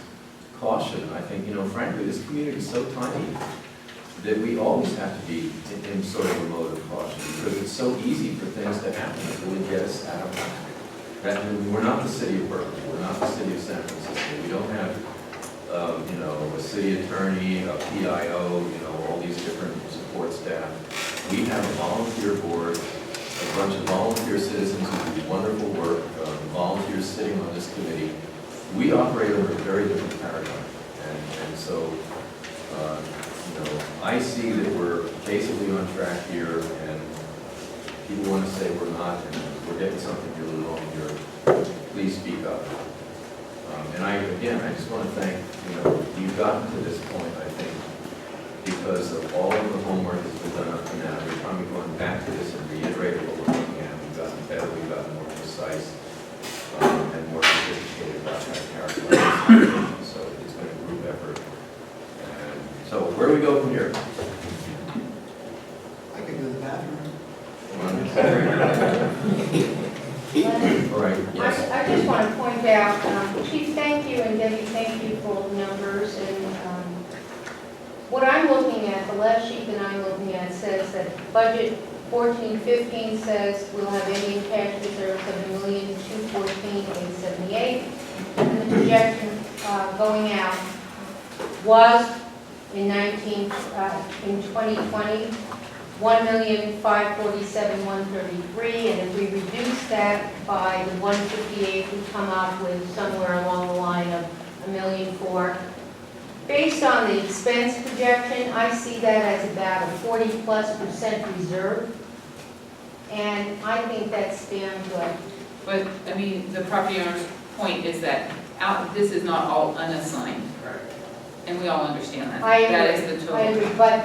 caution. And I think, frankly, this community is so tiny that we always have to be in sort of a mode of caution because it's so easy for things to happen that really get us out of whack. We're not the city of Berkeley. We're not the city of San Francisco. We don't have, a city attorney, a PIO, all these different support staff. We have a volunteer board, a bunch of volunteer citizens who do wonderful work, volunteers sitting on this committee. We operate under a very different paradigm. And so, I see that we're basically on track here, and people want to say we're not, and we're getting something really wrong here. Please speak up. And I just want to thank, you've gotten to this point, I think, because of all of the homework that's been done up to now. Every time we've gone back to this and reiterated what we're looking at, we've gotten better, we've gotten more precise, and more sophisticated about how to characterize this. So it's been a group effort. And so where do we go from here? I could go to the bathroom. All right, yes. I just want to point out, Chief, thank you, and Debbie, thank you for all the numbers. And what I'm looking at, the last sheet that I'm looking at says that budget 14-15 says we'll have ending cash reserves of $1,214,878. And the projection going out was in 2020. $1,547,133, and if we reduce that by the 158, we come up with somewhere along the line of $1,004,000. Based on the expense projection, I see that as about a 40+% reserve, and I think that's damn good. But, the property owner's point is that this is not all unassigned. And we all understand that. I agree. That is the total. I agree, but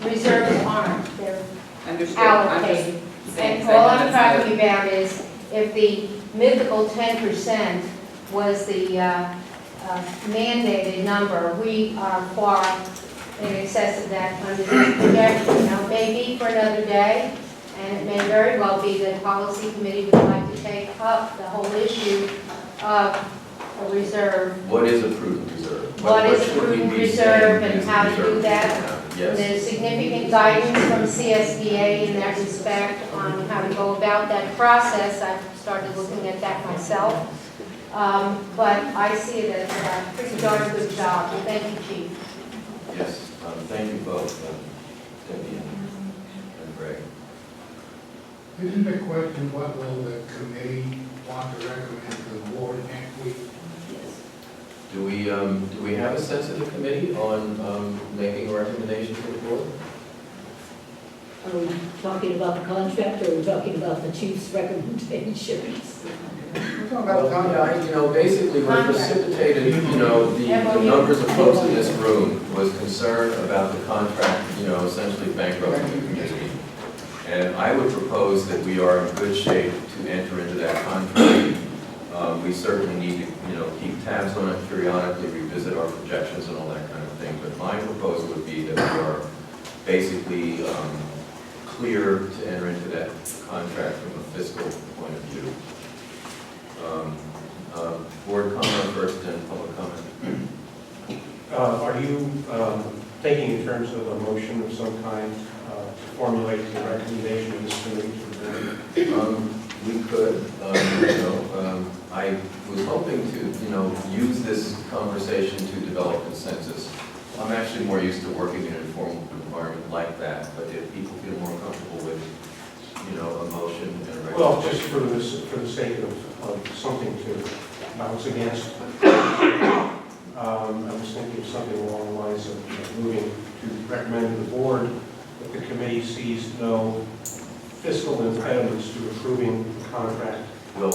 reserves aren't, they're allocated. And all I'm talking about is if the mythical 10% was the mandated number, we are far in excess of that under this projection. Now, it may be for another day, and it may very well be that policy committee would like to take up the whole issue of a reserve. What is a prudent reserve? What is a prudent reserve and how to do that? Yes. There's significant guidance from CSDA in that respect on how to go about that process. I've started looking at that myself. But I see it as a pretty darn good job. Thank you, Chief. Yes, thank you both, Debbie and Greg. Isn't the question, what will the committee want to recommend to the board next week? Do we have a sensitive committee on making a recommendation to the board? Are we talking about the contract, or are we talking about the chief's recommendations? We're talking about the contract. Basically what precipitated, the numbers of folks in this room was concern about the contract, essentially bankrupting the community. And I would propose that we are in good shape to enter into that contract. We certainly need to, keep tabs on it periodically, revisit our projections and all that kind of thing. But my proposal would be that we are basically clear to enter into that contract from a fiscal point of view. Board comment first, then public comment. Are you thinking in terms of a motion of some kind to formulate the recommendation of this committee to the board? we could, I was hoping to, use this conversation to develop consensus. I'm actually more used to working in an informal environment like that, but if people feel more comfortable with, a motion and a recommendation. Well, just for the sake of something to bounce against, I was thinking of something along the lines of moving to recommend to the board that the committee sees no fiscal impediments to approving the contract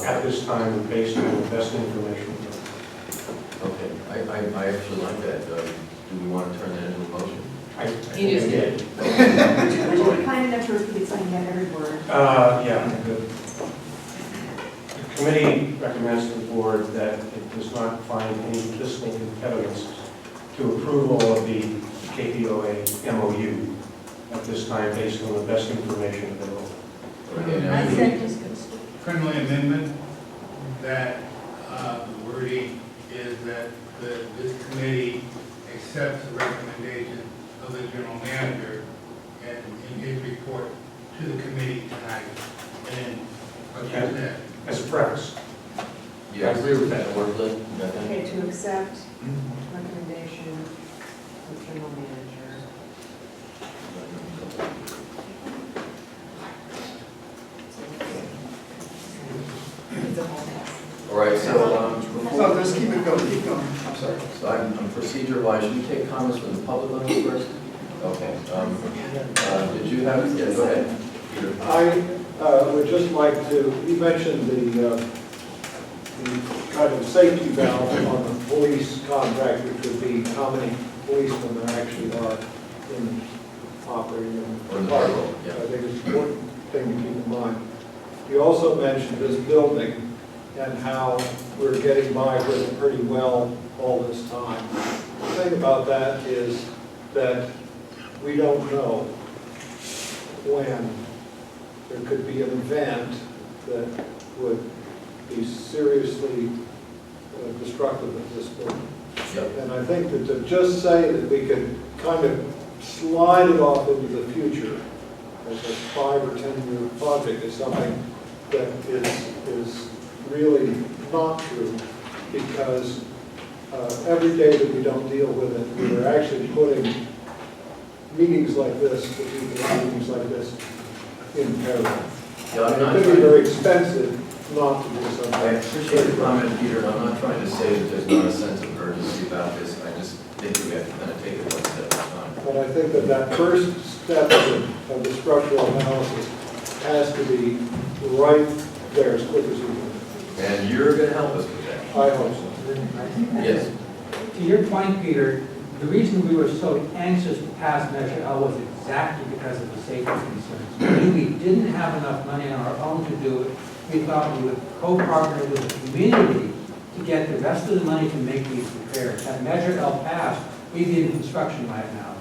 at this time and based on the best information. Okay, I actually like that. Do we want to turn that into a motion? I You just did. Would you be kind enough to repeat so I can get every word? Yeah. The committee recommends to the board that it does not find any fiscal impediments to approval of the KPOA MOU at this time based on the best information available. I said just Friendly amendment that the wording is that this committee accepts the recommendation of the general manager and in his report to the committee tonight. And then what you said. As a preface. Yes. I agree with that. Okay, to accept recommendation of general manager. All right, so, So just keep it going, keep going. I'm sorry. So I'm procedure-wise, should we take comments from the public on this first? Okay. Did you have, yeah, go ahead, Peter. I would just like to, you mentioned the kind of safety valve on the police contract, which would be how many policemen there actually are in operating in the department. Yeah. I think it's an important thing to keep in mind. You also mentioned this building and how we're getting by with it pretty well all this time. The thing about that is that we don't know when there could be an event that would be seriously destructive of this building. Yep. And I think that to just say that we could kind of slide it off into the future as a 5 or 10 year project is something that is really not true, because every day that we don't deal with it, we are actually putting meetings like this, the people in meetings like this, in peril. Yeah, It could be very expensive not to do something. I appreciate the comment, Peter, and I'm not trying to say that there's not a sense of urgency about this. I just think we have to kind of take it one step at a time. But I think that that first step of the structural analysis has to be right there as quick as we can. And you're going to help us with that. I hope so. Yes. To your point, Peter, the reason we were so anxious to pass Measure L was exactly because of the safety concerns. We knew we didn't have enough money on our own to do it. We thought we would co-partner with the community to get the rest of the money to make these repairs. Had Measure L passed, we'd be in construction right now.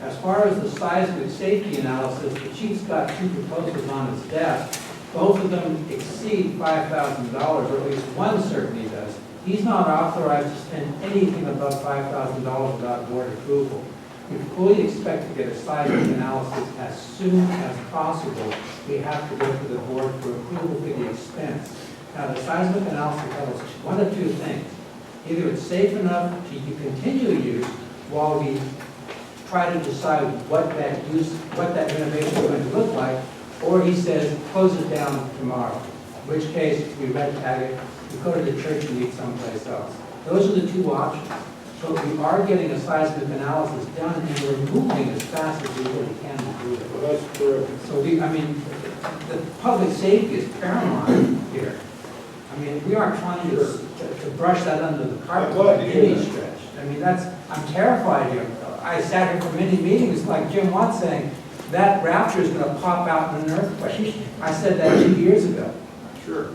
As far as the seismic safety analysis, the chief's got 2 proposals on his desk. Both of them exceed $5,000, or at least one certainly does. He's not authorized to spend anything above $5,000 without board approval. We fully expect to get a seismic analysis as soon as possible. We have to go to the board for approval for the expense. Now, the seismic analysis tells us one of 2 things. Either it's safe enough to continue use while we try to decide what that renovation is going to look like, or he says, close it down tomorrow, in which case we rent it, we go to the church and meet someplace else. Those are the 2 options. So we are getting a seismic analysis done, and we're moving as fast as we really can to do it. Well, that's terrific. So the public safety is paramount here. I mean, we aren't trying to brush that under the carpet by any stretch. I mean, I'm terrified here. I sat here for many meetings, like Jim Watt saying, that raptor is going to pop out in an earthquake. I said that 2 years ago. Sure.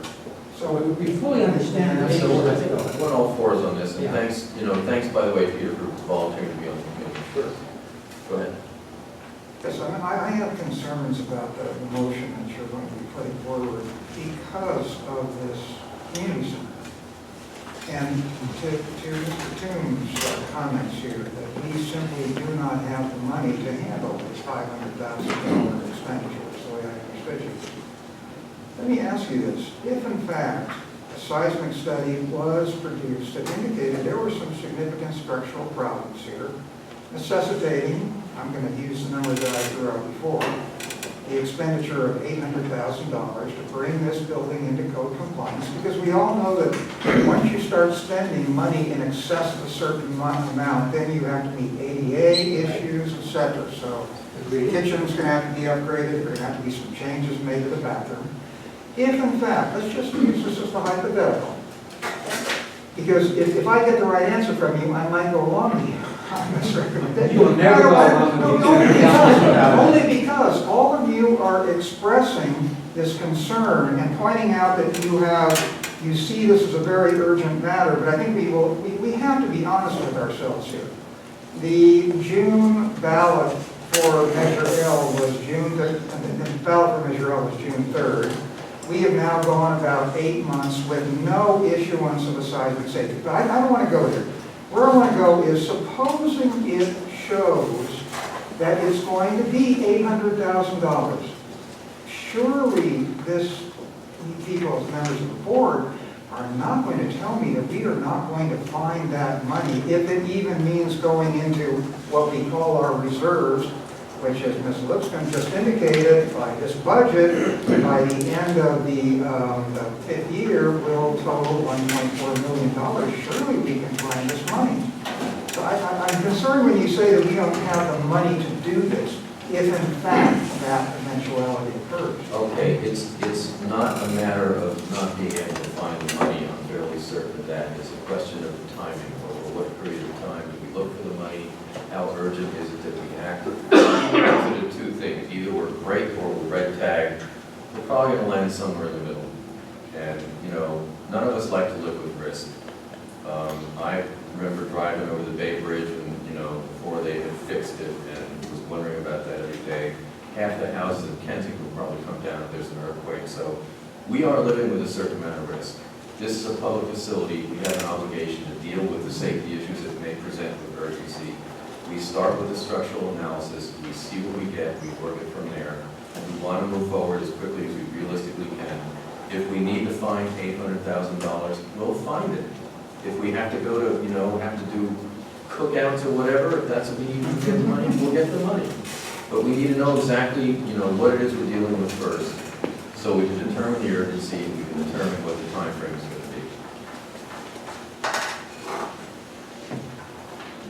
So we fully understand the So nature I of think what's going we're all fours on this, and Yeah. thanks by the way, Peter, for volunteering to be on the committee. Sure. Go ahead. Yes, I have concerns about the motion that you're going to be putting forward because of this community center. And to Mr. Toombs' comments here, that we simply do not have the money to handle this $500,000 expenditure, so I understood you. Let me ask you this. If in fact a seismic study was produced that indicated there were some significant structural problems here, necessitating, I'm going to use the numbers that I threw out before, the expenditure of $800,000 to bring this building into code compliance, because we all know that once you start spending money in excess of a certain amount, then you have to meet ADA issues, etc. So the kitchen's going to have to be upgraded, there are going to have to be some changes made to the bathroom. If in fact, let's just use this as a hypothetical, because if I get the right answer from you, I might go along with you on this recommendation. You will never go along with me. Only because all of you are expressing this concern and pointing out that you see this as a very urgent matter, but I think we have to be honest with ourselves here. The June ballot for Measure L was the ballot for Measure L was June 3rd. We have now gone about 8 months with no issuance of a seismic safety. But I don't want to go there. Where I want to go is, supposing it shows that it's going to be $800,000. Surely people as members of the board are not going to tell me that we are not going to find that money, if it even means going into what we call our reserves, which, as Ms. Lipscomb just indicated, by this budget, by the end of the 5th year, will total $1.4 million. Surely we can find this money. So I'm concerned when you say that we don't have the money to do this, if in fact that eventuality occurs. Okay, it's not a matter of not being able to find the money. I'm fairly certain that is a question of timing. Over what period of time do we look for the money? How urgent is it that we act? Consider two things. Either we're great or we're red tagged. We're probably going to land somewhere in the middle. And, you know, none of us like to live with risk. I remember driving over the Bay Bridge and, you know, before they had fixed it, and was wondering about that every day. Half the houses in Kensington will probably come down if there's an earthquake. So we are living with a certain amount of risk. This is a public facility. We have an obligation to deal with the safety issues that may present with urgency. We start with a structural analysis, we see what we get, we work it from there, and we want to move forward as quickly as we realistically can. If we need to find $800,000, we'll find it. If we have to go to, you know, have to do cookouts or whatever, if that's what we need to get the money, we'll get the money. But we need to know exactly, you know, what it is we're dealing with first, so we can determine the urgency, and we can determine what the time frame is going to be.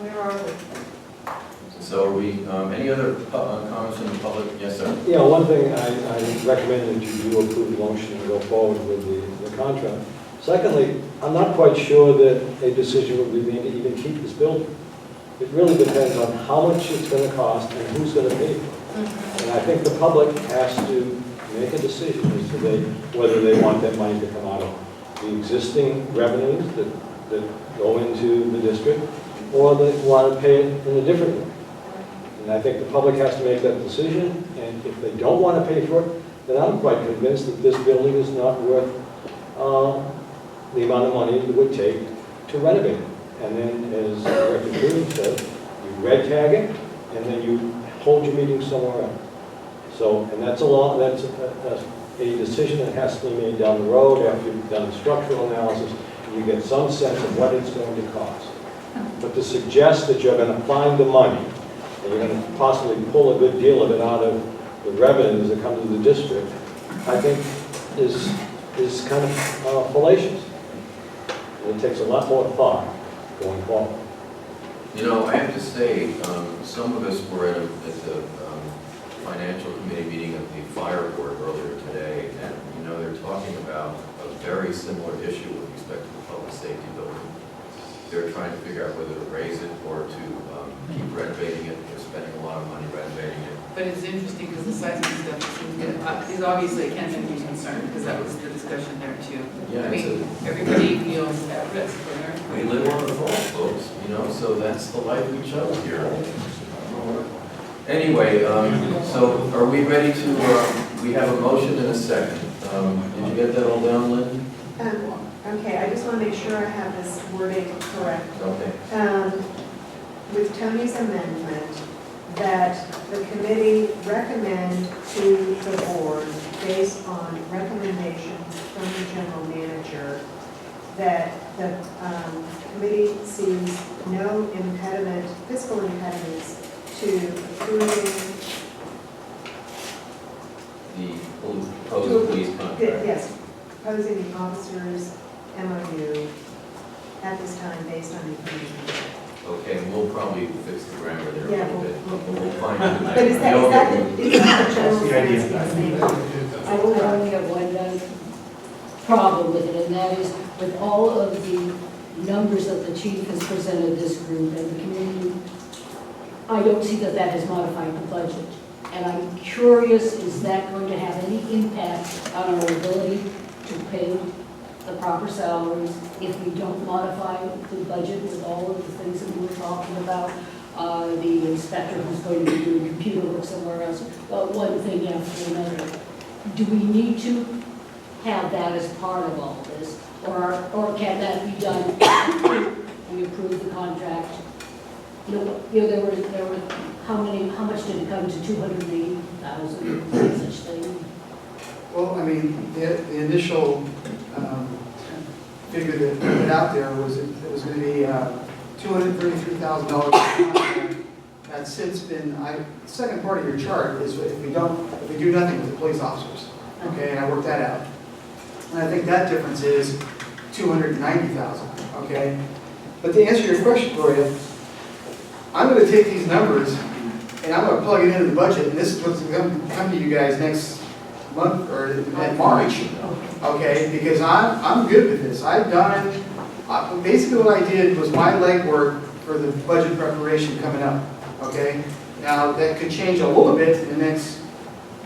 Where are we? So are we, any other comments from the public? Yes, sir. Yeah, one thing, I recommend that you do approve the motion and go forward with the contract. Secondly, I'm not quite sure that a decision would be made to even keep this building. It really depends on how much it's going to cost and who's going to pay for it. And I think the public has to make a decision as to whether they want that money to come out of the existing revenues that go into the district, or they want to pay it in a different way. And I think the public has to make that decision, and if they don't want to pay for it, then I'm quite convinced that this building is not worth the amount of money it would take to renovate it. And then, as Director Green said, you red tag it, and then you hold your meeting somewhere else. So, and that's a decision that has to be made down the road after you've done the structural analysis, and you get some sense of what it's going to cost. But to suggest that you're going to find the money, and you're going to possibly pull a good deal of it out of the revenues that come to the district, I think is kind of fallacious. And it takes a lot more thought going forward. You know, I have to say, some of us were at the financial committee meeting of the fire board earlier today, and, you know, they're talking about a very similar issue with respect to the public safety building. They're trying to figure out whether to raise it or to keep renovating it. They're spending a lot of money renovating it. But it's interesting because the seismic stuff is obviously a Kensington concern, because that was the discussion there too. Yeah, I mean, everybody feels at risk when they're. We live on the fault, folks, you know, so that's the life we chose here. Anyway, so are we ready to, we have a motion and a second. Did you get that all down, Lynn? Okay, I just want to make sure I have this wording correct. Okay. With Tony's amendment, that the committee recommend to the board based on recommendations from the general manager, that the committee sees no impediment, fiscal impediments to approving, The proposed police contract. yes, proposing the officers' MOU at this time based on information. Okay, and we'll probably fix the grammar there a Yeah, little bit. we'll- We'll find out. But is that the general the idea. sense of the thing? I will only have one problem with it, and that is with all of the numbers that the chief has presented this group and the community, I don't see that that has modified the budget. And I'm curious, is that going to have any impact on our ability to pay the proper salaries if we don't modify the budget with all of the things that we were talking about? The inspector who's going to be doing computer work somewhere else, one thing after another. Do we need to have that as part of all this? Or can that be done, we approve the contract? There were, how much did it come to, 280,000, such thing? Well, I mean, the initial figure that put out there was it was going to be $233,000. That's since been, the second part of your chart is if we do nothing with the police officers, okay, and I worked that out. And I think that difference is $290,000, okay? But to answer your question, Gloria, I'm going to take these numbers and I'm going to plug it into the budget, and this is what's going to come to you guys next month or in March, okay? Because I'm good with this. I've done, basically what I did was my legwork for the budget preparation coming up, okay? Now, that could change a little bit in the next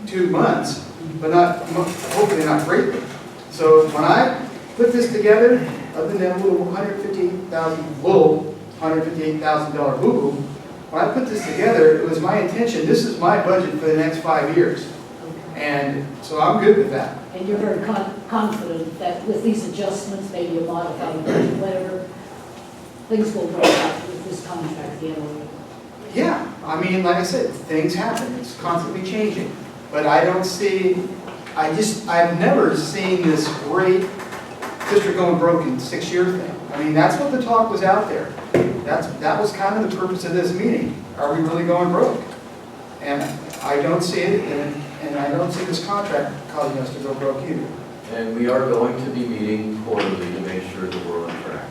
2 months, but hopefully not greatly. So when I put this together, other than that little $158,000 boo-boo, when I put this together, it was my intention, this is my budget for the next 5 years. And so I'm good with that. And you're very confident that with these adjustments, maybe a modified budget, whatever, things will work out with this contract again. Yeah, I mean, like I said, things happen, it's constantly changing. But I don't see, I've never seen this great district going broke in 6-year thing. I mean, that's what the talk was out there. That was kind of the purpose of this meeting. Are we really going broke? And I don't see it, and I don't see this contract causing us to go broke either. And we are going to be meeting quarterly to make sure that we're on track.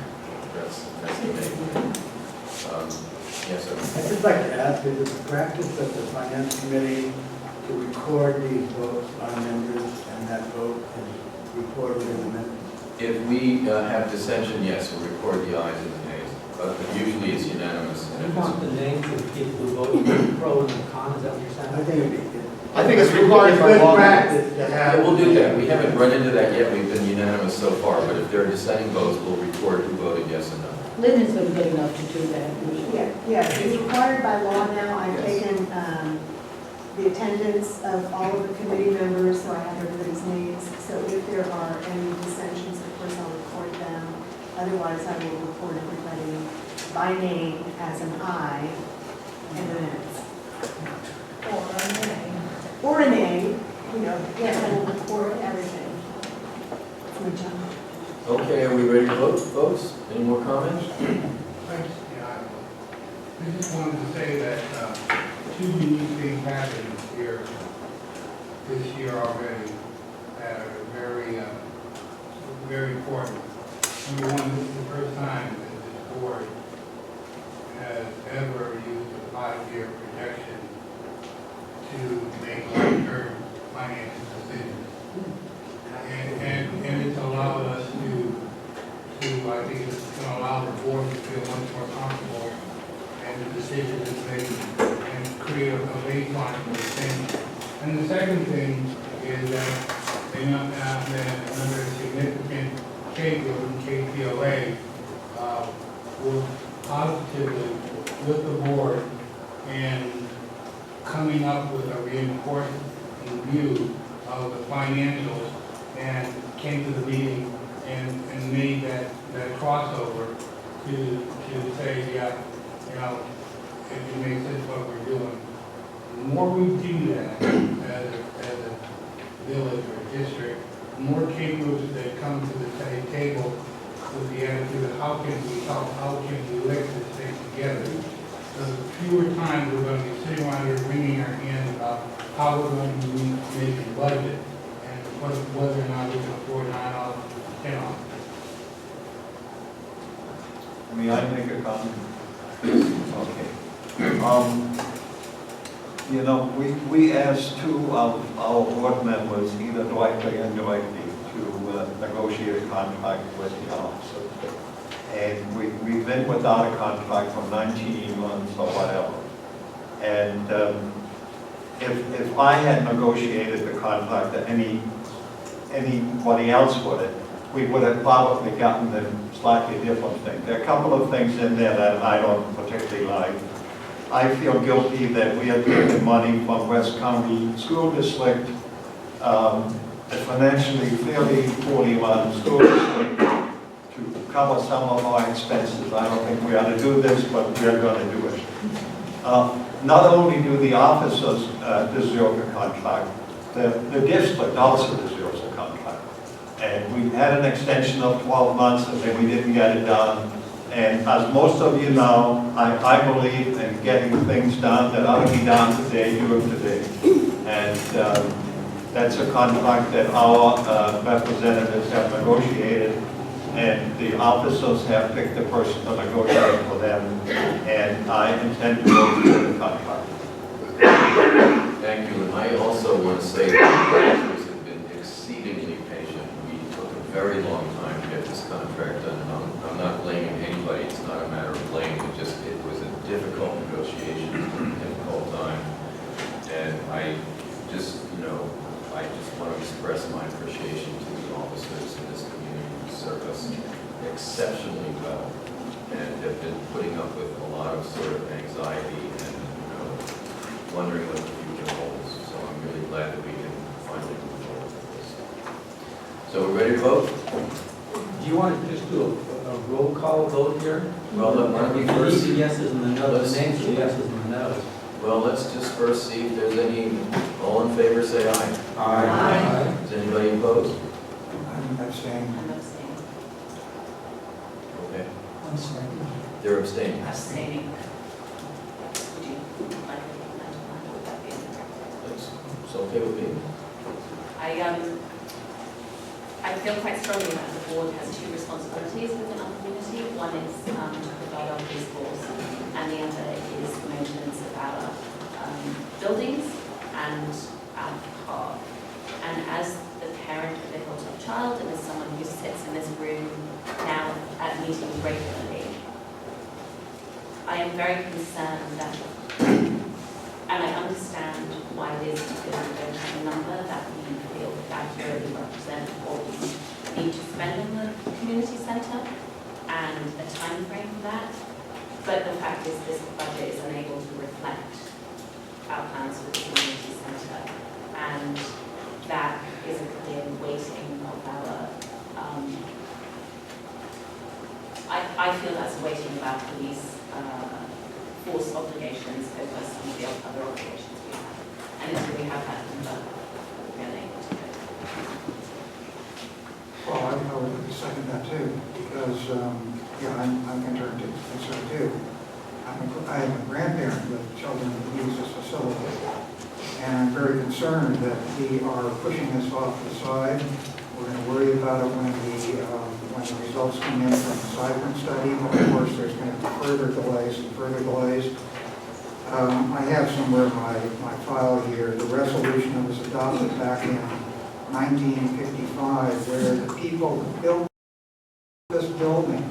That's the main thing. Yes, sir. I'd just like to ask, is it the practice of the finance committee to record these votes on members and that vote is recorded in the minutes? If we have dissension, yes, we'll record the ayes and the nays. But usually it's unanimous. And You if want the names of the people who voted for the pro and the con, is that what you're saying? I think it'd be good. I think it's required by Good law. practice to Yeah, have. we'll do that. We haven't run into that yet. We've been unanimous so far. But if there are dissenting votes, we'll record who voted yes and no. Lynn has been good enough to do that. Yeah, it's required by law now. I've Yes. taken the attendance of all of the committee members, so I have everybody's names. So if there are any dissensions, of course, I'll report them. Otherwise, I will report everybody by name as an I in the minutes. Or a nay. Or a nay, yes, I will report everything. That's my job. Okay, are we ready to vote, folks? Any more comments? Thanks. Yeah, I just wanted to say that two unique things happened here this year already that are very important. Number one, this is the first time that this board has ever used a 5-year projection to make long-term financial decisions. And it's allowed us to I think it's going to allow the board to feel much more comfortable and the decision is made and create a baseline for the thing. And the second thing is that they not have been another significant change in KPOA work positively with the board and coming up with a reinforced view of the financials and came to the meeting and made that crossover to say, yeah, it makes sense what we're doing. The more we do that as a village or district, the more Cape groups that come to the table with the attitude of how can we help, how can we lick this thing together. So the fewer times we're going to be sitting around here wringing our hands about how we're going to make a budget and whether or not we can afford $9 to $10. May I make a comment? Okay. You know, we asked two of our board members, either directly or indirectly, to negotiate a contract with the officer. And we've been without a contract for 19 months or whatever. And if I had negotiated the contract that anybody else would have, we would have probably gotten them slightly different things. There are a couple of things in there that I don't particularly like. I feel guilty that we are taking money from West County School District, a financially fairly poorly run school district, to cover some of our expenses. I don't think we ought to do this, but we are going to do it. Not only do the officers deserve a contract, the district also deserves a contract. And we had an extension of 12 months and then we didn't get it done. And as most of you know, I believe in getting things done that ought to be done today, do it today. And that's a contract that our representatives have negotiated, and the officers have picked the person to negotiate for them, and I intend to go through the contract. Thank you, and I also want to say that the officers have been exceedingly patient. We took a very long time to get this contract done. I'm not blaming anybody, it's not a matter of blame, it was a difficult negotiation, a difficult time. And I just want to express my appreciation to the officers in this community who serve us exceptionally well and have been putting up with a lot of sort of anxiety and, wondering what the future holds. So I'm really glad that we can finally move forward with this. So we're ready to vote? Do you want to just do a roll call vote here? Well, why don't we You first... need the yeses and the no's, the names of the yeses and the no's. Well, let's just first see if there's any, all in favor, say aye. Aye. Is anybody opposed? I'm abstaining. I'm abstaining. Okay. I'm sorry. They're abstaining. Abstaining. Would you like to comment on that? Would that be It's okay with me. I feel quite strongly that the board has two responsibilities within our community. One is to provide our police force, and the other is maintenance of our buildings and our park. And as the parent of a Hilltop child, and as someone who sits in this room now at meetings regularly, I am very concerned that, and I understand why it is that we don't have a number that we feel accurately represent what we need to spend on the community centre and a time frame for that. But the fact is this budget is unable to reflect our plans for the community centre, and that is a clear weighting of our, I feel that's a weighting of our police force obligations over some of the other obligations we have. And until we have that number, we're unable to do it. Well, I would second that too, because, I'm concerned too. I am a grandparent with children who use this facility, and I'm very concerned that we are pushing this off to the side. We're going to worry about it when the results come in from the Cypress study, but of course there's going to be further delays and further delays. I have somewhere my file here, the resolution that was adopted back in 1955, where the people who built this building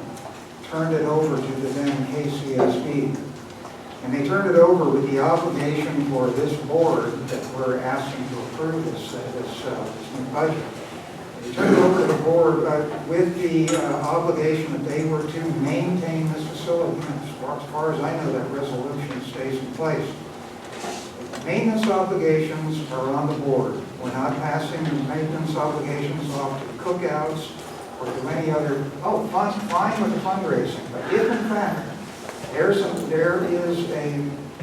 turned it over to the then KCSD. And they turned it over with the obligation for this board that we're asking to approve this new budget. They turned it over to the board with the obligation that they were to maintain this facility. As far as I know, that resolution stays in place. Maintenance obligations are on the board. We're not passing the maintenance obligations off to cookouts or to any other, fine with the fundraising. But if in fact there is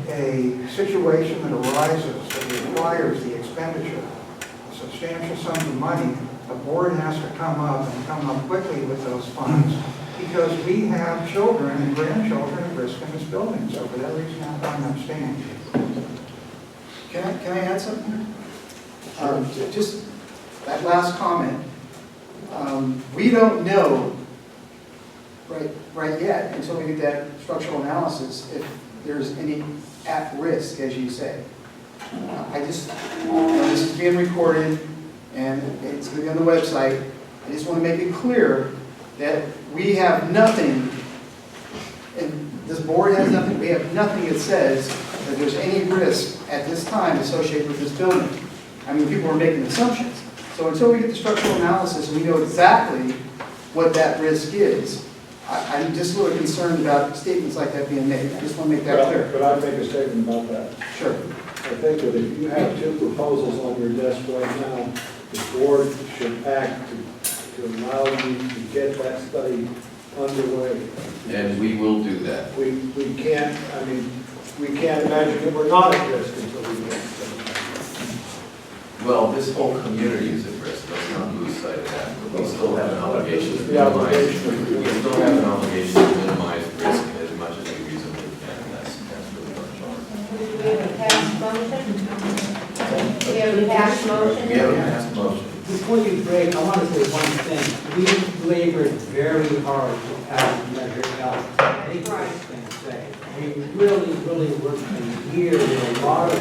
a situation that arises that requires the expenditure of substantial sums of money, the board has to come up quickly with those funds, because we have children and grandchildren at risk in this building, so for that reason, I'm abstaining. Can I add something? Just that last comment. We don't know right yet, until we get that structural analysis, if there's any at risk, as you say. This is being recorded, and it's going to be on the website. I just want to make it clear that we have nothing, and this board has nothing, we have nothing that says that there's any risk at this time associated with this building. I mean, people are making assumptions. So until we get the structural analysis and we know exactly what that risk is, I'm just a little concerned about statements like that being made. I just want to make that clear. Could I make a statement about that? Sure. I think that if you have two proposals on your desk right now, the board should act to allow you to get that study underway. And we will do that. We can't, I mean, we can't imagine that we're not at risk until we get it. Well, this whole community is at risk. Let's not lose sight of that. But we still have an obligation to The minimize. obligation. We still have an obligation to minimize risk as much as we reasonably can. And that's really our charge. Do we have a passed motion? We have a passed motion? We have a passed motion. Before you break, I want to say one thing. We labored very hard to pass Measure L. I think that's thing to say. We really worked for years with a lot of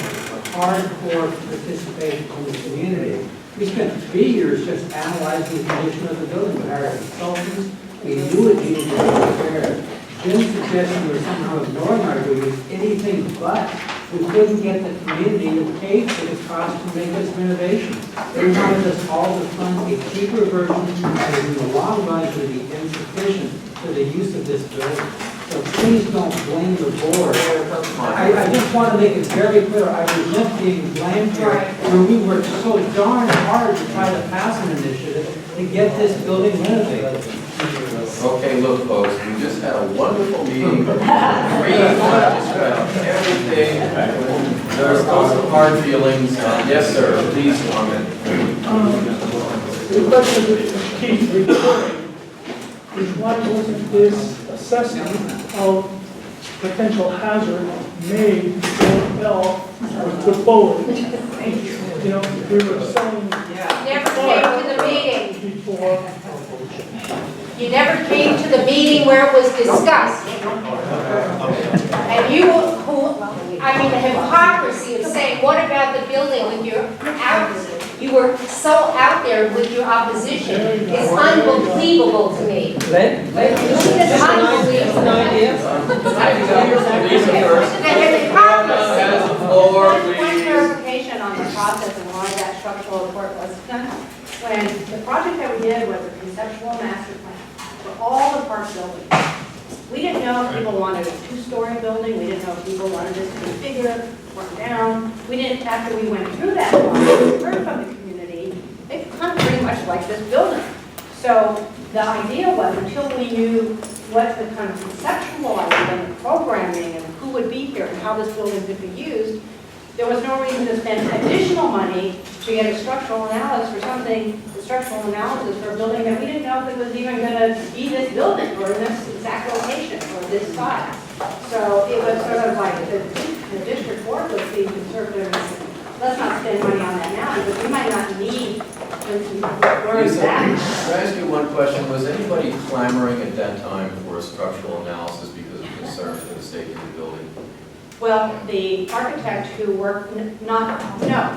hardcore participation from the community. We spent 3 years just analyzing the condition of the building. We hired consultants. We knew it needed to be repaired. Jim's suggestion was somehow ignoring our duties, anything but. We couldn't get the community to pay for the cost to make this renovation. They wanted us all to fund a cheaper version that is in the long run going to be insufficient for the use of this building. So please don't blame the board. I just want to make it very clear, I resent being blamed here, where we worked so darn hard to try to pass an initiative to get this building renovated. Okay, look, folks, we just had a wonderful meeting. Just about everything. There's still some hard feelings. Yes, sir, please comment. The question that keeps recurring is why wasn't this assessment of potential hazard made before Bell was put forward? Thank you. You know, we were selling. Never came to the meeting. Before. You never came to the meeting where it was discussed. And you, I mean, the hypocrisy of saying, what about the building when you're out, you were so out there with your opposition is unbelievable to me. It's unbelievable. And the hypocrisy. One clarification on the process and why that structural report was done. When the project that we did was a conceptual master plan for all the park buildings. We didn't know if people wanted a two-story building. We didn't know if people wanted this to be bigger or down. We didn't, after we went through that process, we heard from the community, they kind of pretty much like this building. So the idea was until we knew what the kind of conceptual idea and the programming and who would be here and how this building could be used, there was no reason to spend additional money to get a structural analysis for something, structural analysis for a building that we didn't know if it was even going to be this building or in this exact location or this size. So it was sort of like the district board was being conservative and said, let's not spend money on that now because we might not need to learn Lisa, that. can I ask you one question? Was anybody clamoring at that time for a structural analysis because of concern for the safety of the building? Well, the architect who worked, no,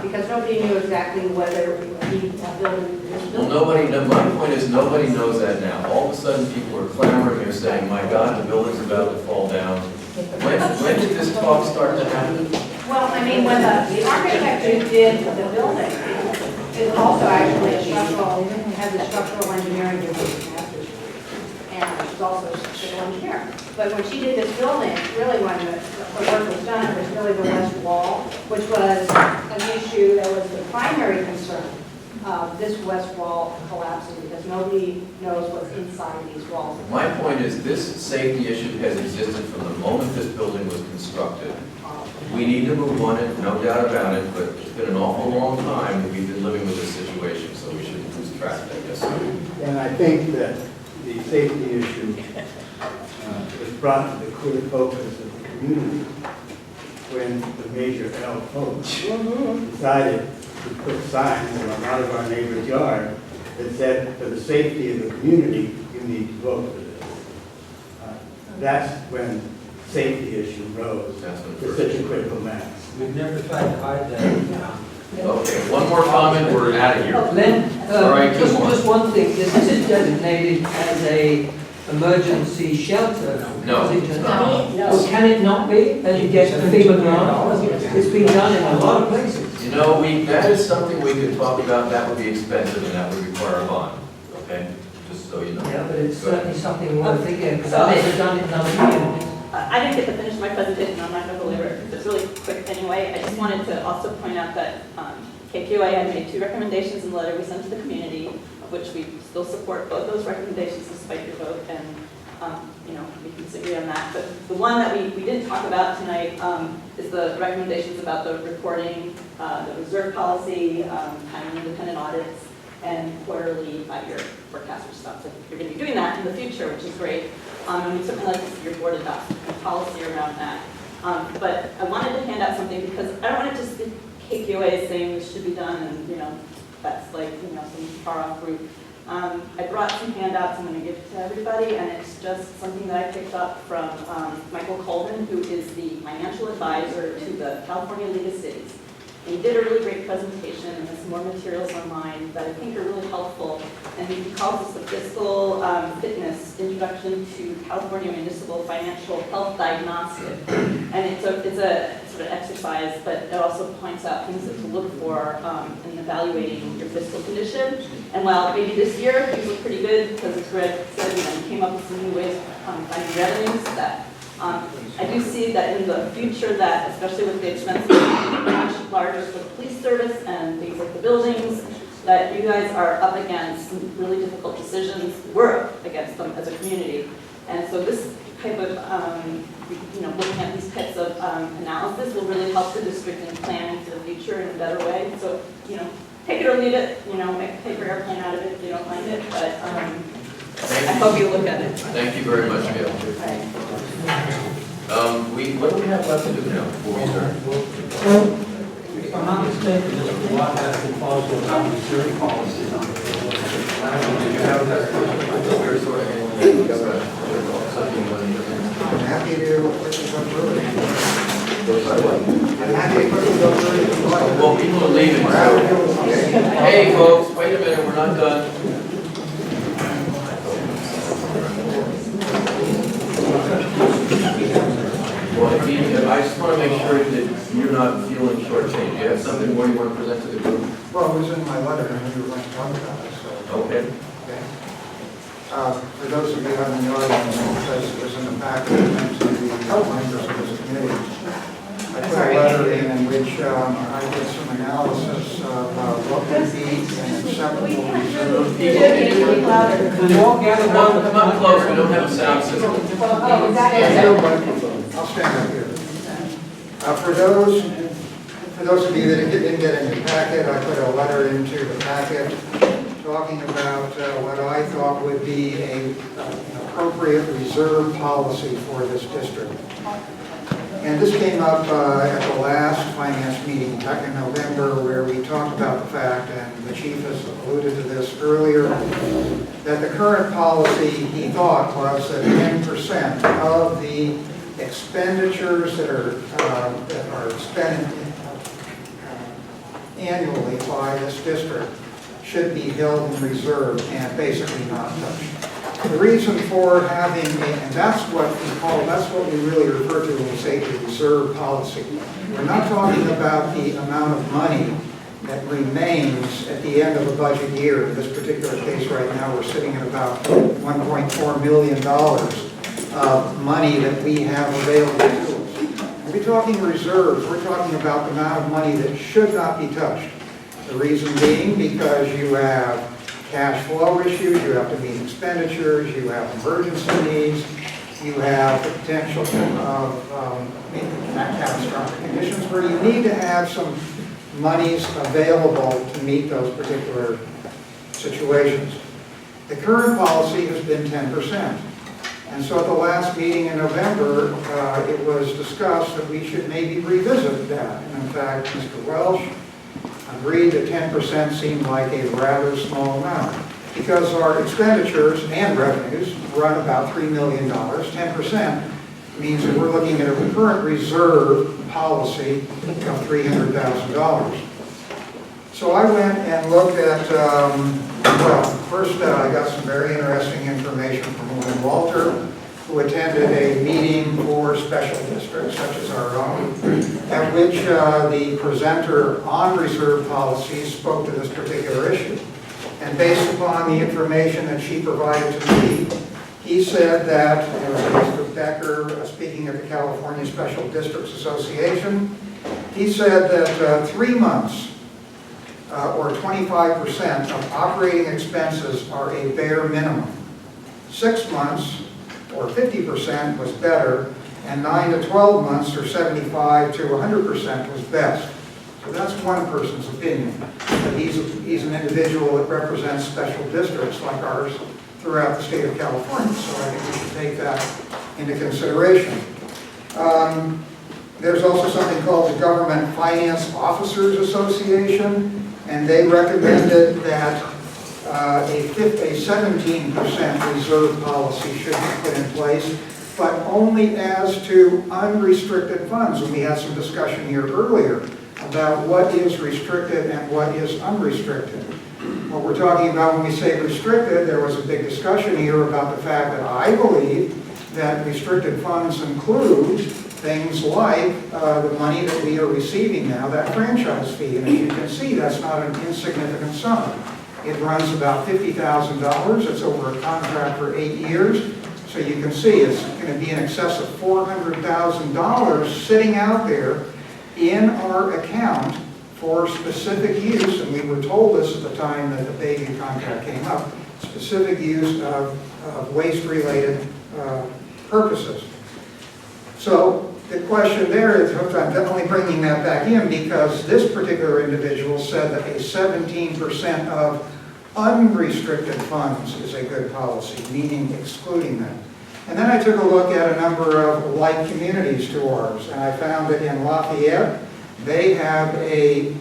because nobody knew exactly whether we would need a building. Well, my point is nobody knows that now. All of a sudden, people are clamoring, they're saying, my God, the building's about to fall down. When did this talk start to happen? Well, I mean, when the architect who did the building is also actually a structural, has a structural engineering degree, master's degree, and she's also a civil engineer. But when she did this building, really when the work was done, it was really the west wall, which was an issue that was the primary concern of this west wall collapsing because nobody knows what's inside these walls. My point is this safety issue has existed from the moment this building was constructed. We need to move on it, no doubt about it, but it's been an awful long time that we've been living with this situation. situation, so we shouldn't lose track, I guess. And I think that the safety issue was brought to the clear focus of the community when the major L folks decided to put signs in a lot of our neighbors' yard that said, for the safety of the community, you need to vote for this. That's when safety issue rose to such a critical mass. We've never tried to hide that. Okay, one more comment, we're out of here. Len, All right, two more. just one thing, this is designated as a emergency shelter. No. Well, can it not be, as you get the FEMA grant? It's been done in a lot of places. You know, that is something we could talk about, that would be expensive and that would require a bond, okay? Just so you know. Yeah, but it's Go ahead. certainly something worth thinking, because others have done it in other communities. I didn't get to finish my presentation, I'm not going to belabor it, because it's really quick anyway. I just wanted to also point out that KPOA had made 2 recommendations in the letter we sent to the community, of which we still support both those recommendations despite your vote, and you know, we can disagree on that. But the one that we didn't talk about tonight is the recommendations about the reporting, the reserve policy, having independent audits, and quarterly 5-year forecast, which sounds like you're going to be doing that in the future, which is great. And we certainly like to see your board adopt a policy around that. But I wanted to hand out something because I don't want it to just be KPOA saying this should be done, and you know, that's like, you know, some far off group. I brought some handouts I'm going to give to everybody, and it's just something that I picked up from Michael Colvin, who is the financial advisor to the California League of Cities. And he did a really great presentation, and there's more materials online that I think are really helpful. And he calls this the Fiscal Fitness Introduction to California Municipal Financial Health Diagnostic. And it's a sort of exercise, but it also points out things that to look for in evaluating your fiscal condition. And while maybe this year things look pretty good, because as Greg said, you know, he came up with some new ways of finding revenues that I do see that in the future that, especially with the expenses much larger for the police service and things like the buildings, that you guys are up against some really difficult decisions. We're up against them as a community. And so this type of, you know, looking at these types of analysis will really help the district in planning for the future in a better way. So, you know, take it or leave it, you know, make a paper airplane out of it if you don't mind it, but I hope you look at it. Thank you very much, Gail. What do we have left to do now before we adjourn? If I'm not mistaken, Mr. Watt has a proposal about reserve policies on the board. We're sort of I'm happy to put this up early. I'm happy to put this up early. Well, people are leaving, so. Hey, folks, wait a minute, we're not done. Well, I just want to make sure that you're not feeling shortchanged. You have something more you want to present to the group? Well, it was in my letter, and we were going to talk about it, so. Okay. For those of you who haven't known, because it was in the packet and to the members of this committee, I put a letter in which I did some analysis of what would be an acceptable reserve. Come up close, we don't have a sound system. I'll stand up here. For those of you that didn't get in your packet, I put a letter into the packet talking about what I thought would be an appropriate reserve policy for this district. And this came up at the last finance meeting back in November, where we talked about the fact, and the chief has alluded to this earlier, that the current policy, he thought, was that 10% of the expenditures that are spent annually by this district should be held in reserve and basically not touched. The reason for having and that's what we really refer to when we say a reserve policy. We're not talking about the amount of money that remains at the end of a budget year. In this particular case right now, we're sitting at about $1.4 million of money that we have available to us. When we're talking reserves, we're talking about the amount of money that should not be touched. The reason being because you have cash flow issues, you have to meet expenditures, you have emergency needs, you have the potential of catastrophic conditions where you need to have some monies available to meet those particular situations. The current policy has been 10%. And so at the last meeting in November, it was discussed that we should maybe revisit that. And in fact, Mr. Welsh agreed that 10% seemed like a rather small amount because our expenditures and revenues run about $3 million. 10% means that we're looking at a current reserve policy of $300,000. So I went and looked at, well, first I got some very interesting information from William Walter, who attended a meeting for special districts such as our own, at which the presenter on reserve policies spoke to this particular issue. And based upon the information that she provided to me, he said that, it was Mr. Becker speaking at the California Special Districts Association, he said that 3 months or 25% of operating expenses are a bare minimum. 6 months or 50% was better, and 9 to 12 months or 75 to 100% was best. So that's one person's opinion. But he's an individual that represents special districts like ours throughout the state of California, so I think we should take that into consideration. There's also something called the Government Finance Officers Association, and they recommended that a 17% reserve policy should be put in place, but only as to unrestricted funds. And we had some discussion here earlier about what is restricted and what is unrestricted. What we're talking about when we say restricted, there was a big discussion here about the fact that I believe that restricted funds include things like the money that we are receiving now, that franchise fee. And as you can see, that's not an insignificant sum. It runs about $50,000. It's over a contract for 8 years. So you can see it's going to be in excess of $400,000 sitting out there in our account for specific use. And we were told this at the time that the baby contract came up, specific use of waste-related purposes. So the question there is, I'm definitely bringing that back in because this particular individual said that a 17% of unrestricted funds is a good policy, meaning excluding them. And then I took a look at a number of like communities to ours, and I found that in Lafayette, they have a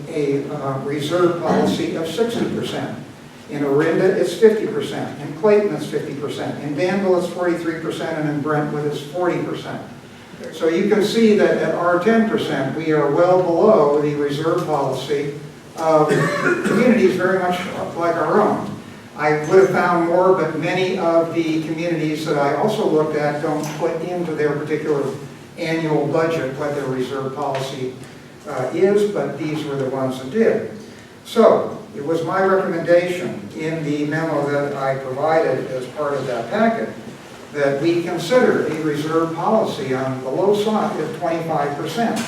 reserve policy of 60%. In Orinda, it's 50%. In Clayton, it's 50%. In Danville, it's 43%, and in Brentwood, it's 40%. So you can see that at our 10%, we are well below the reserve policy of communities very much like our own. I would have found more, but many of the communities that I also looked at don't put into their particular annual budget what their reserve policy is, but these were the ones that did. So it was my recommendation in the memo that I provided as part of that packet that we consider a reserve policy on the low side of 25%.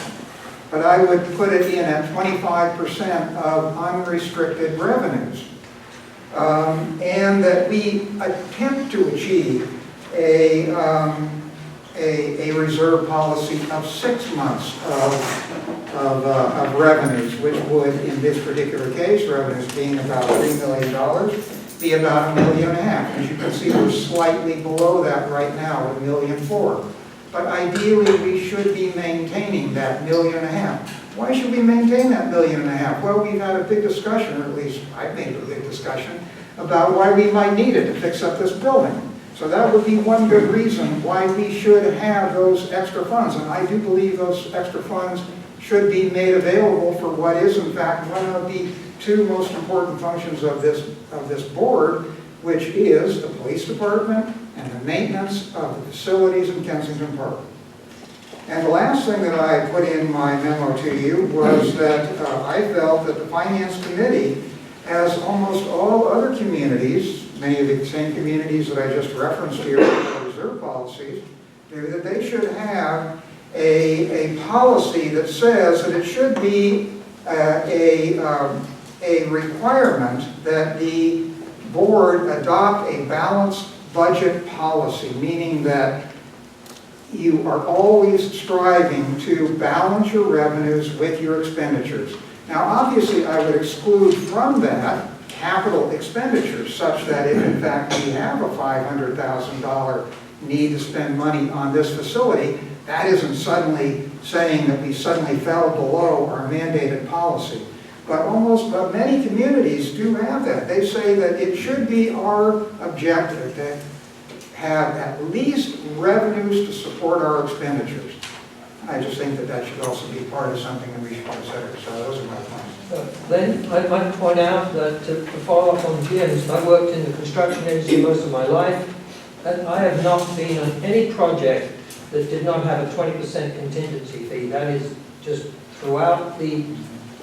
But I would put it in at 25% of unrestricted revenues. And that we attempt to achieve a reserve policy of 6 months of revenues, which would, in this particular case, revenues being about $3 million, be about $1.5 million. As you can see, we're slightly below that right now at $1.4 million. But ideally, we should be maintaining that $1.5 million. Why should we maintain that $1.5 million? Well, we've had a big discussion, or at least I've made a big discussion, about why we might need it to fix up this building. So that would be one good reason why we should have those extra funds. And I do believe those extra funds should be made available for what is, in fact, one of the two most important functions of this board, which is the police department and the maintenance of the facilities in Kensington Park. And the last thing that I put in my memo to you was that I felt that the Finance Committee, as almost all other communities, many of the same communities that I just referenced here in the reserve policies, that they should have a policy that says that it should be a requirement that the board adopt a balanced budget policy, meaning that you are always striving to balance your revenues with your expenditures. Now, obviously, I would exclude from that capital expenditures such that if in fact we have a $500,000 need to spend money on this facility, that isn't suddenly saying that we suddenly fell below our mandated policy. But many communities do have that. They say that it should be our objective to have at least revenues to support our expenditures. I just think that that should also be part of something that we should consider. So those are my points. Then I'd like to point out that to follow up on Jim's, I've worked in the construction industry most of my life, and I have not been on any project that did not have a 20% contingency fee. That is just throughout the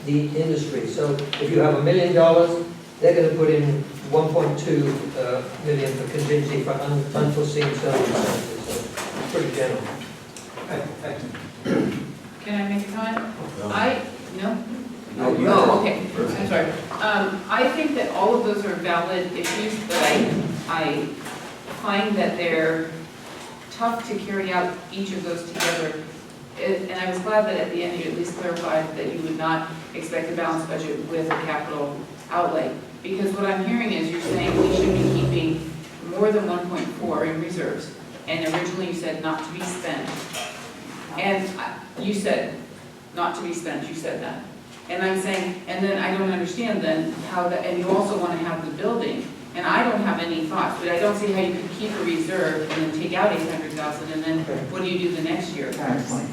industry. So if you have $1 million, they're going to put in 1.2 million for contingency for unforeseen circumstances. So it's pretty general. Can I make a comment? No. No? Okay, I'm sorry. I think that all of those are valid issues, but I find that they're tough to carry out each of those together. And I was glad that at the end you at least clarified that you would not expect a balanced budget with a capital outlay. Because what I'm hearing is you're saying we should be keeping more than 1.4 in reserves. And originally you said not to be spent. And you said not to be spent, you said that. And I'm saying, and then I don't understand then how that, and you also want to have the building. And I don't have any thoughts, but I don't see how you could keep a reserve and then take out 800,000 and then what do you do the next year? Excellent.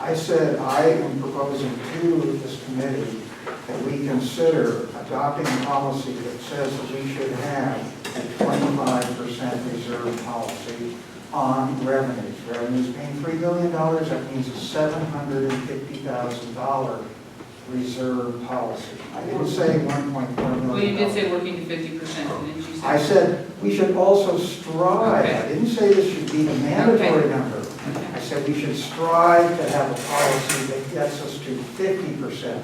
I said I am proposing to this committee that we consider adopting a policy that says that we should have a 25% reserve policy on revenues. Revenues paying $3 billion, that means a $750,000 reserve policy. I didn't say 1.4 million. Well, you did say working to 50%, didn't you say? I said we should also strive. Okay. I didn't say this should be the mandatory Okay. number. I said we should strive to have a policy that gets us to 50%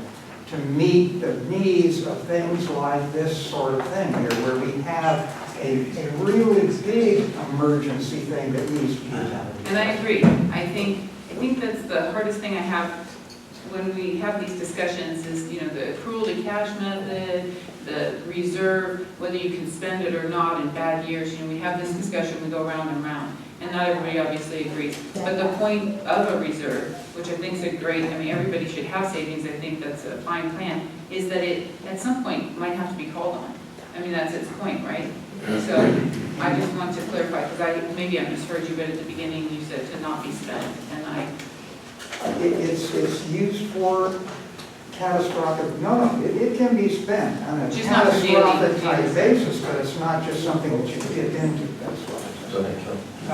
to meet the needs of things like this sort of thing here, where we have a really big emergency thing that needs to be done. And I agree. I think that's the hardest thing I have when we have these discussions is, you know, the accrual to cash method, the reserve, whether you can spend it or not in bad years. You know, we have this discussion, we go round and round. And not everybody obviously agrees. But the point of a reserve, which I think is a great, I mean, everybody should have savings, I think that's a fine plan, is that it, at some point, might have to be called on. I mean, that's its point, right? So I just want to clarify, because maybe I misheard you, but at the beginning you said to not be spent, and It's used for catastrophic, no, it can be spent on a Just not for daily catastrophic type use. basis, but it's not just something that you dip into, that's what I'm saying. I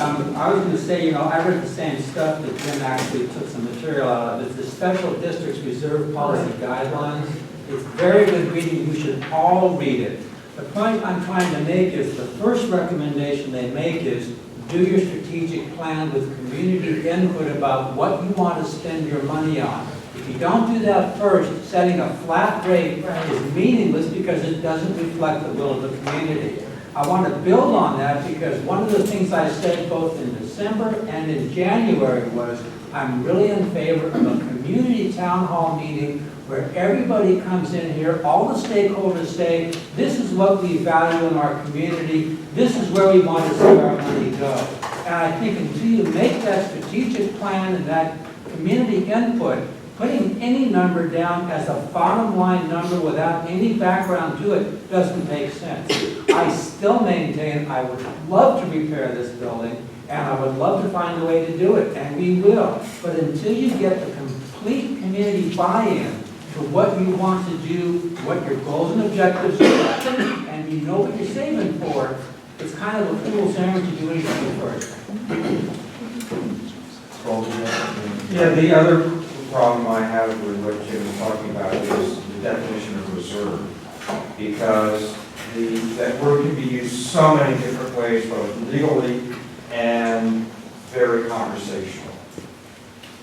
was going to say, you know, I read the same stuff that Jim actually took some material out of. It's the Special Districts Reserve Policy Guidelines. It's very good reading. You should all read it. The point I'm trying to make is the first recommendation they make is do your strategic plan with community input about what you want to spend your money on. If you don't do that first, setting a flat rate is meaningless because it doesn't reflect the will of the community. I want to build on that because one of the things I said both in December and in January was I'm really in favor of a community town hall meeting where everybody comes in here, all the stakeholders say, this is what we value in our community, this is where we want to see our money go. And I think until you make that strategic plan and that community input, putting any number down as a bottom line number without any background to it doesn't make sense. I still maintain I would love to repair this building and I would love to find a way to do it, and we will. But until you get the complete community buy-in to what you want to do, what your goals and objectives are, and you know what you're saving for, it's kind of a fool's errand to do anything first. Yeah, the other problem I have with what Jim was talking about is the definition of reserve. Because that word can be used so many different ways, both legally and very conversational.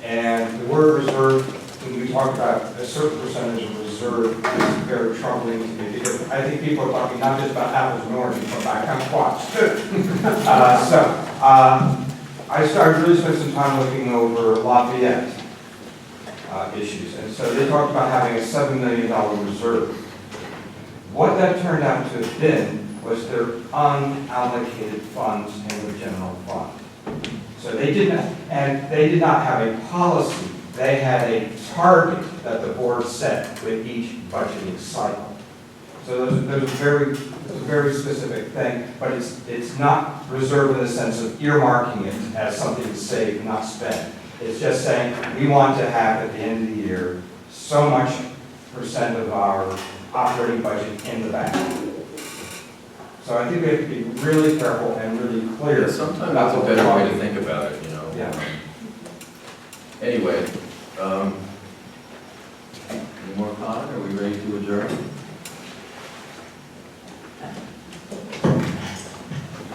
And the word reserve, when we talk about a certain percentage of reserve, is very troubling to me because I think people are talking not just about apples and oranges, but about kumquats too. I started really spent some time looking over Lafayette. issues. And so they talked about having a $7 million reserve. What that turned out to have been was their unallocated funds in the general fund. So they did not have a policy. They had a target that the board set with each budgeting cycle. So there's a very specific thing, but it's not reserved in the sense of earmarking it as something to save, not spend. It's just saying we want to have at the end of the year so much % of our operating budget in the bank. So I think we have to be really careful and really clear. Yeah, sometimes that's a better way to think about it, you know. Yeah. Anyway, any more comment? Are we ready to adjourn?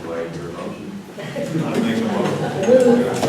Do I hear a motion? I make a motion.